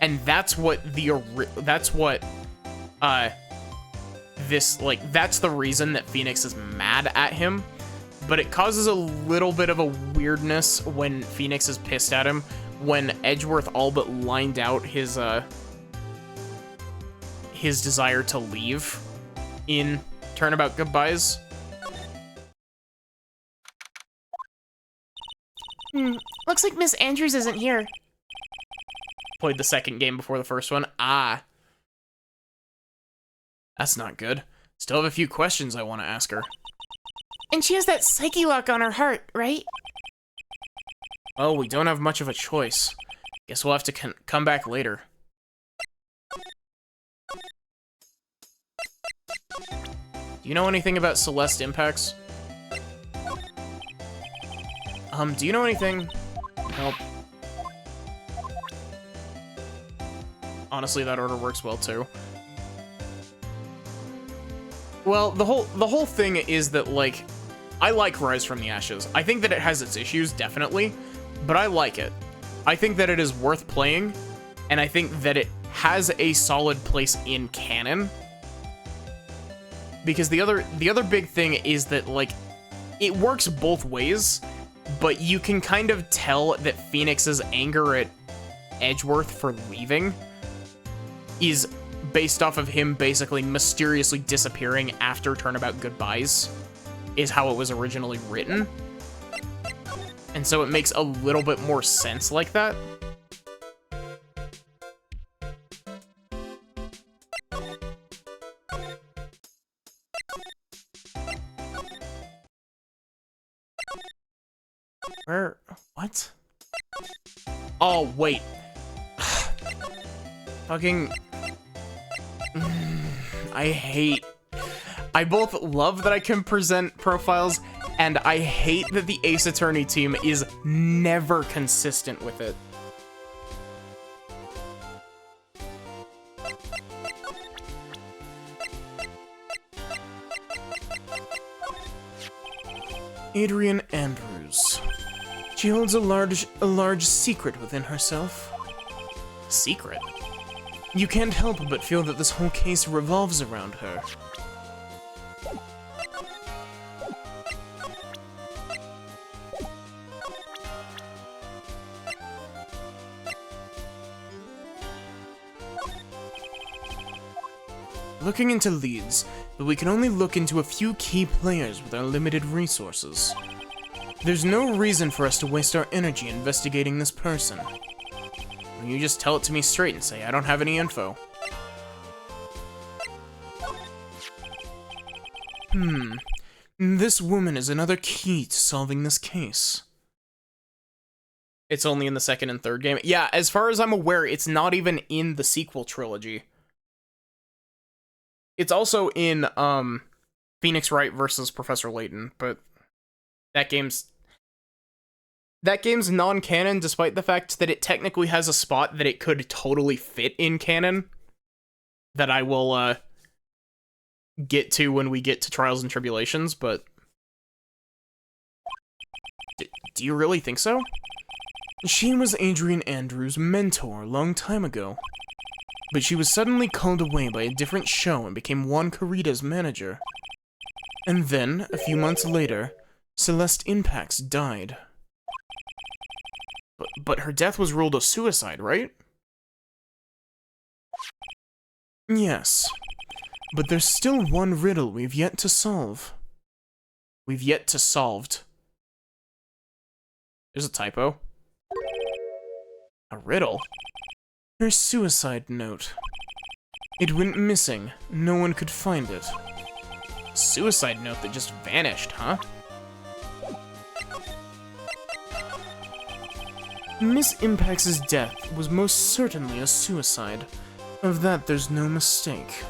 A: and that's what that's the reason that Phoenix is mad at him. But it causes a little bit of a weirdness when Phoenix is pissed at him, when Edgeworth all but lined out his desire to leave in Turnabout goodbyes.
B: Looks like Miss Andrews isn't here.
A: Played the second game before the first one. Ah. That's not good. Still have a few questions I want to ask her.
B: And she has that psyche lock on her heart, right?
A: Well, we don't have much of a choice. Guess we'll have to come back later. Do you know anything about Celeste impacts? Do you know anything? Nope. Honestly, that order works well too. Well, the whole thing is that, like, I like Rise from the Ashes. I think that it has its issues, definitely, but I like it. I think that it is worth playing, and I think that it has a solid place in canon. Because the other big thing is that, like, it works both ways, but you can kind of tell that Phoenix's anger at Edgeworth for leaving is based off of him basically mysteriously disappearing after Turnabout goodbyes, is how it was originally written. And so it makes a little bit more sense like that. Where? What? Oh, wait. Fucking... I both love that I can present profiles, and I hate that the Ace Attorney team is never consistent with it. Adrian Andrews. She holds a large secret within herself. Secret? You can't help but feel that this whole case revolves around her. Looking into leads, but we can only look into a few key players with our limited resources. There's no reason for us to waste our energy investigating this person. You just tell it to me straight and say I don't have any info. This woman is another key to solving this case. It's only in the second and third game. Yeah, as far as I'm aware, it's not even in the sequel trilogy. It's also in, Phoenix Wright versus Professor Layton, but that game's non-canon, despite the fact that it technically has a spot that it could totally fit in canon, that I will, get to when we get to Trials and Tribulations, but... Do you really think so? She was Adrian Andrews' mentor a long time ago, but she was suddenly called away by a different show and became Juan Carita's manager. And then, a few months later, Celeste Impacts died. But her death was ruled a suicide, right? Yes. But there's still one riddle we've yet to solve. We've yet to solved. There's a typo. A riddle? Her suicide note. It went missing. No one could find it. A suicide note that just vanished, huh? Miss Impax's death was most certainly a suicide. Of that, there's no mistake.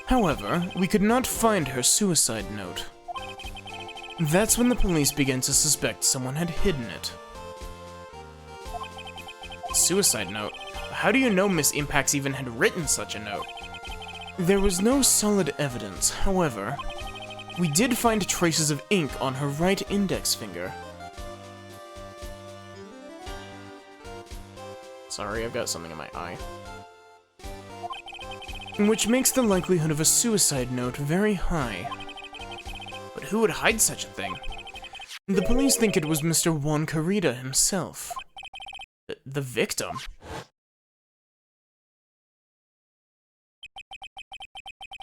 A: However, we could not find her suicide note. That's when the police began to suspect someone had hidden it. Suicide note? How do you know Miss Impax even had written such a note? There was no solid evidence, however. We did find traces of ink on her right index finger. Sorry, I've got something in my eye. Which makes the likelihood of a suicide note very high. But who would hide such a thing? The police think it was Mr. Juan Carita himself. The victim?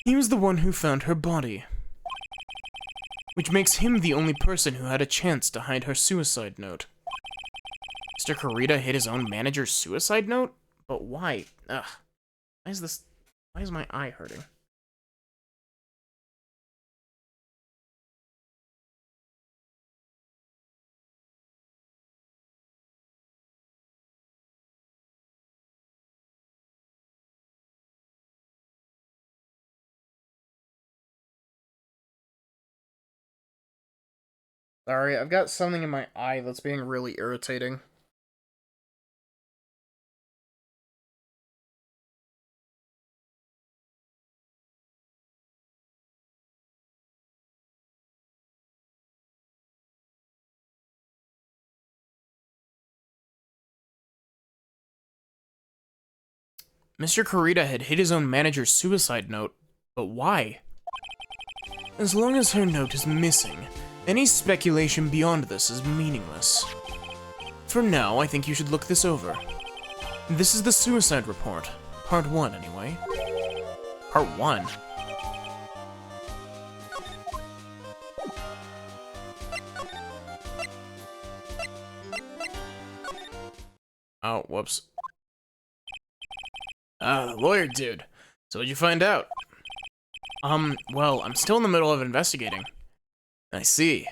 A: He was the one who found her body. Which makes him the only person who had a chance to hide her suicide note. Mr. Carita hid his own manager's suicide note? But why? Ugh. Why is my eye hurting? Sorry, I've got something in my eye that's being really irritating. Mr. Carita had hid his own manager's suicide note, but why? As long as her note is missing, any speculation beyond this is meaningless. For now, I think you should look this over. This is the suicide report. Part 1, anyway. Part 1? Oh, whoops. Ah, the lawyer dude. So what'd you find out? Well, I'm still in the middle of investigating. I see.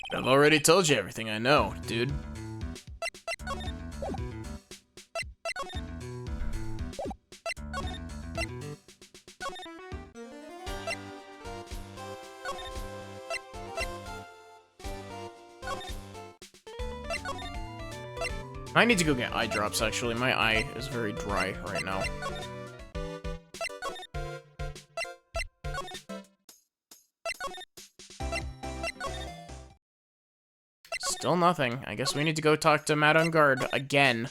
A: But I've already told you everything I know, dude. I need to go get eye drops, actually. My eye is very dry right now. Still nothing. I guess we need to go talk to Madame Guard again.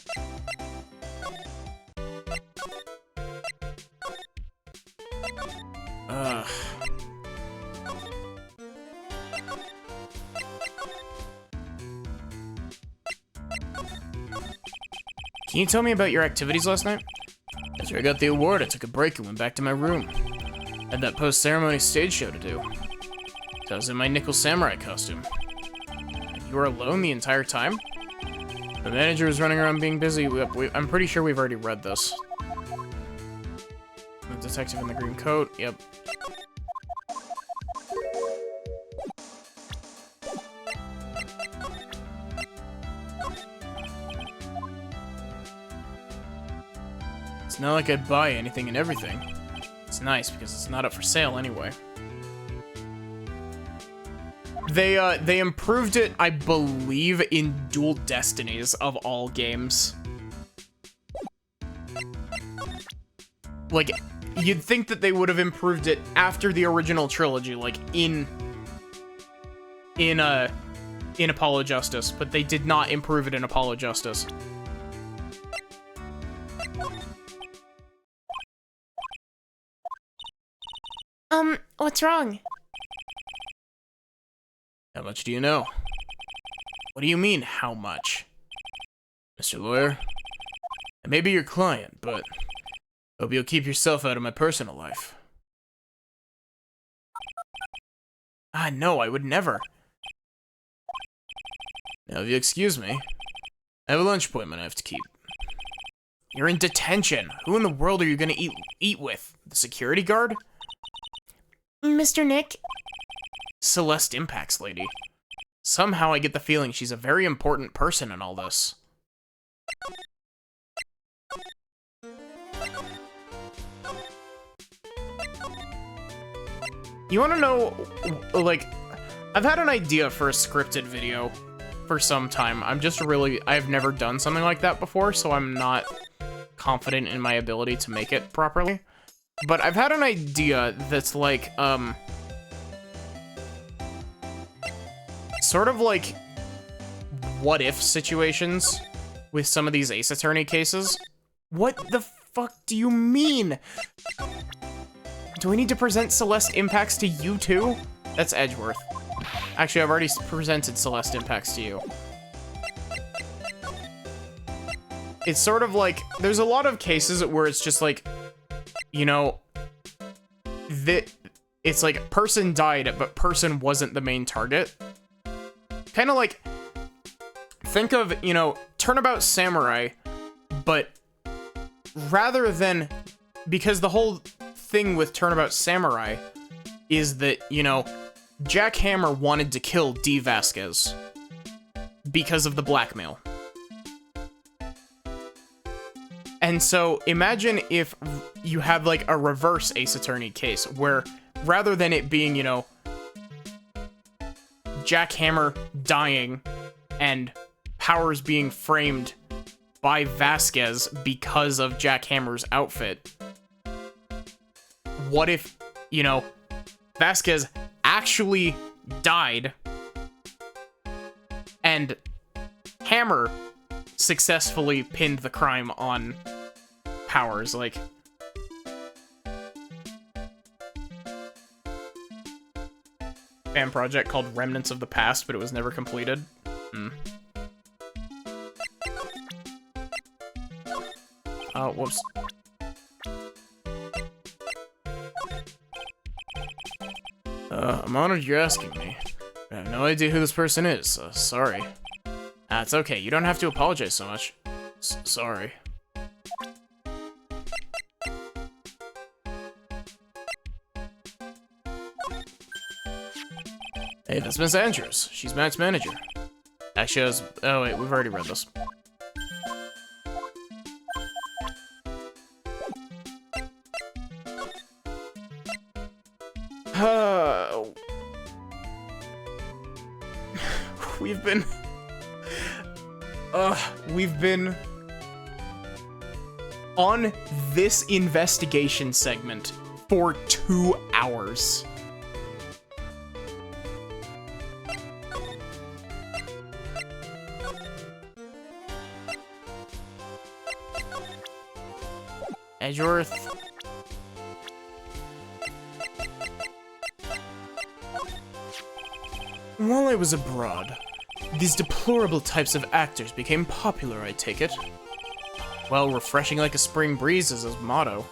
A: Ugh. Can you tell me about your activities last night? After I got the award, I took a break and went back to my room. I had that post-ceremony stage show to do. So I was in my nickel samurai costume. You were alone the entire time? The manager was running around being busy. I'm pretty sure we've already read this. The detective in the green coat, yep. It's not like I'd buy anything and everything. It's nice because it's not up for sale anyway. They improved it, I believe, in Dual Destinies of all games. Like, you'd think that they would have improved it after the original trilogy, like in Apollo Justice, but they did not improve it in Apollo Justice.
B: What's wrong?
A: How much do you know? What do you mean, how much? Mr. Lawyer, I may be your client, but hope you'll keep yourself out of my personal life. Ah, no, I would never. Now, if you excuse me, I have a lunch appointment I have to keep. You're in detention. Who in the world are you gonna eat with? The security guard?
B: Mr. Nick?
A: Celeste Impacts lady. Somehow I get the feeling she's a very important person in all this. You wanna know, like, I've had an idea for a scripted video for some time. I've never done something like that before, so I'm not confident in my ability to make it properly. But I've had an idea that's like, sort of like what-if situations with some of these Ace Attorney cases. What the fuck do you mean? Do I need to present Celeste Impacts to you too? That's Edgeworth. Actually, I've already presented Celeste Impacts to you. It's sort of like, there's a lot of cases where it's just like, you know, it's like person died, but person wasn't the main target. Kind of like, think of, you know, Turnabout Samurai, but rather than, because the whole thing with Turnabout Samurai is that, you know, Jack Hammer wanted to kill D. Vasquez because of the blackmail. And so imagine if you have like a reverse Ace Attorney case where rather than it being, you know, Jack Hammer dying and Powers being framed by Vasquez because of Jack Hammer's outfit, what if, you know, Vasquez actually died and Hammer successfully pinned the crime on Powers? Like, fan project called Remnants of the Past, but it was never completed. Oh, whoops. I'm honored you're asking me. I have no idea who this person is, sorry. It's okay, you don't have to apologize so much. Sorry. Hey, that's Miss Andrews. She's Matt's manager. Actually, oh wait, we've already read this. We've been on this investigation segment for 2 hours. Edgeworth. While I was abroad, these deplorable types of actors became popular, I take it. Well, refreshing like a spring breeze is his motto.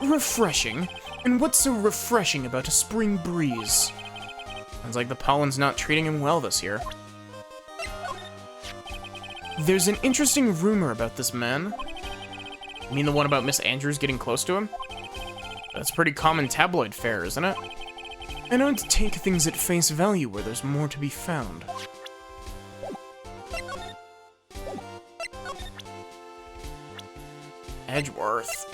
A: Refreshing? And what's so refreshing about a spring breeze? Sounds like the pollen's not treating him well this year. There's an interesting rumor about this man. You mean the one about Miss Andrews getting close to him? That's pretty common tabloid fare, isn't it? I don't take things at face value where there's more to be found. Edgeworth.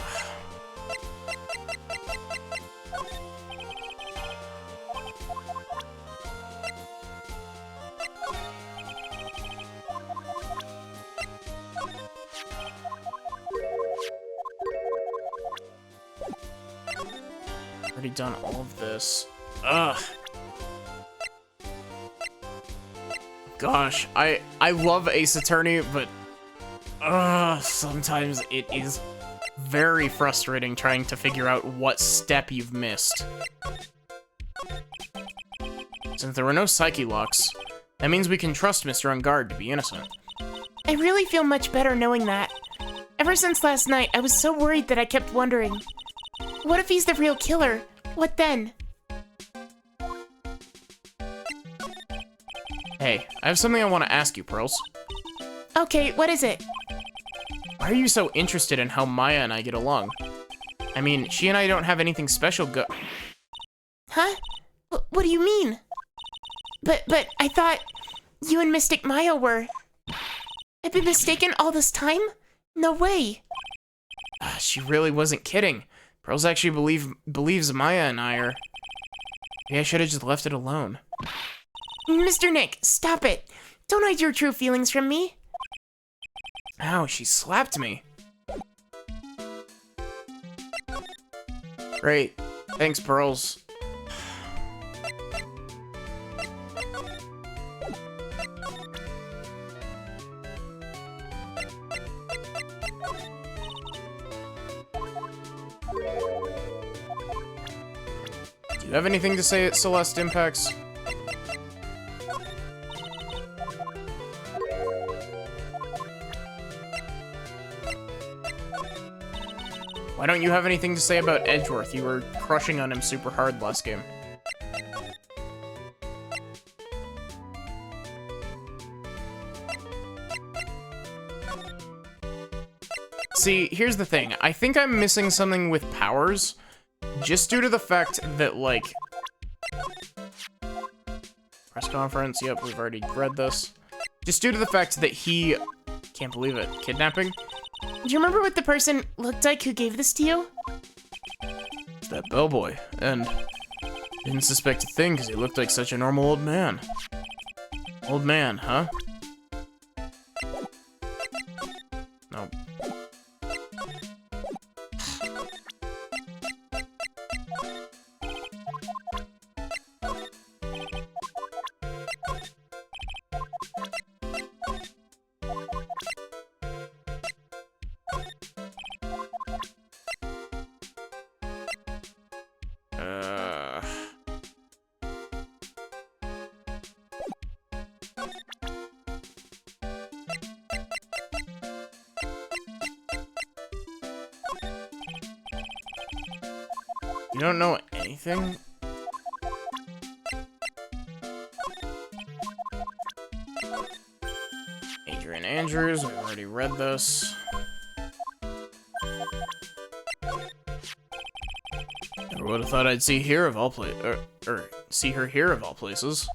A: Already done all of this. Ugh. Gosh, I love Ace Attorney, but sometimes it is very frustrating trying to figure out what step you've missed. Since there were no psyche locks, that means we can trust Mr. Ungard to be innocent.
B: I really feel much better knowing that. Ever since last night, I was so worried that I kept wondering, what if he's the real killer? What then?
A: Hey, I have something I want to ask you, Pearls.
B: Okay, what is it?
A: Why are you so interested in how Maya and I get along? I mean, she and I don't have anything special
B: Huh? What do you mean? But I thought you and Mystic Maya were... I've been mistaken all this time? No way.
A: She really wasn't kidding. Pearls actually believes Maya and I are... Maybe I should have just left it alone.
B: Mr. Nick, stop it. Don't hide your true feelings from me.
A: Ow, she slapped me. Great. Thanks, Pearls. Do you have anything to say at Celeste Impacts? Why don't you have anything to say about Edgeworth? You were crushing on him super hard last game. See, here's the thing. I think I'm missing something with powers, just due to the fact that, like... Press conference, yep, we've already read this. Just due to the fact that he... Can't believe it. Kidnapping?
B: Do you remember what the person looked like who gave this to you?
A: It's that bellboy, and didn't suspect a thing because he looked like such a normal old man. Old man, huh? Nope. You don't know anything? Adrian Andrews, we've already read this. Never would have thought I'd see here of all see her here of all places.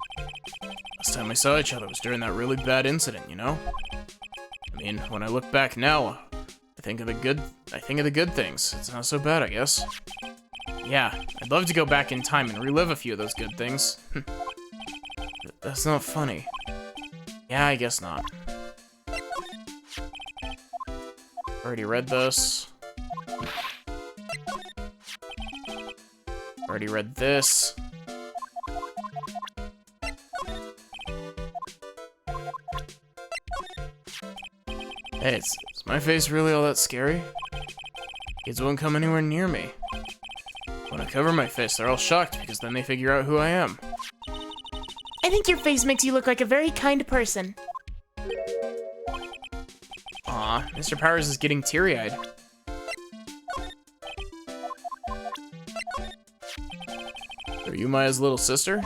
A: Last time we saw each other was during that really bad incident, you know? I mean, when I look back now, I think of the good things. It's not so bad, I guess. Yeah, I'd love to go back in time and relive a few of those good things. That's not funny. Yeah, I guess not. Already read this. Already read this. Hey, is my face really all that scary? Kids won't come anywhere near me. When I cover my face, they're all shocked because then they figure out who I am.
B: I think your face makes you look like a very kind person.
A: Aw, Mr. Powers is getting teary-eyed. Are you Maya's little sister?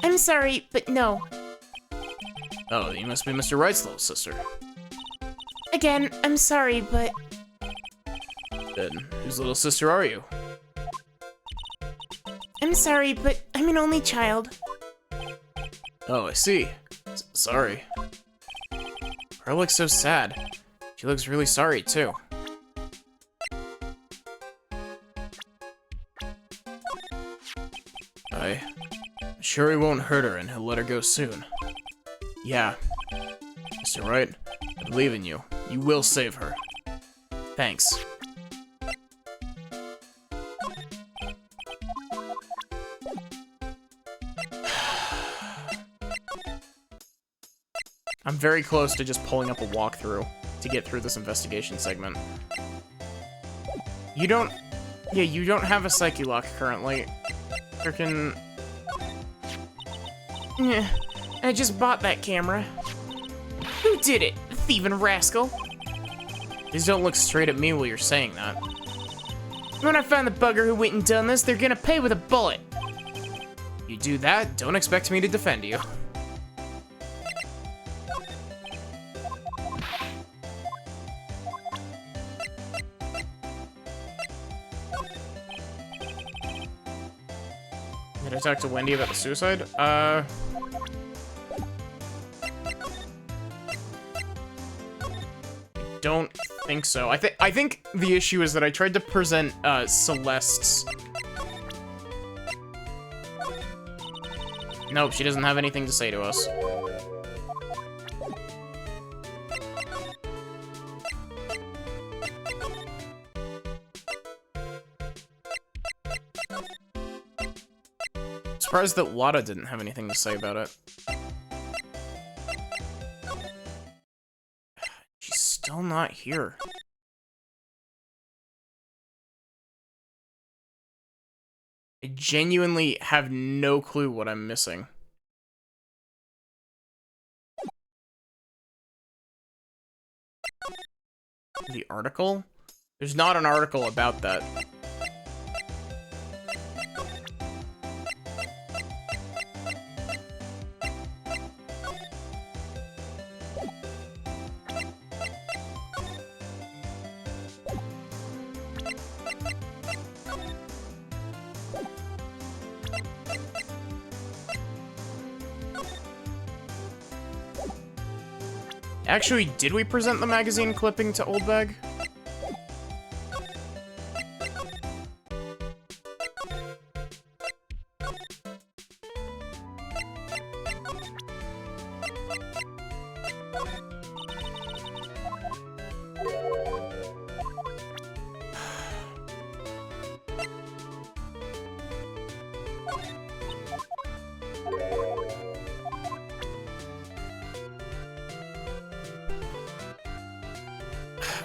B: I'm sorry, but no.
A: Oh, you must be Mr. Wright's little sister.
B: Again, I'm sorry, but...
A: Then, whose little sister are you?
B: I'm sorry, but I'm an only child.
A: Oh, I see. Sorry. Her looks so sad. She looks really sorry, too. I'm sure he won't hurt her and he'll let her go soon. Yeah. Mr. Wright, I believe in you. You will save her. Thanks. I'm very close to just pulling up a walkthrough to get through this investigation segment. You don't have a Psyche Lock currently. Frickin'...
B: Yeah, I just bought that camera. Who did it? The thieving rascal.
A: Please don't look straight at me while you're saying that.
B: When I find the bugger who went and done this, they're gonna pay with a bullet.
A: You do that, don't expect me to defend you. Did I talk to Wendy about the suicide? Don't think so. I think the issue is that I tried to present Celeste's. Nope, she doesn't have anything to say to us. Surprised that Wada didn't have anything to say about it. She's still not here. I genuinely have no clue what I'm missing. The article? There's not an article about that. Actually, did we present the magazine clipping to Old Bag?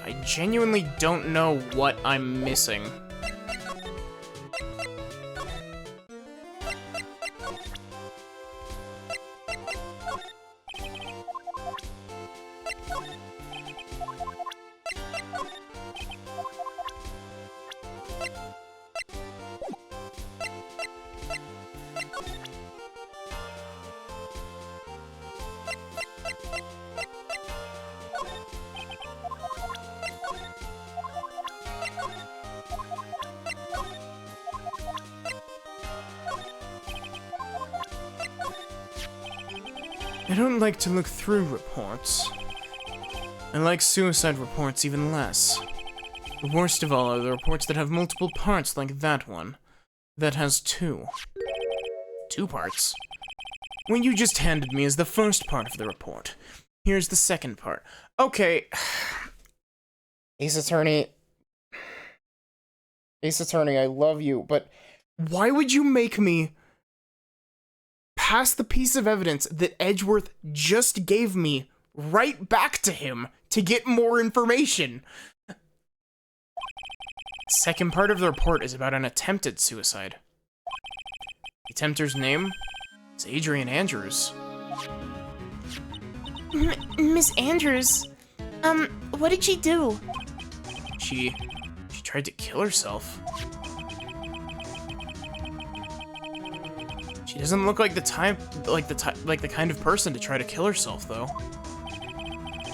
A: I genuinely don't know what I'm missing. I don't like to look through reports. I like suicide reports even less. The worst of all are the reports that have multiple parts like that one. That has two. 2 parts? What you just handed me is the first part of the report. Here's the second part. Okay. Ace Attorney, I love you, but why would you make me pass the piece of evidence that Edgeworth just gave me right back to him to get more information? Second part of the report is about an attempted suicide. The attempter's name is Adrian Andrews.
B: Miss Andrews? What did she do?
A: She tried to kill herself. She doesn't look like the kind of person to try to kill herself, though.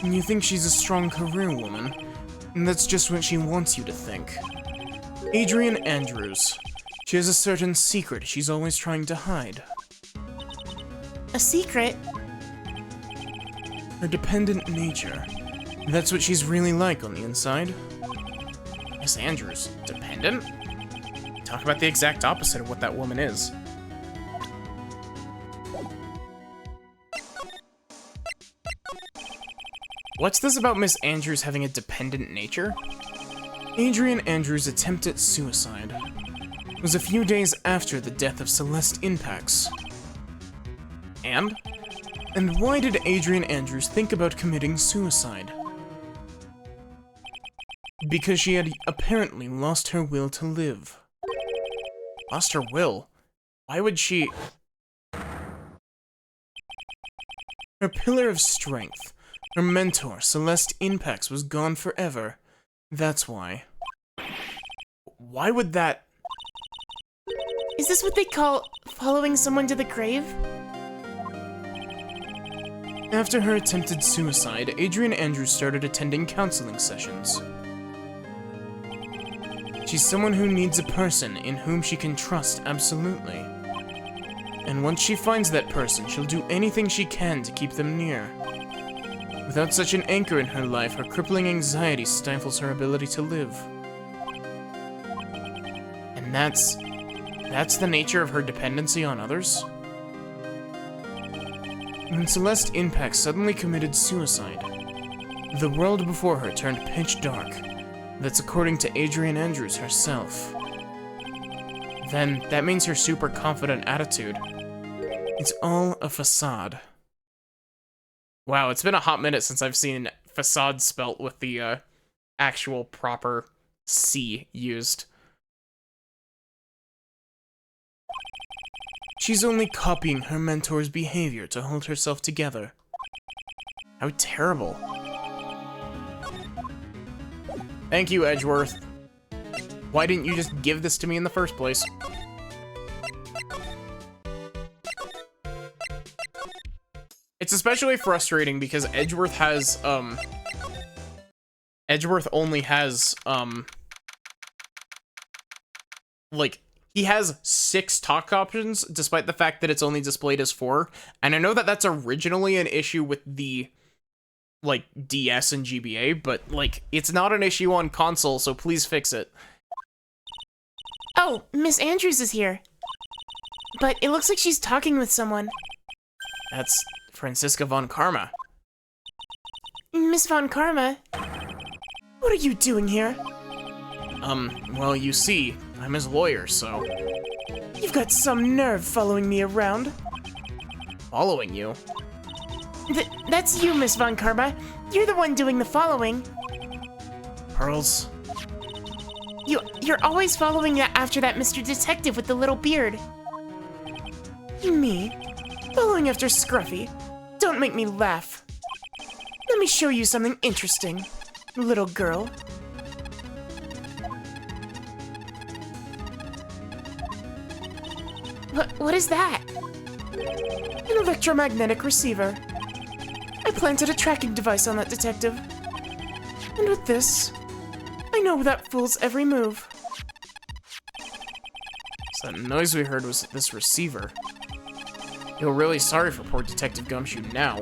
A: And you think she's a strong career woman, and that's just what she wants you to think. Adrian Andrews. She has a certain secret she's always trying to hide.
B: A secret?
A: Her dependent nature. That's what she's really like on the inside. Miss Andrews, dependent? Talk about the exact opposite of what that woman is. What's this about Miss Andrews having a dependent nature? Adrian Andrews' attempt at suicide was a few days after the death of Celeste Impax. And why did Adrian Andrews think about committing suicide? Because she had apparently lost her will to live. Lost her will? Why would she? Her pillar of strength, her mentor, Celeste Impax, was gone forever. That's why. Why would that?
B: Is this what they call following someone to the grave?
A: After her attempted suicide, Adrian Andrews started attending counseling sessions. She's someone who needs a person in whom she can trust absolutely. And once she finds that person, she'll do anything she can to keep them near. Without such an anchor in her life, her crippling anxiety stifles her ability to live. And that's the nature of her dependency on others? When Celeste Impact suddenly committed suicide, the world before her turned pitch dark. That's according to Adrian Andrews herself. Then, that means her super confident attitude. It's all a facade. Wow, it's been a hot minute since I've seen facade spelt with the actual proper C used. She's only copying her mentor's behavior to hold herself together. How terrible. Thank you, Edgeworth. Why didn't you just give this to me in the first place? It's especially frustrating because Edgeworth has, Edgeworth only has, like, he has 6 talk options, despite the fact that it's only displayed as 4. And I know that that's originally an issue with the, like, DS and GBA, but, like, it's not an issue on console, so please fix it.
B: Oh, Miss Andrews is here. But it looks like she's talking with someone.
A: That's Franziska von Karma.
B: Miss von Karma? What are you doing here?
A: Well, you see, I'm his lawyer, so...
B: You've got some nerve following me around.
A: Following you?
B: That's you, Miss von Karma. You're the one doing the following.
A: Pearls?
B: You're always following after that Mr. Detective with the little beard. Me? Following after Scruffy? Don't make me laugh. Let me show you something interesting, little girl. What is that? An electromagnetic receiver. I planted a tracking device on that detective. And with this, I know that fool's every move.
A: So that noise we heard was this receiver. Feel really sorry for poor Detective Gumshoe now.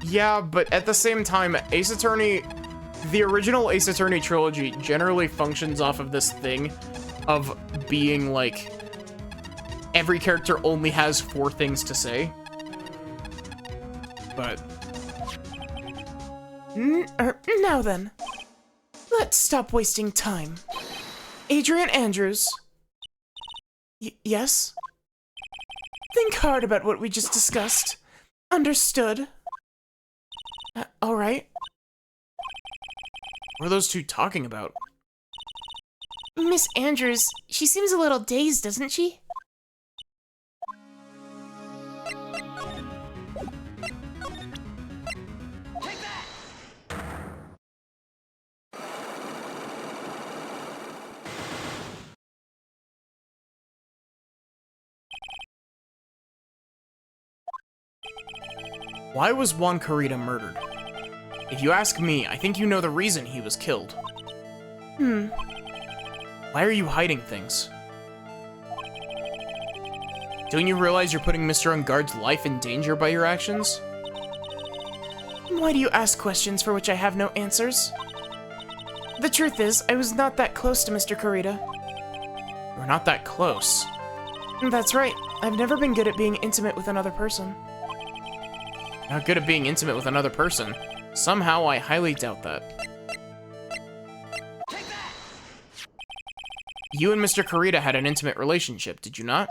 A: Yeah, but at the same time, Ace Attorney... The original Ace Attorney trilogy generally functions off of this thing of being, like... Every character only has 4 things to say. But...
B: Now then. Let's stop wasting time. Adrian Andrews. Yes? Think hard about what we just discussed. Understood? Alright.
A: What are those two talking about?
B: Miss Andrews, she seems a little dazed, doesn't she?
A: Why was Juan Carita murdered? If you ask me, I think you know the reason he was killed. Why are you hiding things? Don't you realize you're putting Mr. Ungard's life in danger by your actions?
B: Why do you ask questions for which I have no answers? The truth is, I was not that close to Mr. Carita.
A: We're not that close.
B: That's right. I've never been good at being intimate with another person.
A: Not good at being intimate with another person? Somehow, I highly doubt that. You and Mr. Carita had an intimate relationship, did you not?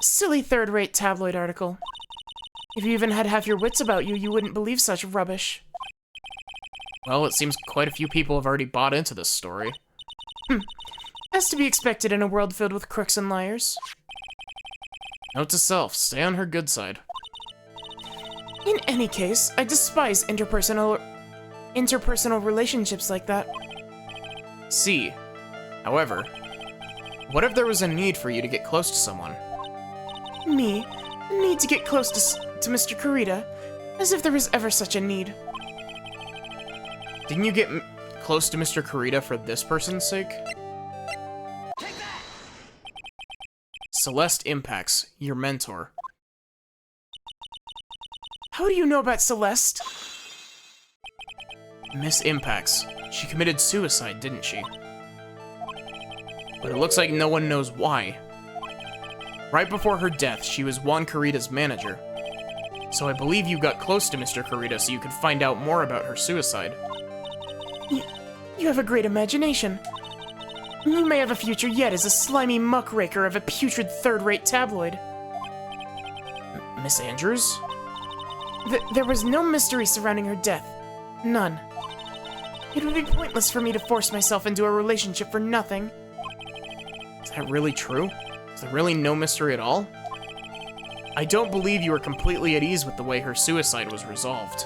B: Silly third-rate tabloid article. If you even had half your wits about you, you wouldn't believe such rubbish.
A: Well, it seems quite a few people have already bought into this story.
B: As to be expected in a world filled with crooks and liars.
A: Note to self, stay on her good side.
B: In any case, I despise interpersonal relationships like that.
A: See. However, what if there was a need for you to get close to someone?
B: Me? A need to get close to Mr. Carita? As if there was ever such a need.
A: Didn't you get close to Mr. Kurita for this person's sake? Celeste Impacts, your mentor.
C: How do you know about Celeste?
A: Miss Impacts. She committed suicide, didn't she? But it looks like no one knows why. Right before her death, she was Juan Kurita's manager. So I believe you got close to Mr. Kurita so you could find out more about her suicide.
C: You have a great imagination. You may have a future yet as a slimy muckraker of a putrid third-rate tabloid.
A: Miss Andrews?
C: There was no mystery surrounding her death. None. It would be pointless for me to force myself into a relationship for nothing.
A: Is that really true? Is there really no mystery at all? I don't believe you were completely at ease with the way her suicide was resolved.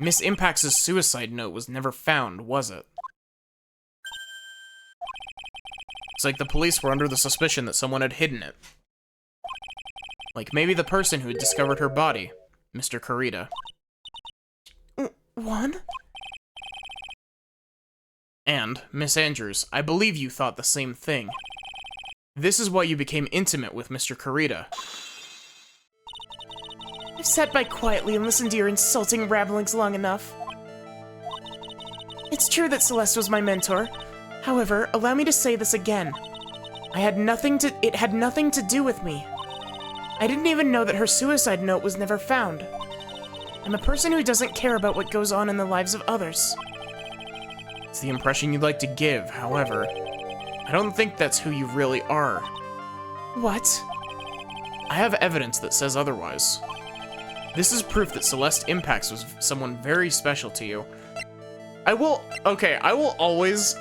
A: Miss Impacts' suicide note was never found, was it? It's like the police were under the suspicion that someone had hidden it. Like maybe the person who had discovered her body, Mr. Kurita.
C: Juan?
A: And, Miss Andrews, I believe you thought the same thing. This is why you became intimate with Mr. Kurita.
C: I've sat by quietly and listened to your insulting rabblings long enough. It's true that Celeste was my mentor. However, allow me to say this again. It had nothing to do with me. I didn't even know that her suicide note was never found. I'm a person who doesn't care about what goes on in the lives of others.
A: It's the impression you'd like to give, however. I don't think that's who you really are.
C: What?
A: I have evidence that says otherwise. This is proof that Celeste Impacts was someone very special to you. I will always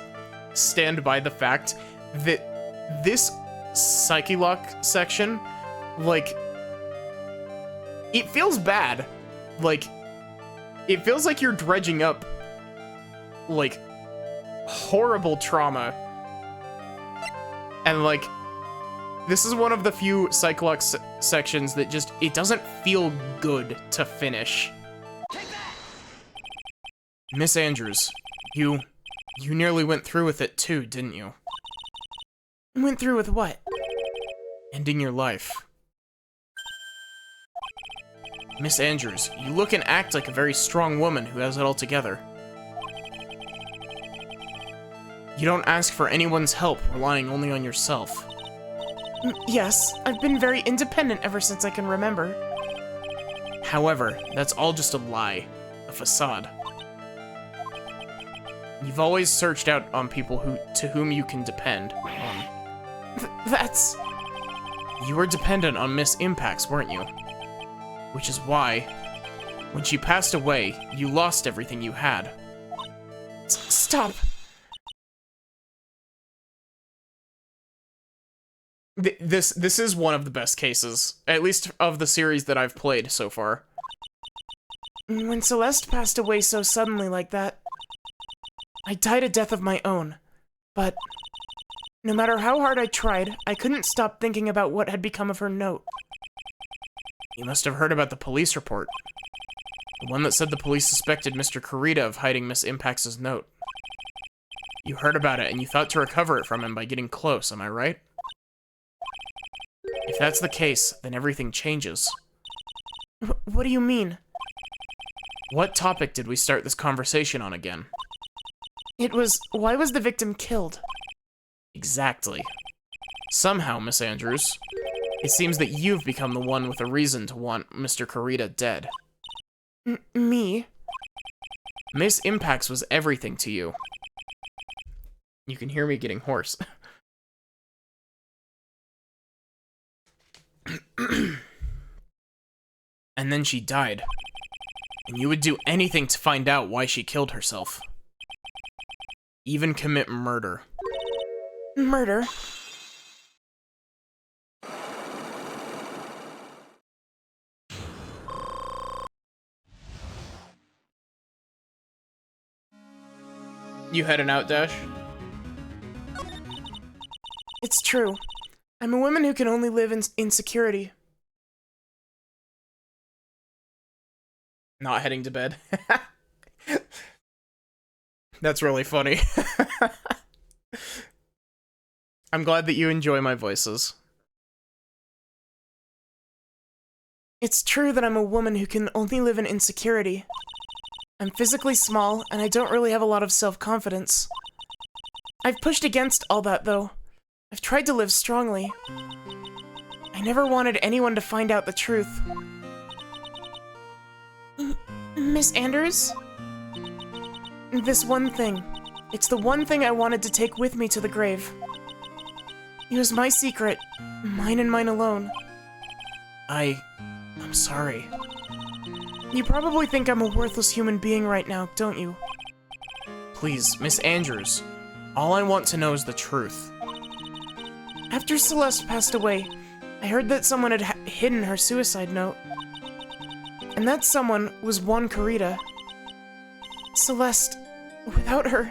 A: stand by the fact that this Psyche-Lock section, like, it feels bad. Like, it feels like you're dredging up, like, horrible trauma. And, like, this is one of the few Psyche-Lock sections that just, it doesn't feel good to finish. Miss Andrews, you nearly went through with it too, didn't you?
C: Went through with what?
A: Ending your life. Miss Andrews, you look and act like a very strong woman who has it all together. You don't ask for anyone's help, relying only on yourself.
C: Yes, I've been very independent ever since I can remember.
A: However, that's all just a lie, a facade. You've always searched out on people to whom you can depend on.
C: That's...
A: You were dependent on Miss Impacts, weren't you? Which is why, when she passed away, you lost everything you had.
C: Stop.
A: This is one of the best cases, at least of the series that I've played so far.
C: When Celeste passed away so suddenly like that, I died a death of my own. But no matter how hard I tried, I couldn't stop thinking about what had become of her note.
A: You must have heard about the police report. The one that said the police suspected Mr. Kurita of hiding Miss Impacts' note. You heard about it and you thought to recover it from him by getting close, am I right? If that's the case, then everything changes.
C: What do you mean?
A: What topic did we start this conversation on again?
C: It was, why was the victim killed?
A: Exactly. Somehow, Miss Andrews, it seems that you've become the one with a reason to want Mr. Kurita dead.
C: Me?
A: Miss Impacts was everything to you. You can hear me getting hoarse. And then she died. And you would do anything to find out why she killed herself. Even commit murder.
C: Murder?
A: You heading out, Dash?
C: It's true. I'm a woman who can only live in insecurity.
A: Not heading to bed. That's really funny. I'm glad that you enjoy my voices.
B: It's true that I'm a woman who can only live in insecurity. I'm physically small, and I don't really have a lot of self-confidence. I've pushed against all that, though. I've tried to live strongly. I never wanted anyone to find out the truth. Miss Anders? This one thing. It's the one thing I wanted to take with me to the grave. It was my secret, mine and mine alone.
A: I'm sorry.
B: You probably think I'm a worthless human being right now, don't you?
A: Please, Miss Andrews. All I want to know is the truth.
B: After Celeste passed away, I heard that someone had hidden her suicide note. And that someone was one Kurita. Celeste, without her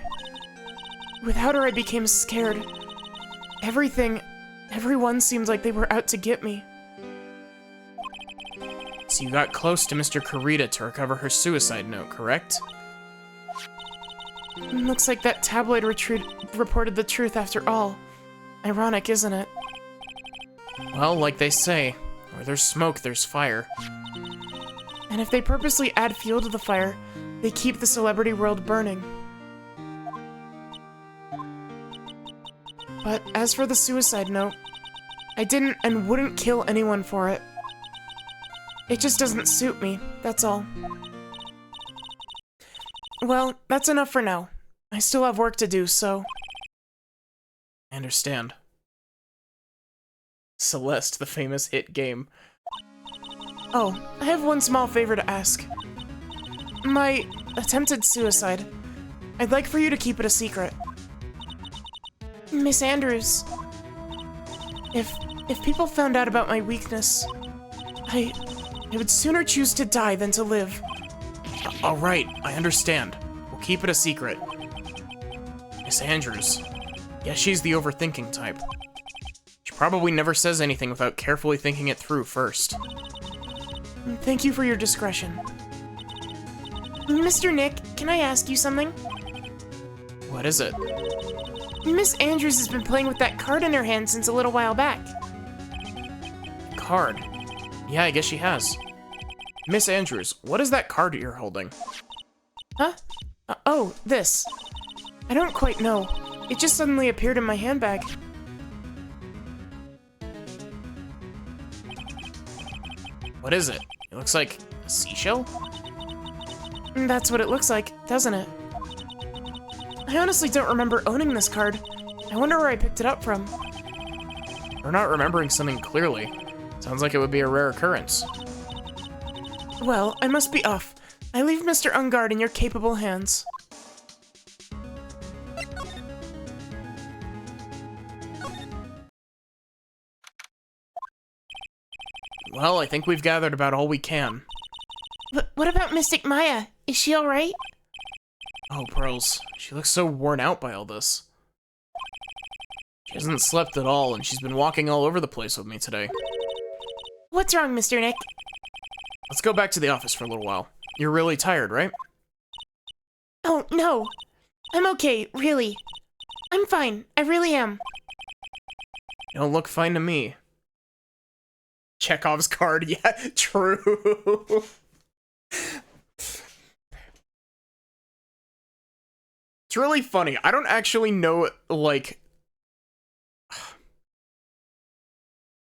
B: I became scared. Everyone seemed like they were out to get me.
A: So you got close to Mr. Kurita to recover her suicide note, correct?
B: Looks like that tabloid reported the truth after all. Ironic, isn't it?
A: Well, like they say, where there's smoke, there's fire.
B: And if they purposely add fuel to the fire, they keep the celebrity world burning. But as for the suicide note, I didn't and wouldn't kill anyone for it. It just doesn't suit me, that's all. Well, that's enough for now. I still have work to do, so...
A: I understand. Celeste, the famous hit game.
B: Oh, I have one small favor to ask. My attempted suicide. I'd like for you to keep it a secret. Miss Andrews. If people found out about my weakness, I would sooner choose to die than to live.
A: All right, I understand. We'll keep it a secret. Miss Andrews. Yeah, she's the overthinking type. She probably never says anything without carefully thinking it through first.
B: Thank you for your discretion. Mr. Nick, can I ask you something?
A: What is it?
B: Miss Andrews has been playing with that card in her hand since a little while back.
A: Card? Yeah, I guess she has. Miss Andrews, what is that card you're holding?
B: Huh? Oh, this. I don't quite know. It just suddenly appeared in my handbag.
A: What is it? It looks like a seashell?
B: That's what it looks like, doesn't it? I honestly don't remember owning this card. I wonder where I picked it up from.
A: We're not remembering something clearly. Sounds like it would be a rare occurrence.
B: Well, I must be off. I leave Mr. Ungard in your capable hands.
A: Well, I think we've gathered about all we can.
B: But what about Mystic Maya? Is she alright?
A: Oh, Pearls. She looks so worn out by all this. She hasn't slept at all, and she's been walking all over the place with me today.
B: What's wrong, Mr. Nick?
A: Let's go back to the office for a little while. You're really tired, right?
B: Oh, no. I'm okay, really. I'm fine. I really am.
A: You don't look fine to me. Chekhov's card, yeah, true. It's really funny. I don't actually know, like...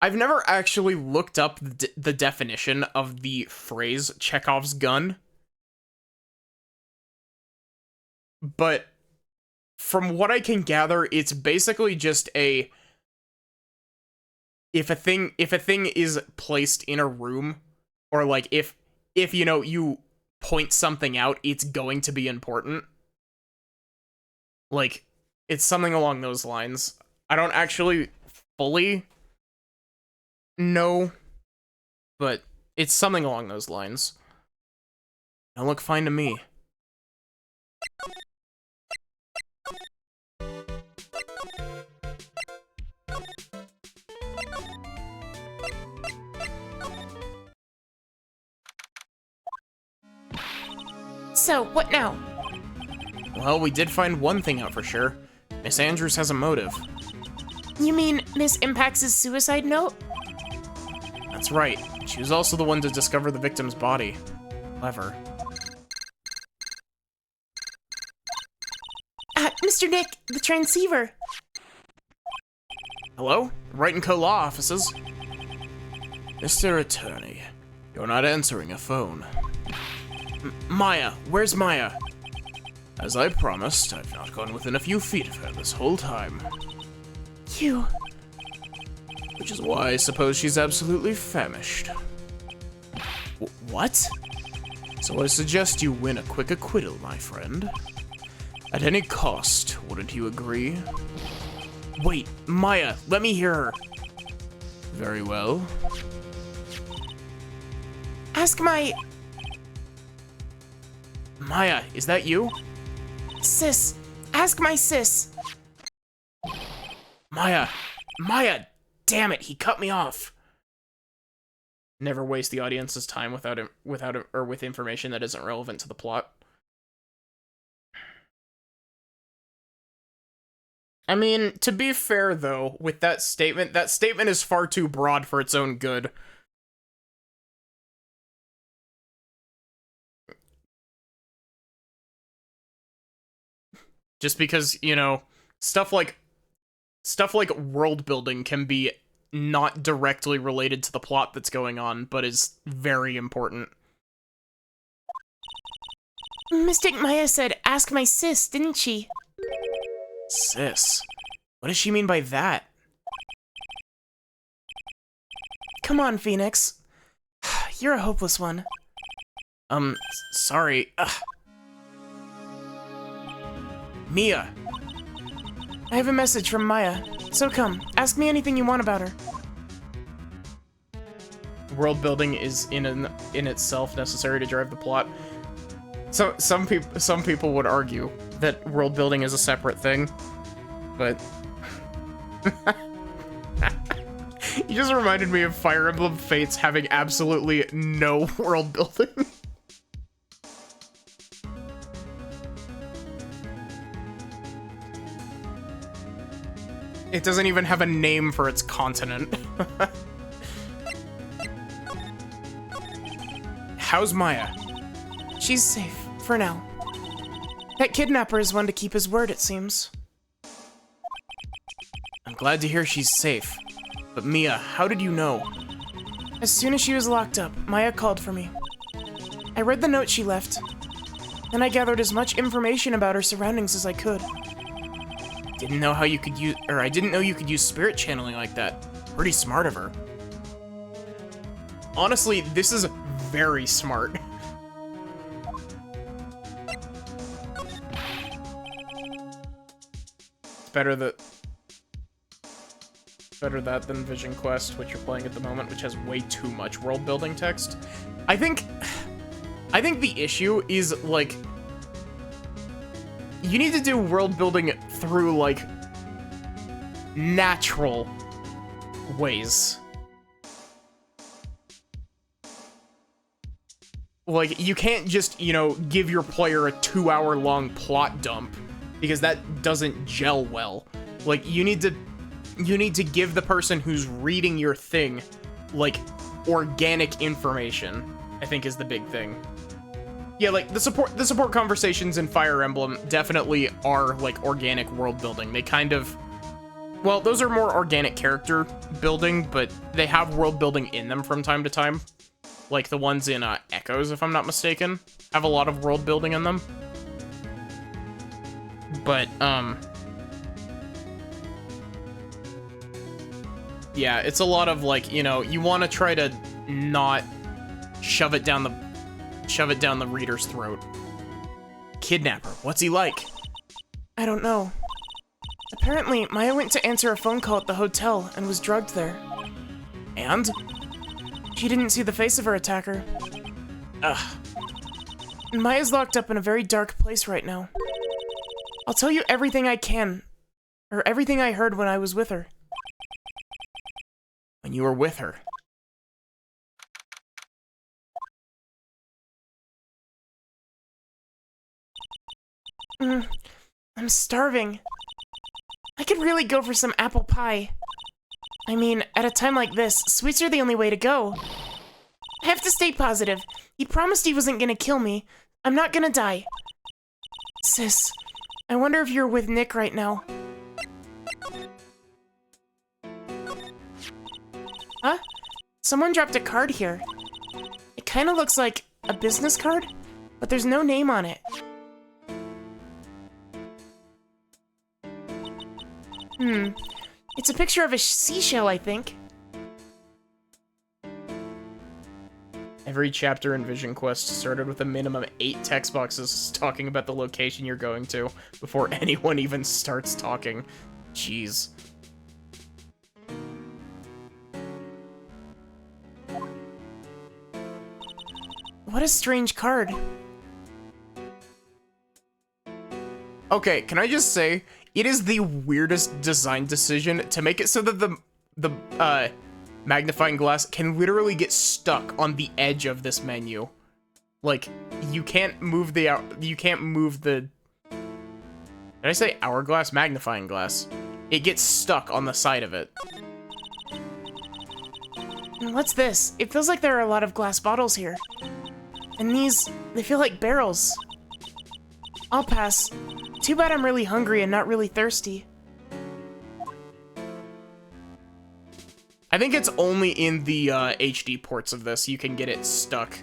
A: I've never actually looked up the definition of the phrase Chekhov's gun. But from what I can gather, it's basically just a... If a thing is placed in a room, or like if you know, you point something out, it's going to be important. Like, it's something along those lines. I don't actually fully know, but it's something along those lines. Don't look fine to me.
B: So, what now?
A: Well, we did find one thing out for sure. Miss Andrews has a motive.
B: You mean Miss Impax's suicide note?
A: That's right. She was also the one to discover the victim's body. Clever.
B: Mr. Nick, the transceiver.
A: Hello? Wright & Co. Law Offices? Mr. Attorney, you're not answering a phone. Maya, where's Maya? As I promised, I've not gone within a few feet of her this whole time.
B: You...
A: Which is why I suppose she's absolutely famished. What? So I suggest you win a quick acquittal, my friend. At any cost, wouldn't you agree? Wait, Maya, let me hear her. Very well.
B: Ask my...
A: Maya, is that you?
B: sis. Ask my sis.
A: Maya! Maya! Damn it, he cut me off! Never waste the audience's time with information that isn't relevant to the plot. I mean, to be fair though, with that statement is far too broad for its own good. Just because, you know, stuff like world building can be not directly related to the plot that's going on, but is very important.
B: Mystic Maya said, ask my sis, didn't she?
A: Sis? What does she mean by that?
B: Come on, Phoenix. You're a hopeless one.
A: Sorry. Ugh. Mia!
B: I have a message from Maya. So come, ask me anything you want about her.
A: World building is in itself necessary to drive the plot. So some people would argue that world building is a separate thing, but you just reminded me of Fire Emblem Fates having absolutely no world building. It doesn't even have a name for its continent. How's Maya?
B: She's safe, for now. That kidnapper is one to keep his word, it seems.
A: I'm glad to hear she's safe. But Mia, how did you know?
B: As soon as she was locked up, Maya called for me. I read the note she left. Then I gathered as much information about her surroundings as I could.
A: I didn't know you could use spirit channeling like that. Pretty smart of her. Honestly, this is very smart. Better that than Vision Quest, which you're playing at the moment, which has way too much world building text. I think the issue is, like, you need to do world building through, like, natural ways. Like, you can't just, you know, give your player a 2-hour-long plot dump, because that doesn't gel well. Like, you need to give the person who's reading your thing, like, organic information, I think is the big thing. Yeah, like, the support conversations in Fire Emblem definitely are, like, organic world building. They kind of... Well, those are more organic character building, but they have world building in them from time to time. Like the ones in Echoes, if I'm not mistaken, have a lot of world building in them. But, yeah, it's a lot of, like, you know, you want to try to not shove it down the reader's throat. Kidnapper, what's he like?
B: I don't know. Apparently, Maya went to answer a phone call at the hotel and was drugged there.
A: And?
B: She didn't see the face of her attacker.
A: Ugh.
B: Maya's locked up in a very dark place right now. I'll tell you everything I can, or everything I heard when I was with her.
A: When you were with her?
B: I'm starving. I could really go for some apple pie. I mean, at a time like this, sweets are the only way to go. I have to stay positive. He promised he wasn't gonna kill me. I'm not gonna die. Sis, I wonder if you're with Nick right now. Huh? Someone dropped a card here. It kinda looks like a business card, but there's no name on it. It's a picture of a seashell, I think.
A: Every chapter in Vision Quest started with a minimum 8 text boxes talking about the location you're going to before anyone even starts talking. Jeez.
B: What a strange card.
A: Okay, can I just say, it is the weirdest design decision to make it so that the magnifying glass can literally get stuck on the edge of this menu. Like, you can't move the, did I say hourglass? Magnifying glass. It gets stuck on the side of it.
B: What's this? It feels like there are a lot of glass bottles here. And these, they feel like barrels. I'll pass. Too bad I'm really hungry and not really thirsty.
A: I think it's only in the HD ports of this you can get it stuck.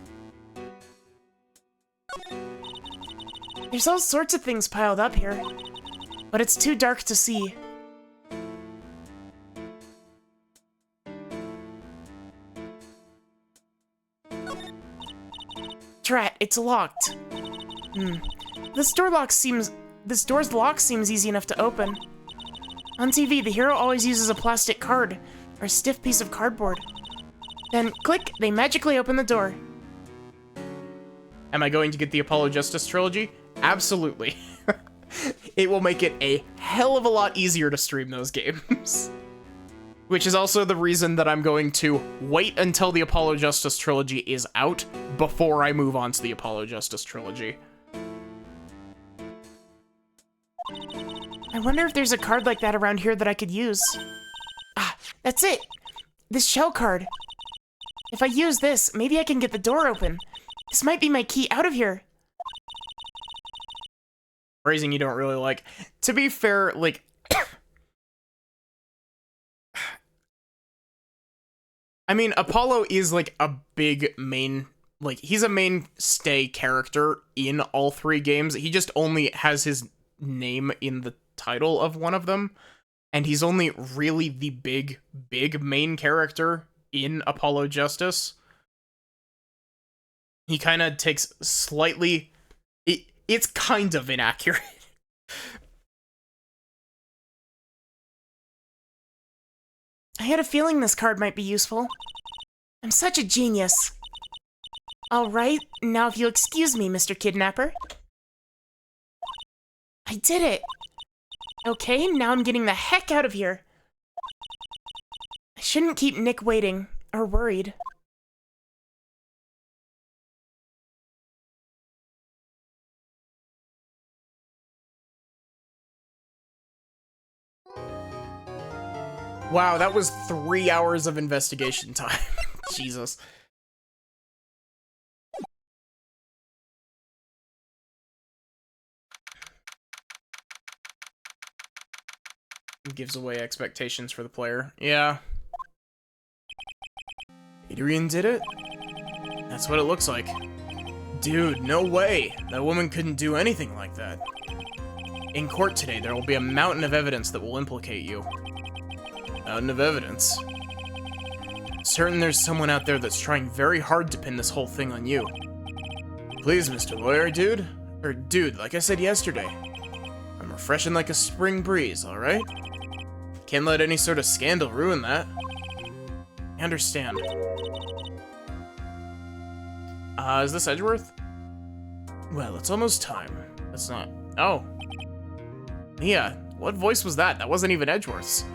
B: There's all sorts of things piled up here, but it's too dark to see. Drat, it's locked. This door's lock seems easy enough to open. On TV, the hero always uses a plastic card, or a stiff piece of cardboard. Then, click, they magically open the door.
A: Am I going to get the Apollo Justice trilogy? Absolutely. It will make it a hell of a lot easier to stream those games. Which is also the reason that I'm going to wait until the Apollo Justice trilogy is out before I move on to the Apollo Justice trilogy.
B: I wonder if there's a card like that around here that I could use. Ah, that's it! This shell card. If I use this, maybe I can get the door open. This might be my key out of here.
A: Phrasing you don't really like. To be fair, like... I mean, Apollo is, like, a big main... Like, he's a mainstay character in all 3 games. He just only has his name in the title of one of them. And he's only really the big main character in Apollo Justice. He kind of takes slightly... It's kind of inaccurate.
B: I had a feeling this card might be useful. I'm such a genius. Alright, now if you'll excuse me, Mr. Kidnapper. I did it! Okay, now I'm getting the heck out of here. I shouldn't keep Nick waiting, or worried.
A: Wow, that was 3 hours of investigation time. Jesus. It gives away expectations for the player. Yeah. Adrian did it? That's what it looks like. Dude, no way! That woman couldn't do anything like that. In court today, there will be a mountain of evidence that will implicate you. Mountain of evidence? Certain there's someone out there that's trying very hard to pin this whole thing on you. Please, Mr. Lawyer, dude. Or, dude, like I said yesterday. I'm refreshing like a spring breeze, alright? Can't let any sort of scandal ruin that. I understand. Is this Edgeworth? Well, it's almost time. That's not... Oh. Mia, what voice was that? That wasn't even Edgeworth's.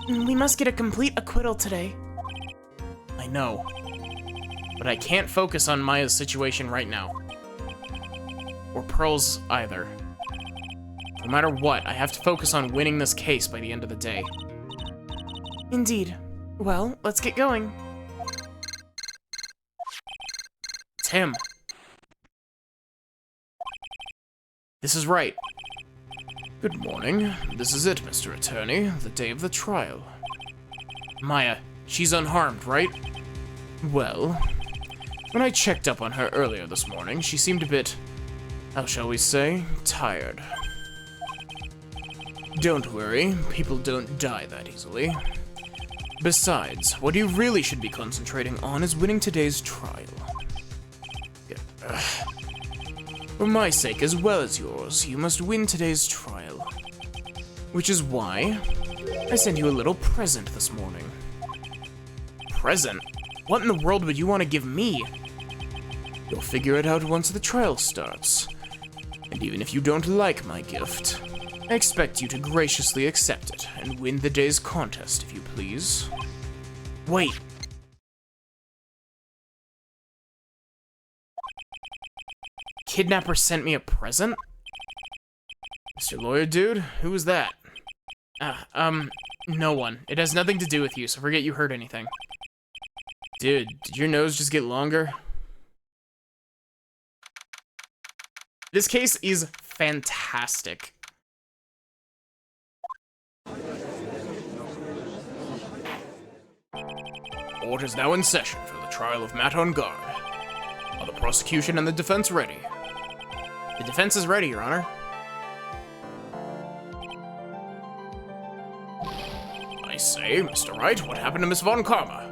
B: We must get a complete acquittal today.
A: I know. But I can't focus on Maya's situation right now. or pearls either. No matter what, I have to focus on winning this case by the end of the day.
B: Indeed. Well, let's get going.
A: Tim. This is Wright. Good morning. This is it, Mr. Attorney, the day of the trial. Maya, she's unharmed, right? Well, when I checked up on her earlier this morning, she seemed a bit, how shall we say, tired. Don't worry, people don't die that easily. Besides, what you really should be concentrating on is winning today's trial. For my sake as well as yours, you must win today's trial. Which is why I sent you a little present this morning. Present? What in the world would you want to give me? You'll figure it out once the trial starts. And even if you don't like my gift, I expect you to graciously accept it and win the day's contest, if you please. Wait. Kidnapper sent me a present? Mr. Lawyer Dude, who was that? No one. It has nothing to do with you, so forget you heard anything. Dude, did your nose just get longer? This case is fantastic. Court is now in session for the trial of Matt on guard. Are the prosecution and the defense ready? The defense is ready, Your Honor. I say, Mr. Wright, what happened to Miss Von Karma?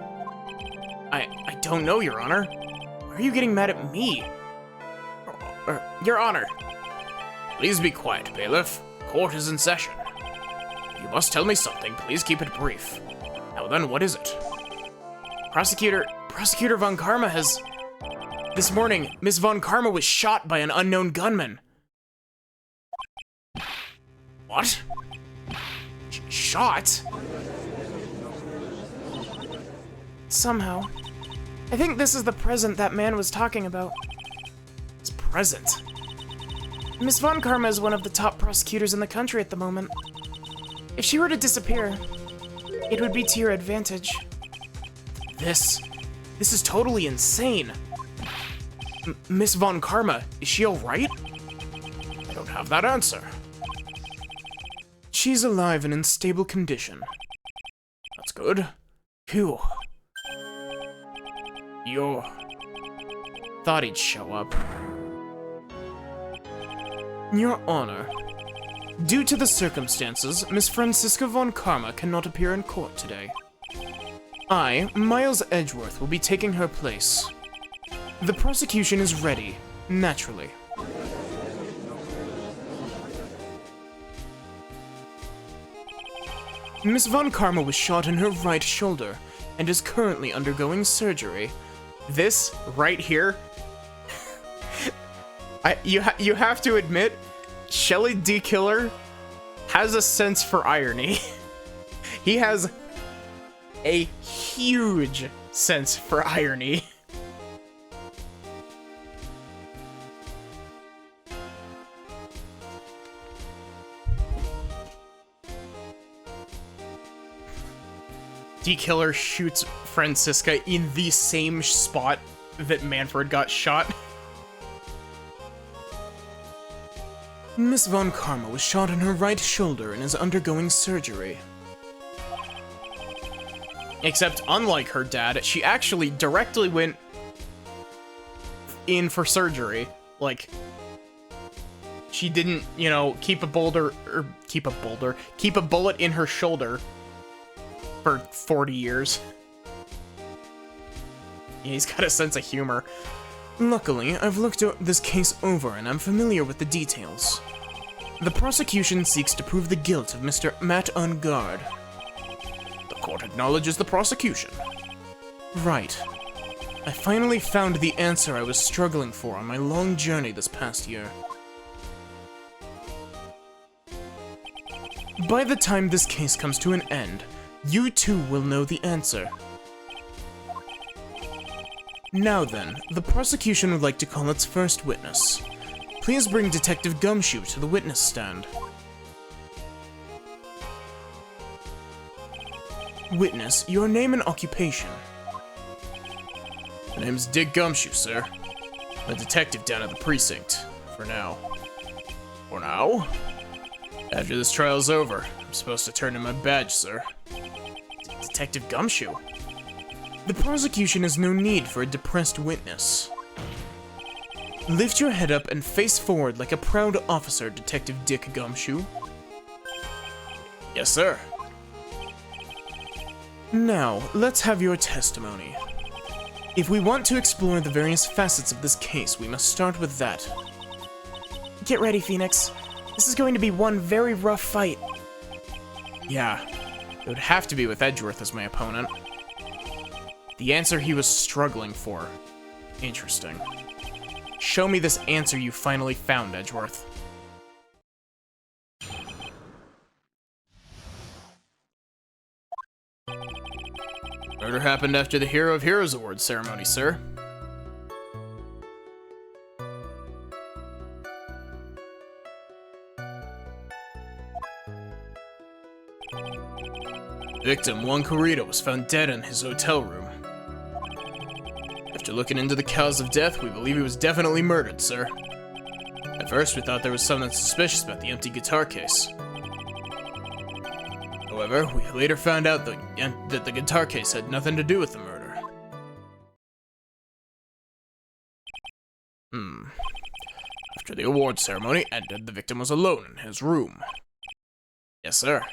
A: I don't know, Your Honor. Why are you getting mad at me? Your Honor. Please be quiet, bailiff. Court is in session. You must tell me something. Please keep it brief. Now then, what is it? Prosecutor Von Karma has... This morning, Miss Von Karma was shot by an unknown gunman. What? Shot?
B: Somehow. I think this is the present that man was talking about.
A: It's present.
B: Miss Von Karma is one of the top prosecutors in the country at the moment. If she were to disappear, it would be to your advantage.
A: This is totally insane. Miss Von Karma, is she alright? I don't have that answer. She's alive and in stable condition. That's good. Phew. Thought he'd show up. Your Honor, due to the circumstances, Miss Franziska Von Karma cannot appear in court today. I, Miles Edgeworth, will be taking her place. The prosecution is ready, naturally. Miss Von Karma was shot in her right shoulder and is currently undergoing surgery. This right here, you have to admit, Shelley D. Killer has a sense for irony. He has a huge sense for irony. D-Killer shoots Franziska in the same spot that Manfred got shot. Miss Von Karma was shot in her right shoulder and is undergoing surgery. Except, unlike her dad, she actually directly went in for surgery. Like, she didn't, you know, keep a bullet in her shoulder for 40 years. Yeah, he's got a sense of humor. Luckily, I've looked this case over and I'm familiar with the details. The prosecution seeks to prove the guilt of Mr. Matt Ungard. The court acknowledges the prosecution. Right. I finally found the answer I was struggling for on my long journey this past year. By the time this case comes to an end, you too will know the answer. Now then, the prosecution would like to call its first witness. Please bring Detective Gumshoe to the witness stand. Witness, your name and occupation. My name's Dick Gumshoe, sir. I'm a detective down at the precinct. For now. For now? After this trial's over, I'm supposed to turn in my badge, sir.
C: Detective Gumshoe?
A: The prosecution has no need for a depressed witness. Lift your head up and face forward like a proud officer, Detective Dick Gumshoe.
C: Yes, sir.
A: Now, let's have your testimony. If we want to explore the various facets of this case, we must start with that.
B: Get ready, Phoenix. This is going to be one very rough fight.
A: Yeah, it would have to be with Edgeworth as my opponent. The answer he was struggling for. Interesting. Show me this answer you finally found, Edgeworth. Murder happened after the Hero of Heroes Award ceremony, sir. Victim Juan Corrido was found dead in his hotel room. After looking into the cause of death, we believe he was definitely murdered, sir. At first, we thought there was something suspicious about the empty guitar case. However, we later found out that the guitar case had nothing to do with the murder. After the award ceremony ended, the victim was alone in his room. Yes, sir.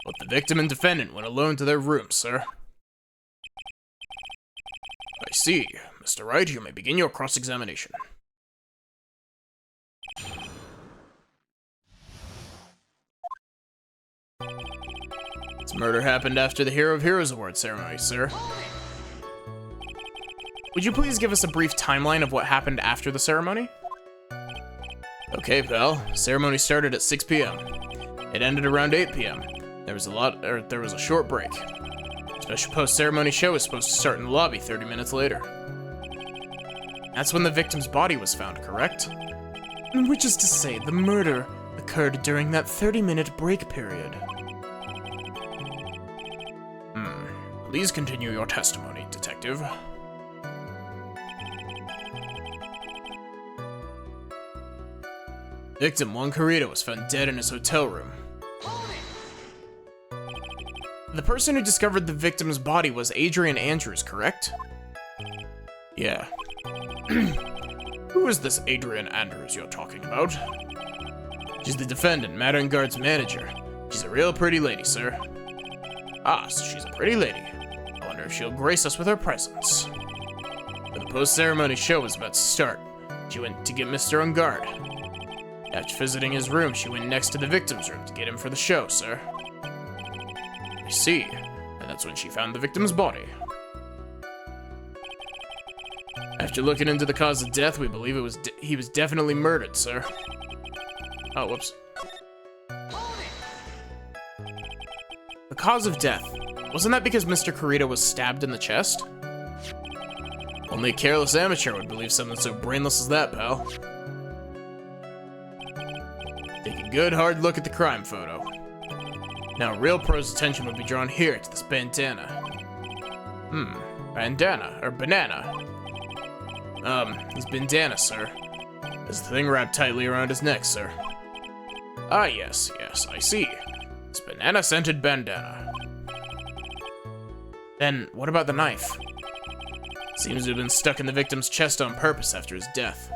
A: Both the victim and defendant went alone to their rooms, sir. I see. Mr. Wright, you may begin your cross-examination. This murder happened after the Hero of Heroes Award ceremony, sir. Would you please give us a brief timeline of what happened after the ceremony? Okay, pal. Ceremony started at 6 p.m. It ended around 8 p.m. There was a short break. Special post-ceremony show was supposed to start in the lobby 30 minutes later. That's when the victim's body was found, correct? Which is to say, the murder occurred during that 30-minute break period. Please continue your testimony, Detective. Victim Juan Corrido was found dead in his hotel room. The person who discovered the victim's body was Adrian Andrews, correct? Yeah. Who is this Adrian Andrews you're talking about? She's the defendant, Madame Guard's manager. She's a real pretty lady, sir. Ah, so she's a pretty lady. I wonder if she'll grace us with her presence. When the post-ceremony show was about to start, she went to get Mr. On guard. After visiting his room, she went next to the victim's room to get him for the show, sir. I see. And that's when she found the victim's body. After looking into the cause of death, we believe he was definitely murdered, sir. Oh, whoops. The cause of death. Wasn't that because Mr. Corrido was stabbed in the chest? Only a careless amateur would believe something so brainless as that, pal. Take a good hard look at the crime photo. Now, real pro's attention would be drawn here to this bandana. Bandana, or banana. His bandana, sir. There's the thing wrapped tightly around his neck, sir. Ah, yes, I see. It's banana-scented bandana. Then, what about the knife? Seems to have been stuck in the victim's chest on purpose after his death.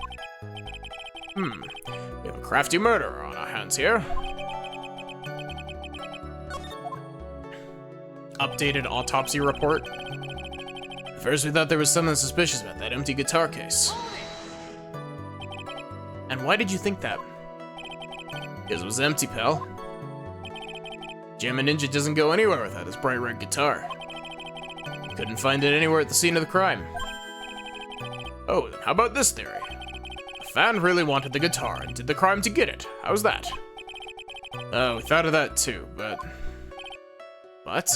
A: We have a crafty murderer on our hands here. Updated autopsy report. At first we thought there was something suspicious about that empty guitar case. And why did you think that? Because it was empty, pal. Jammin' Ninja doesn't go anywhere without his bright red guitar. Couldn't find it anywhere at the scene of the crime. Oh, then how about this theory? A fan really wanted the guitar and did the crime to get it. How's that? Oh, we thought of that too, but... What?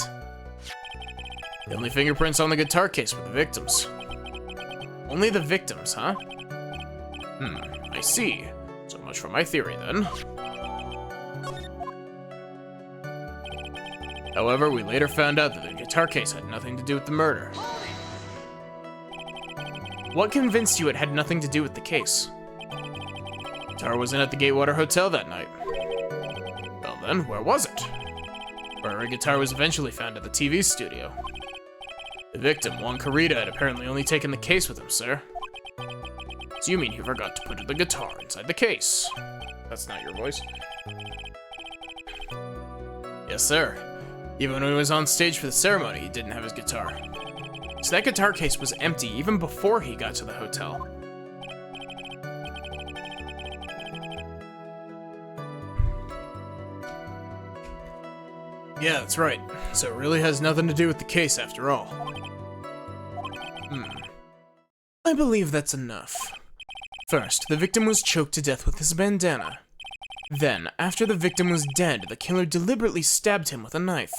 A: The only fingerprints on the guitar case were the victims. Only the victims, huh? I see. So much for my theory, then. However, we later found out that the guitar case had nothing to do with the murder. What convinced you it had nothing to do with the case? The guitar wasn't at the Gatewater Hotel that night. Well then, where was it? Where a guitar was eventually found at the TV studio. The victim, Juan Carita, had apparently only taken the case with him, sir. So you mean he forgot to put the guitar inside the case? That's not your voice. Yes, sir. Even when he was on stage for the ceremony, he didn't have his guitar. So that guitar case was empty even before he got to the hotel. Yeah, that's right. So it really has nothing to do with the case after all. I believe that's enough. First, the victim was choked to death with his bandana. Then, after the victim was dead, the killer deliberately stabbed him with a knife.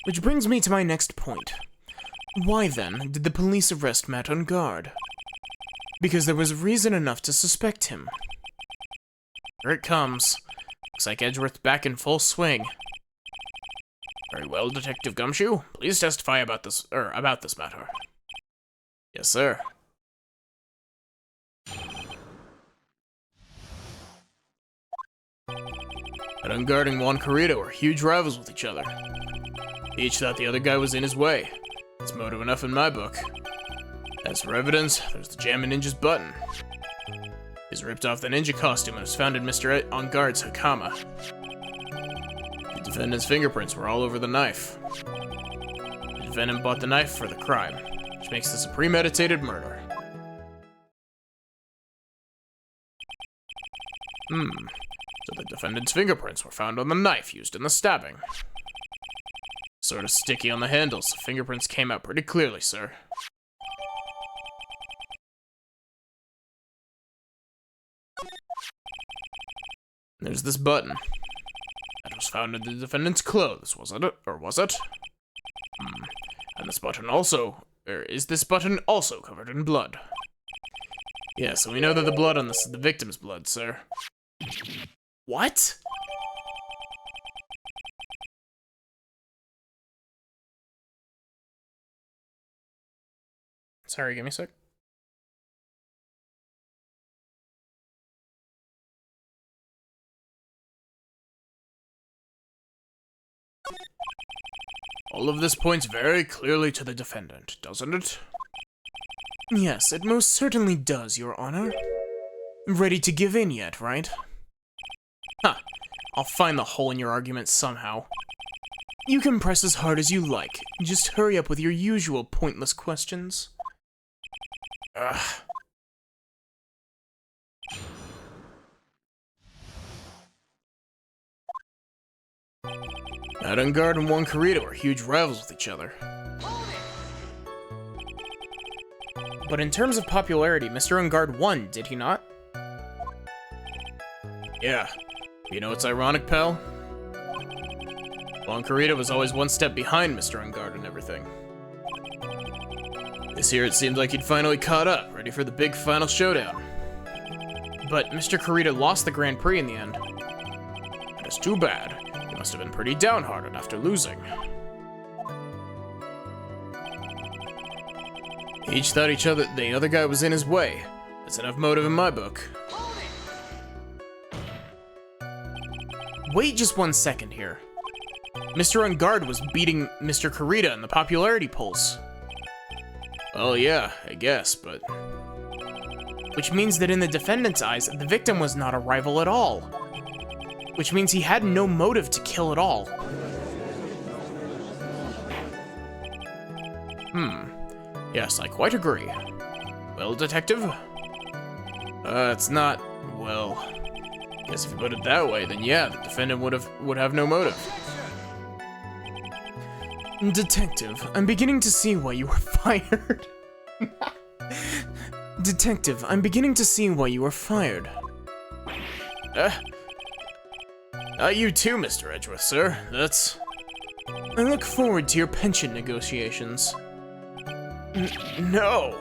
A: Which brings me to my next point. Why then did the police arrest Matt on guard? Because there was reason enough to suspect him. Here it comes. Looks like Edgeworth's back in full swing. Very well, Detective Gumshoe. Please testify about this matter. Yes, sir. Matt on guard and Juan Carita were huge rivals with each other. Each thought the other guy was in his way. It's motive enough in my book. As for evidence, there's the Jammin' Ninja's button. He's ripped off the ninja costume and was found in Mr. On Guard's Hakama. The defendant's fingerprints were all over the knife. The defendant bought the knife for the crime, which makes this a premeditated murder. So the defendant's fingerprints were found on the knife used in the stabbing. Sort of sticky on the handles, the fingerprints came out pretty clearly, sir. There's this button. That was found in the defendant's clothes, wasn't it? Or was it? And this button also... is this button also covered in blood? Yeah, so we know that the blood on this is the victim's blood, sir. What? Sorry, give me a sec. All of this points very clearly to the defendant, doesn't it? Yes, it most certainly does, Your Honor. Ready to give in yet, right? Huh. I'll find the hole in your argument somehow. You can press as hard as you like. Just hurry up with your usual pointless questions. Ugh. Matt on Guard and Juan Carita were huge rivals with each other. But in terms of popularity, Mr. On Guard won, did he not? Yeah. You know what's ironic, pal? Juan Carita was always one step behind Mr. On Guard and everything. This year it seemed like he'd finally caught up, ready for the big final showdown. But Mr. Carita lost the Grand Prix in the end. That is too bad. He must have been pretty downhearted after losing. Each thought the other guy was in his way. That's enough motive in my book. Wait just 1 second here. Mr. On Guard was beating Mr. Carita in the popularity polls. Well, yeah, I guess, but... Which means that in the defendant's eyes, the victim was not a rival at all. Which means he had no motive to kill at all. Yes, I quite agree. Well, Detective? It's not... well... guess if you put it that way, then yeah, the defendant would have no motive. Detective, I'm beginning to see why you were fired. Detective, I'm beginning to see why you were fired. You too, Mr. Edgeworth, sir. That's... I look forward to your pension negotiations. No.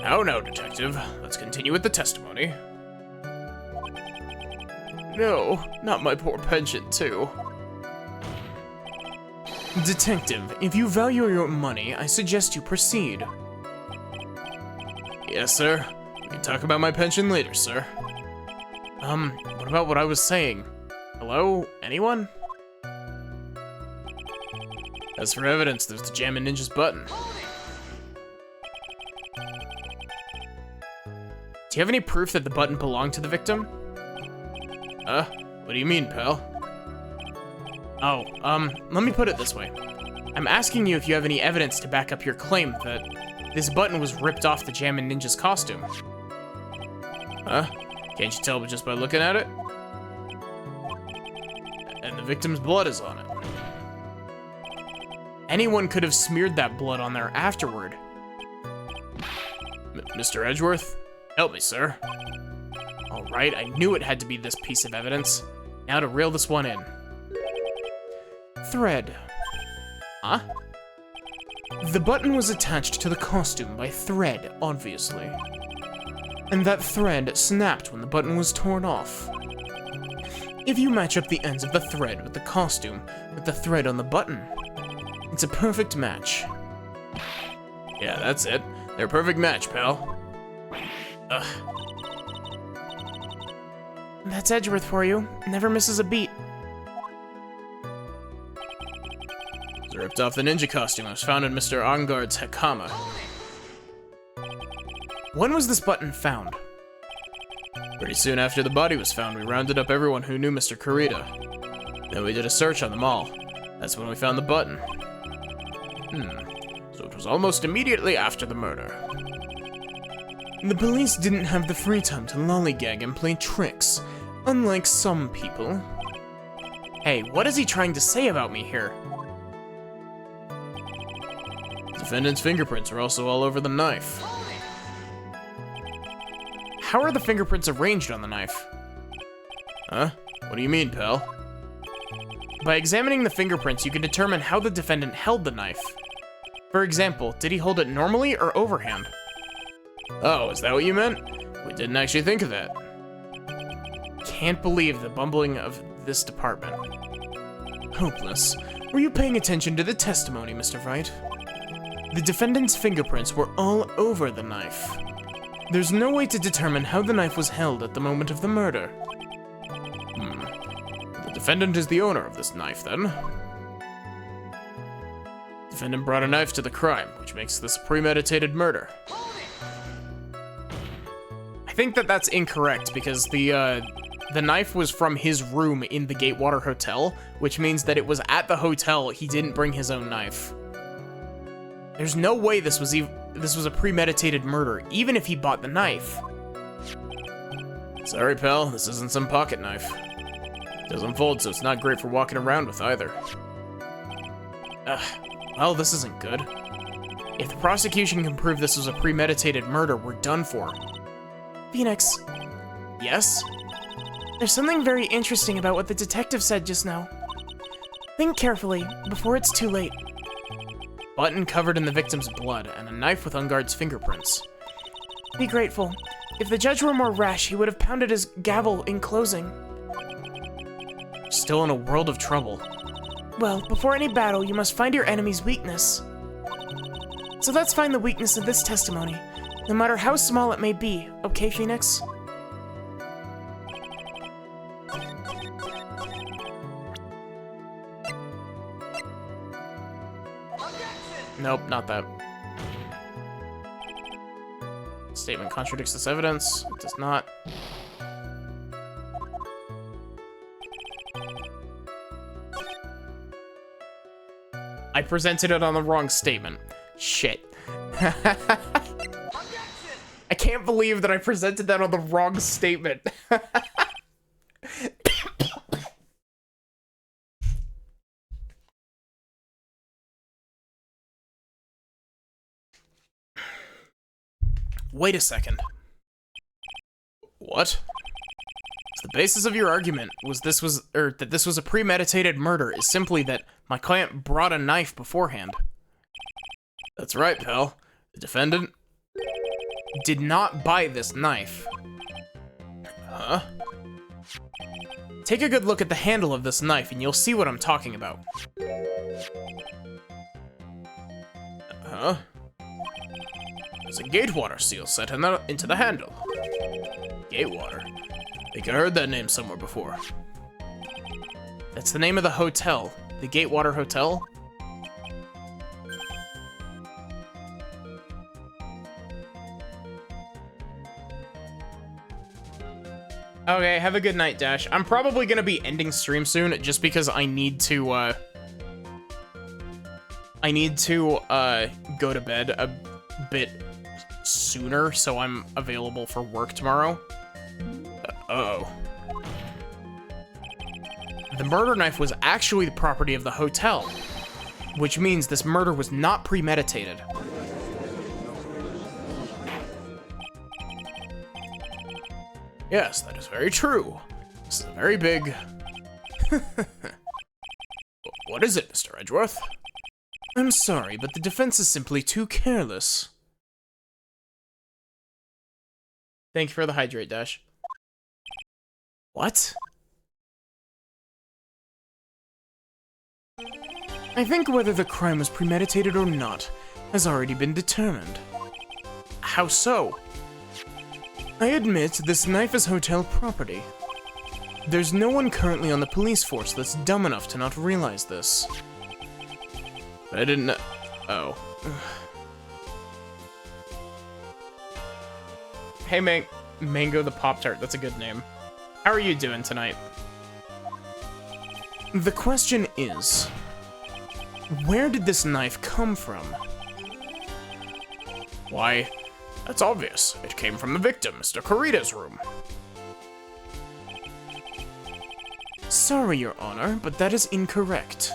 A: Now, detective. Let's continue with the testimony. No, not my poor pension, too. Detective, if you value your money, I suggest you proceed. Yes, sir. We can talk about my pension later, sir. What about what I was saying? Hello? Anyone? As for evidence, there's the Jammin' Ninja's button. Do you have any proof that the button belonged to the victim? What do you mean, pal? Oh, let me put it this way. I'm asking you if you have any evidence to back up your claim that this button was ripped off the Jammin' Ninja's costume. Huh? Can't you tell just by looking at it? And the victim's blood is on it. Anyone could have smeared that blood on there afterward. Mr. Edgeworth? Help me, sir. All right, I knew it had to be this piece of evidence. Now to reel this one in. Thread. Huh? The button was attached to the costume by thread, obviously. And that thread snapped when the button was torn off. If you match up the ends of the thread with the costume with the thread on the button, it's a perfect match. Yeah, that's it. They're a perfect match, pal. Ugh.
B: That's Edgeworth for you. Never misses a beat.
A: It's ripped off the ninja costume that was found in Mr. Angard's Hakama. When was this button found? Pretty soon after the body was found, we rounded up everyone who knew Mr. Kurita. Then we did a search on them all. That's when we found the button. So it was almost immediately after the murder. The police didn't have the free time to lollygag and play tricks, unlike some people. Hey, what is he trying to say about me here? The defendant's fingerprints are also all over the knife. How are the fingerprints arranged on the knife? Huh? What do you mean, pal? By examining the fingerprints, you can determine how the defendant held the knife. For example, did he hold it normally or overhand? Oh, is that what you meant? We didn't actually think of that. Can't believe the bumbling of this department. Hopeless. Were you paying attention to the testimony, Mr. Wright? The defendant's fingerprints were all over the knife. There's no way to determine how the knife was held at the moment of the murder. The defendant is the owner of this knife, then. Defendant brought a knife to the crime, which makes this a premeditated murder. I think that that's incorrect, because the knife was from his room in the Gatewater Hotel, which means that it was at the hotel. He didn't bring his own knife. There's no way this was a premeditated murder, even if he bought the knife. Sorry, pal, this isn't some pocket knife. It doesn't fold, so it's not great for walking around with either. Well, this isn't good. If the prosecution can prove this was a premeditated murder, we're done for.
B: Phoenix,
A: Yes?
B: there's something very interesting about what the detective said just now. Think carefully, before it's too late.
A: Button covered in the victim's blood, and a knife with Ungard's fingerprints.
B: Be grateful. If the judge were more rash, he would have pounded his gavel in closing.
A: Still in a world of trouble.
B: Well, before any battle, you must find your enemy's weakness. So let's find the weakness of this testimony, no matter how small it may be, okay, Phoenix?
A: Nope, not that. Statement contradicts this evidence. It does not. I presented it on the wrong statement. Shit. I can't believe that I presented that on the wrong statement. Wait a second. What? So the basis of your argument was that this was a premeditated murder is simply that my client brought a knife beforehand. That's right, pal. The defendant did not buy this knife. Huh? Take a good look at the handle of this knife and you'll see what I'm talking about. Huh? There's a gatewater seal set into the handle. Gatewater? I think I heard that name somewhere before. That's the name of the hotel. The Gatewater Hotel? Okay, have a good night, Dash. I'm probably gonna be ending stream soon just because I need to go to bed a bit sooner so I'm available for work tomorrow. Uh-oh. The murder knife was actually the property of the hotel, which means this murder was not premeditated. Yes, that is very true. This is a very big... What is it, Mr. Edgeworth? I'm sorry, but the defense is simply too careless. Thank you for the hydrate, Dash. What? I think whether the crime was premeditated or not has already been determined. How so? I admit this knife is hotel property. There's no one currently on the police force that's dumb enough to not realize this. But I didn't know. Oh. Hey, Mango the Pop-Tart, that's a good name. How are you doing tonight? The question is, where did this knife come from? Why, that's obvious. It came from the victim, Mr. Kurita's room. Sorry, Your Honor, but that is incorrect.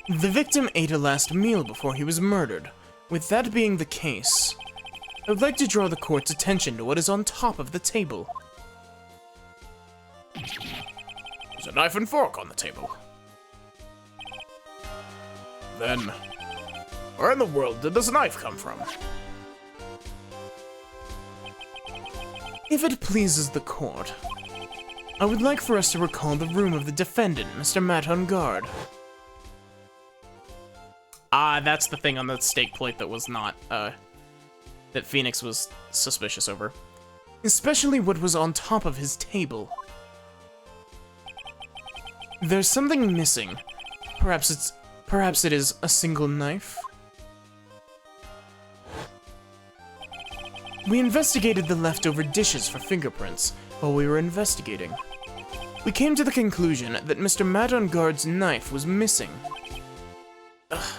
A: The victim ate a last meal before he was murdered. With that being the case, I would like to draw the court's attention to what is on top of the table. There's a knife and fork on the table. Then, where in the world did this knife come from? If it pleases the court, I would like for us to recall the room of the defendant, Mr. Matt on guard. Ah, that's the thing on the steak plate that was not, that Phoenix was suspicious over. Especially what was on top of his table. There's something missing. Perhaps it is a single knife? We investigated the leftover dishes for fingerprints while we were investigating. We came to the conclusion that Mr. Matt on guard's knife was missing. Ugh.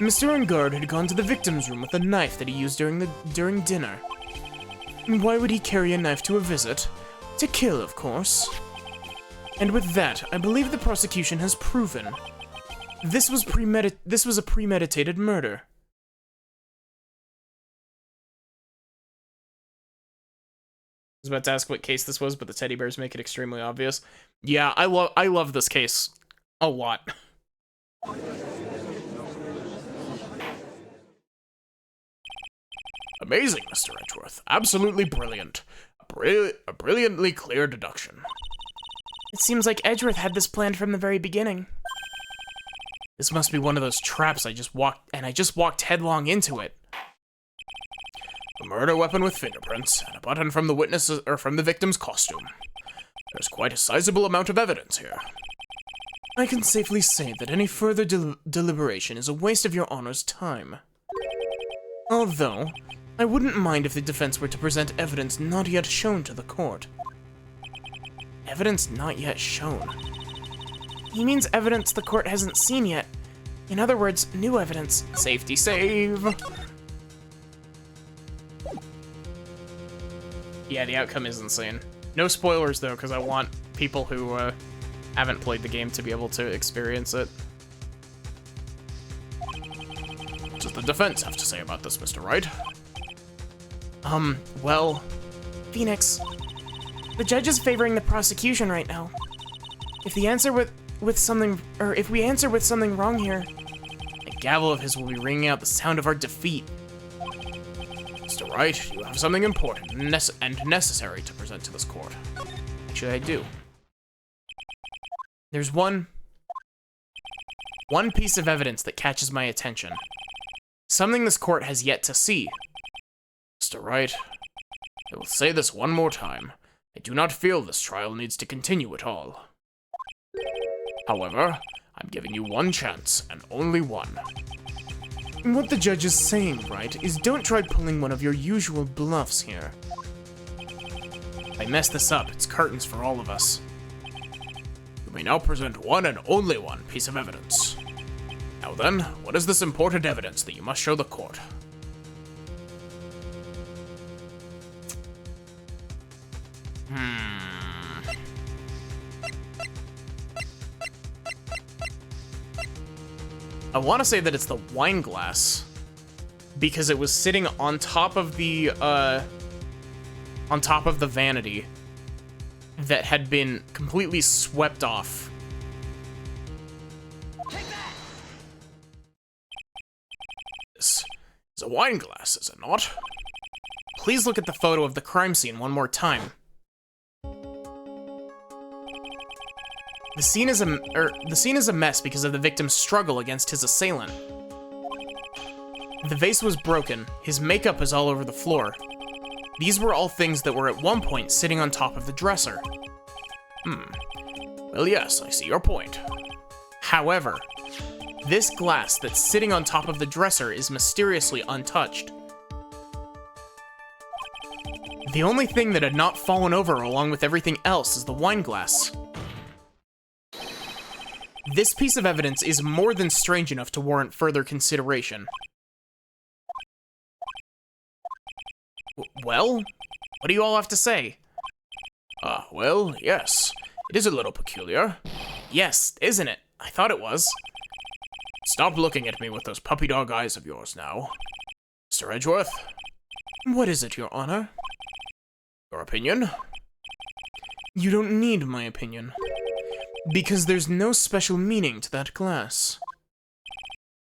A: Mr. On guard had gone to the victim's room with a knife that he used during dinner. And why would he carry a knife to a visit? To kill, of course. And with that, I believe the prosecution has proven this was a premeditated murder. I was about to ask what case this was, but the teddy bears make it extremely obvious. Yeah, I love this case a lot. Amazing, Mr. Edgeworth. Absolutely brilliant. A brilliantly clear deduction.
B: It seems like Edgeworth had this planned from the very beginning.
A: This must be one of those traps I just walked headlong into it. A murder weapon with fingerprints, and a button from the victim's costume. There's quite a sizable amount of evidence here. I can safely say that any further deliberation is a waste of your Honor's time. Although, I wouldn't mind if the defense were to present evidence not yet shown to the court. Evidence not yet shown?
B: He means evidence the court hasn't seen yet. In other words, new evidence.
A: Safety save! Yeah, the outcome is insane. No spoilers, though, because I want people who haven't played the game to be able to experience it. What does the defense have to say about this, Mr. Wright?
B: Well, Phoenix, the judge is favoring the prosecution right now. If we answer with something wrong here,
A: That gavel of his will be ringing out the sound of our defeat. Mr. Wright, you have something important and necessary to present to this court. Actually, I do. There's one piece of evidence that catches my attention. Something this court has yet to see. Mr. Wright, I will say this one more time. I do not feel this trial needs to continue at all. However, I'm giving you one chance, and only one. What the judge is saying, Wright, is don't try pulling one of your usual bluffs here. If I mess this up, it's curtains for all of us. You may now present one and only one piece of evidence. Now then, what is this important evidence that you must show the court? I want to say that it's the wine glass, because it was sitting on top of the vanity that had been completely swept off. This is a wine glass, is it not? Please look at the photo of the crime scene one more time. The scene is a mess because of the victim's struggle against his assailant. The vase was broken, his makeup is all over the floor. These were all things that were at one point sitting on top of the dresser. Well, yes, I see your point. However, this glass that's sitting on top of the dresser is mysteriously untouched. The only thing that had not fallen over along with everything else is the wine glass. This piece of evidence is more than strange enough to warrant further consideration. Well, what do you all have to say? Well, yes. It is a little peculiar. Yes, isn't it? I thought it was. Stop looking at me with those puppy dog eyes of yours now. Mr. Edgeworth? What is it, Your Honor? Your opinion? You don't need my opinion. Because there's no special meaning to that glass.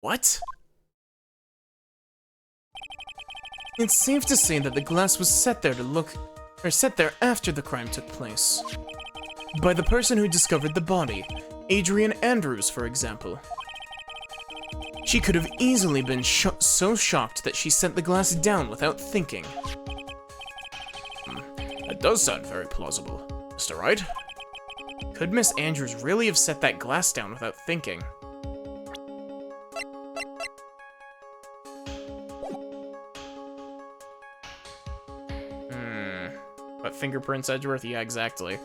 A: What? It's safe to say that the glass was set there after the crime took place. By the person who discovered the body, Adrian Andrews, for example. She could have easily been so shocked that she set the glass down without thinking. That does sound very plausible. Mr. Wright? Could Miss Andrews really have set that glass down without thinking? What, fingerprints, Edgeworth? Yeah, exactly.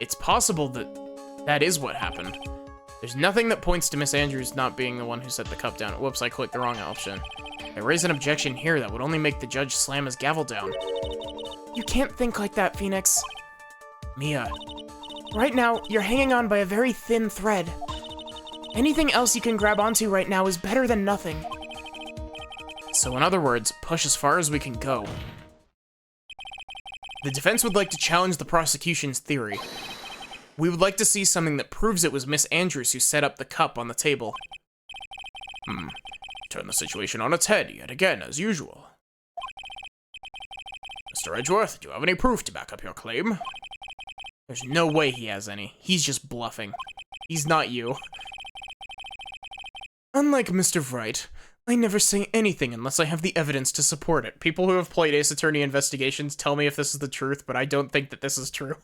A: It's possible that that is what happened. There's nothing that points to Miss Andrews not being the one who set the cup down. Whoops, I clicked the wrong option. I raise an objection here that would only make the judge slam his gavel down.
B: You can't think like that, Phoenix.
A: Mia.
B: Right now, you're hanging on by a very thin thread. Anything else you can grab onto right now is better than nothing.
A: So in other words, push as far as we can go. The defense would like to challenge the prosecution's theory. We would like to see something that proves it was Miss Andrews who set up the cup on the table. Turn the situation on its head yet again, as usual. Mr. Edgeworth, do you have any proof to back up your claim? There's no way he has any. He's just bluffing. He's not you. Unlike Mr. Wright, I never say anything unless I have the evidence to support it. People who have played Ace Attorney Investigations tell me if this is the truth, but I don't think that this is true.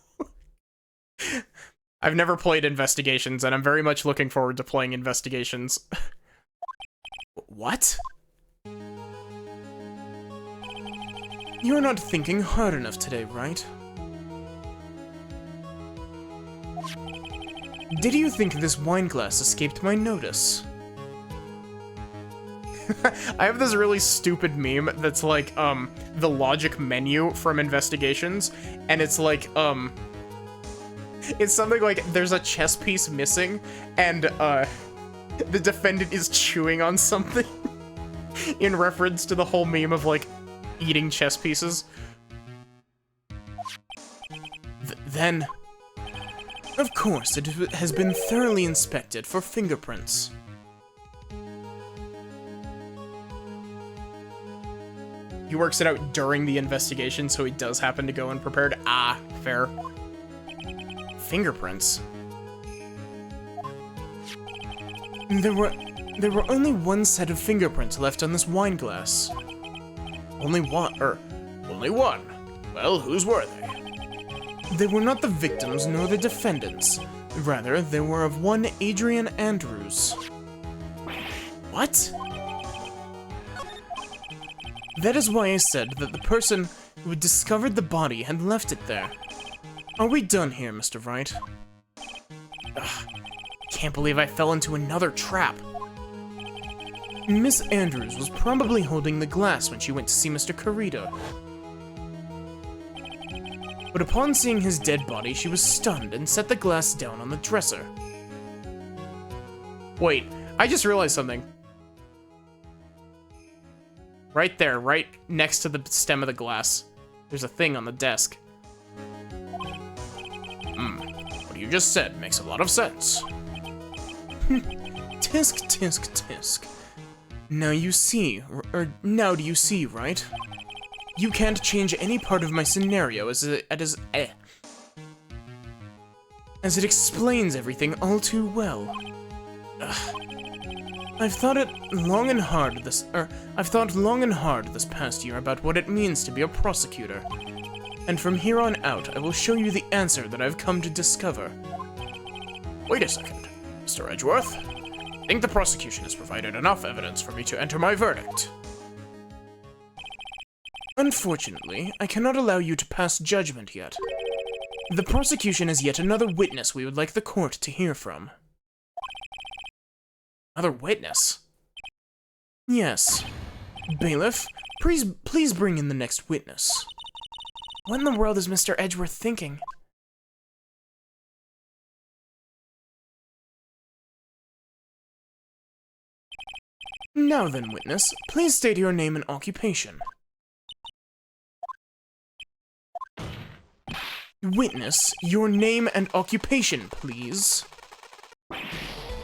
A: I've never played Investigations, and I'm very much looking forward to playing Investigations. What? You're not thinking hard enough today, right? Did you think this wine glass escaped my notice? I have this really stupid meme that's like, the logic menu from Investigations, and it's like, it's something like, there's a chess piece missing, and, the defendant is chewing on something in reference to the whole meme of, like, eating chess pieces. Then, Of course, it has been thoroughly inspected for fingerprints. He works it out during the investigation, so he does happen to go unprepared. Ah, fair. Fingerprints. There were only one set of fingerprints left on this wine glass. Only one. Well, whose were they? They were not the victims nor the defendants. Rather, they were of one Adrian Andrews. What? That is why I said that the person who had discovered the body had left it there. Are we done here, Mr. Wright? Ugh, can't believe I fell into another trap. Miss Andrews was probably holding the glass when she went to see Mr. Carita. But upon seeing his dead body, she was stunned and set the glass down on the dresser. Wait, I just realized something. Right there, right next to the stem of the glass. There's a thing on the desk. What you just said makes a lot of sense. Tisk, tisk, tisk. Now you see, now do you see, right? You can't change any part of my scenario as it explains everything all too well. Ugh. I've thought long and hard this past year about what it means to be a prosecutor. And from here on out, I will show you the answer that I've come to discover. Wait a second, Mr. Edgeworth. I think the prosecution has provided enough evidence for me to enter my verdict. Unfortunately, I cannot allow you to pass judgment yet. The prosecution has yet another witness we would like the court to hear from. Another witness? Yes. Bailiff, please bring in the next witness.
B: What in the world is Mr. Edgeworth thinking?
A: Now then, witness, please state your name and occupation. Witness, your name and occupation, please.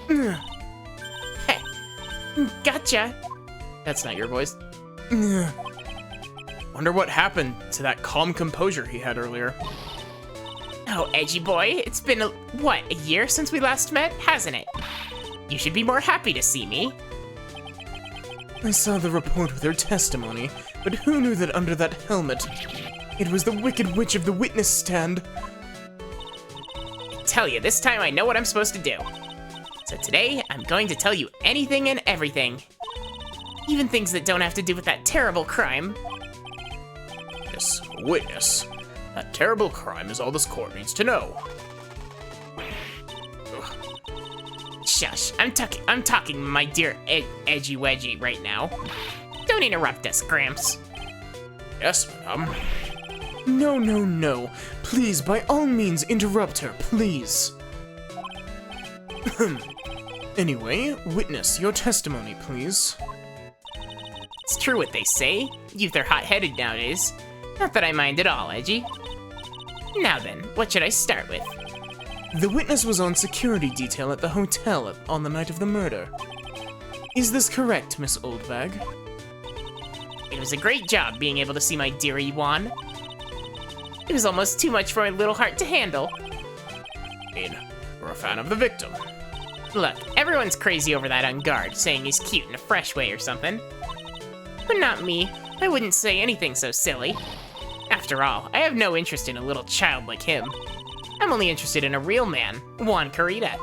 B: Hey, gotcha.
C: That's not your voice.
A: Wonder what happened to that calm composure he had earlier.
C: Oh, edgy boy, it's been, what, a year since we last met, hasn't it? You should be more happy to see me.
A: I saw the report with her testimony, but who knew that under that helmet, it was the Wicked Witch of the witness stand?
C: I tell you, this time I know what I'm supposed to do. So today, I'm going to tell you anything and everything. Even things that don't have to do with that terrible crime.
A: Yes, witness. That terrible crime is all this court needs to know.
C: Shush, I'm talking, my dear Edgy Wedgie right now. Don't interrupt us, Gramps.
A: Yes, madam. No, no, no. Please, by all means, interrupt her, please. Anyway, witness, your testimony, please.
C: It's true what they say. Youth are hot-headed nowadays. Not that I mind at all, Edgy. Now then, what should I start with?
A: The witness was on security detail at the hotel on the night of the murder. Is this correct, Miss Oldbag?
C: It was a great job being able to see my dear Iwan. It was almost too much for my little heart to handle.
A: I mean, we're a fan of the victim.
C: Look, everyone's crazy over that on guard, saying he's cute in a fresh way or something. But not me. I wouldn't say anything so silly. After all, I have no interest in a little child like him. I'm only interested in a real man, Juan Carita.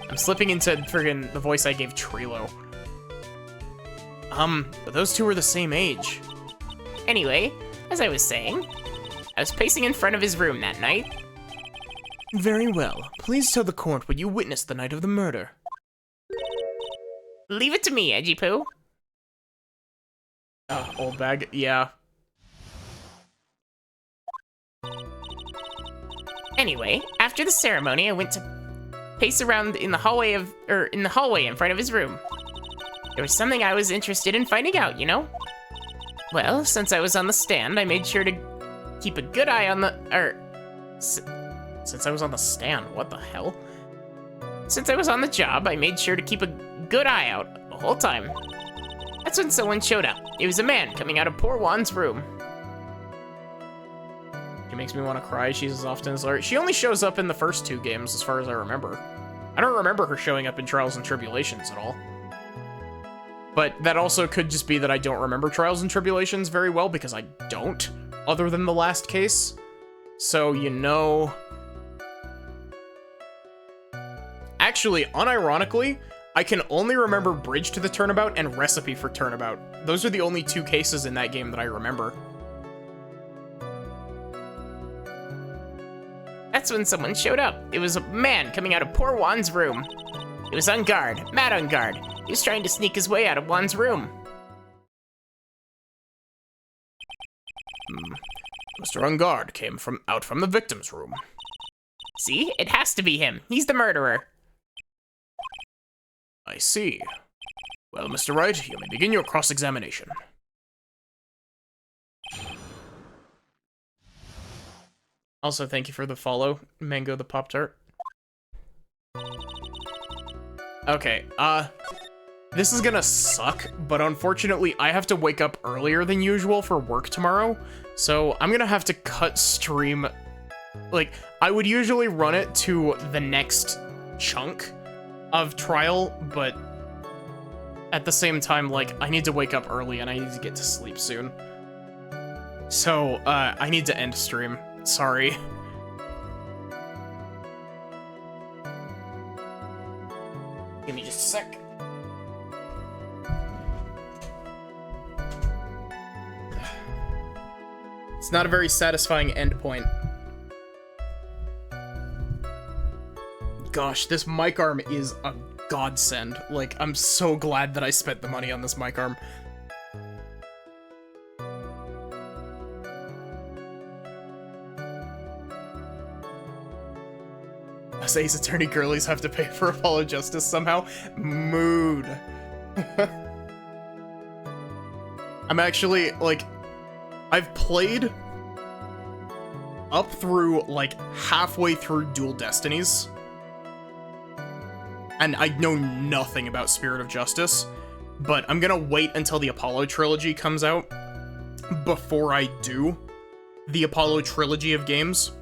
A: I'm slipping into friggin' the voice I gave Trilo. But those two were the same age.
C: Anyway, as I was saying, I was pacing in front of his room that night.
A: Very well. Please tell the court what you witnessed the night of the murder.
C: Leave it to me, Edgy Poo.
A: Old bag, yeah.
C: Anyway, after the ceremony, I went to pace around in the hallway in front of his room. There was something I was interested in finding out, you know? Well, since I was on the stand, I made sure to keep a good eye on the,
A: Since I was on the stand, what the hell?
C: Since I was on the job, I made sure to keep a good eye out the whole time. That's when someone showed up. It was a man coming out of poor Juan's room.
A: She makes me want to cry. She's as often as Larry. She only shows up in the first 2 games, as far as I remember. I don't remember her showing up in Trials and Tribulations at all. But that also could just be that I don't remember Trials and Tribulations very well, because I don't, other than the last case. So, you know... Actually, unironically, I can only remember Bridge to the Turnabout and Recipe for Turnabout. Those are the only 2 cases in that game that I remember.
C: That's when someone showed up. It was a man coming out of poor Juan's room. He was on guard, mad on guard. He was trying to sneak his way out of Juan's room.
A: Mr. Ungard came out from the victim's room.
C: See? It has to be him. He's the murderer.
A: I see. Well, Mr. Wright, you may begin your cross-examination. Also, thank you for the follow, Mango the Pop-Tart. Okay, this is gonna suck, but unfortunately, I have to wake up earlier than usual for work tomorrow, so I'm gonna have to cut stream. Like, I would usually run it to the next chunk of trial, but at the same time, like, I need to wake up early and I need to get to sleep soon. So, I need to end stream. Sorry. Give me just a sec. It's not a very satisfying endpoint. Gosh, this mic arm is a godsend. Like, I'm so glad that I spent the money on this mic arm. Us Ace Attorney girlies have to pay for Apollo Justice somehow. Mood. I'm actually, like, I've played up through, like, halfway through Dual Destinies. And I know nothing about Spirit of Justice, but I'm gonna wait until the Apollo trilogy comes out before I do the Apollo trilogy of games.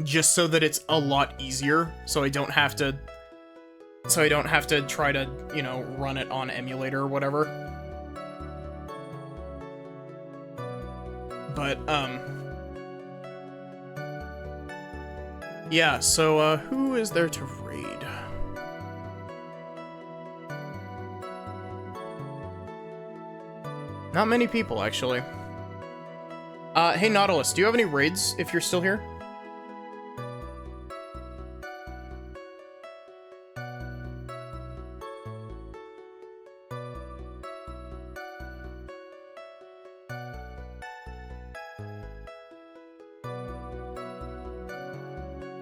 A: Just so that it's a lot easier, so I don't have to try to, you know, run it on emulator or whatever. But, yeah, so, who is there to raid? Not many people, actually. Hey, Nautilus, do you have any raids if you're still here?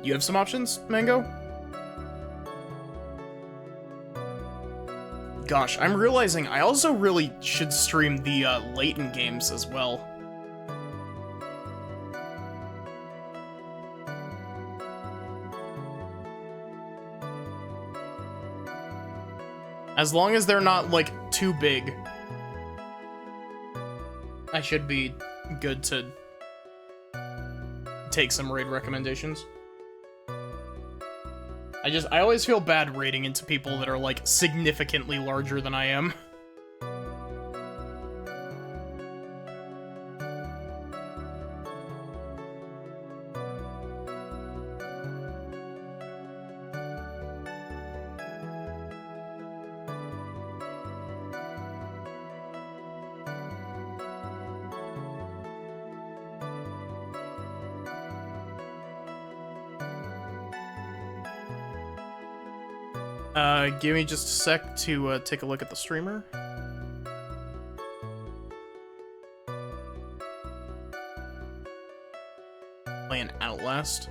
A: You have some options, Mango? Gosh, I'm realizing I also really should stream the Layton games as well. As long as they're not, like, too big, I should be good to take some raid recommendations. I always feel bad raiding into people that are, like, significantly larger than I am. Give me just a sec to take a look at the streamer. Playing Outlast.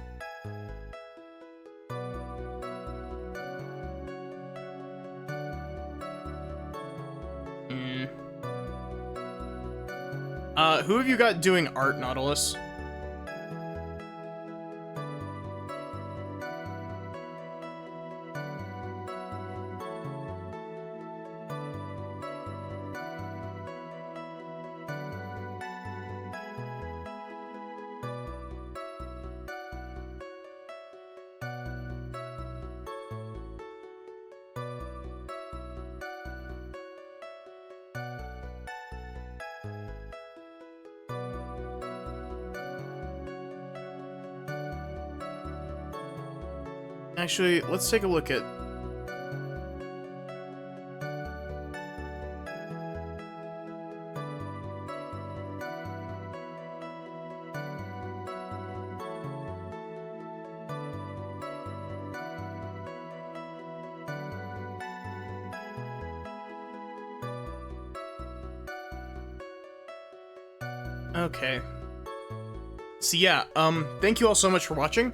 A: Who have you got doing art, Nautilus? Actually, let's take a look at... Okay. So yeah, thank you all so much for watching.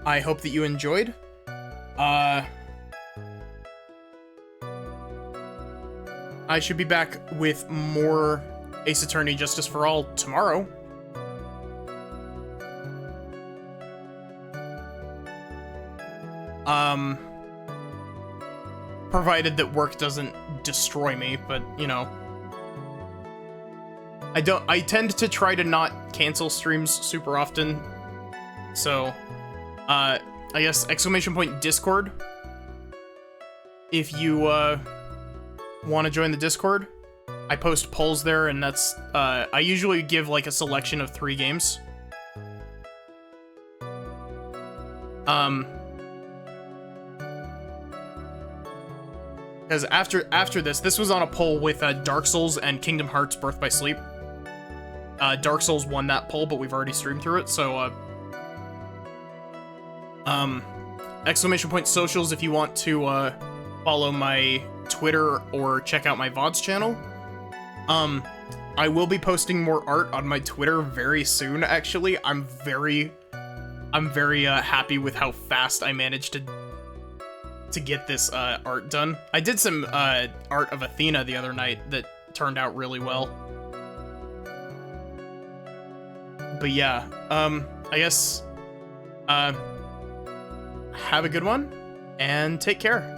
A: I hope that you enjoyed. I should be back with more Ace Attorney Justice for All tomorrow. Provided that work doesn't destroy me, but, you know. I tend to try to not cancel streams super often. So, I guess exclamation point Discord. If you, want to join the Discord, I post polls there, and that's, I usually give, like, a selection of 3 games. Because after this was on a poll with, Dark Souls and Kingdom Hearts Birth by Sleep. Dark Souls won that poll, but we've already streamed through it, so, exclamation point socials if you want to, follow my Twitter or check out my VODs channel. I will be posting more art on my Twitter very soon, actually. I'm very happy with how fast I managed to get this, art done. I did some, art of Athena the other night that turned out really well. But yeah, I guess, have a good one, and take care.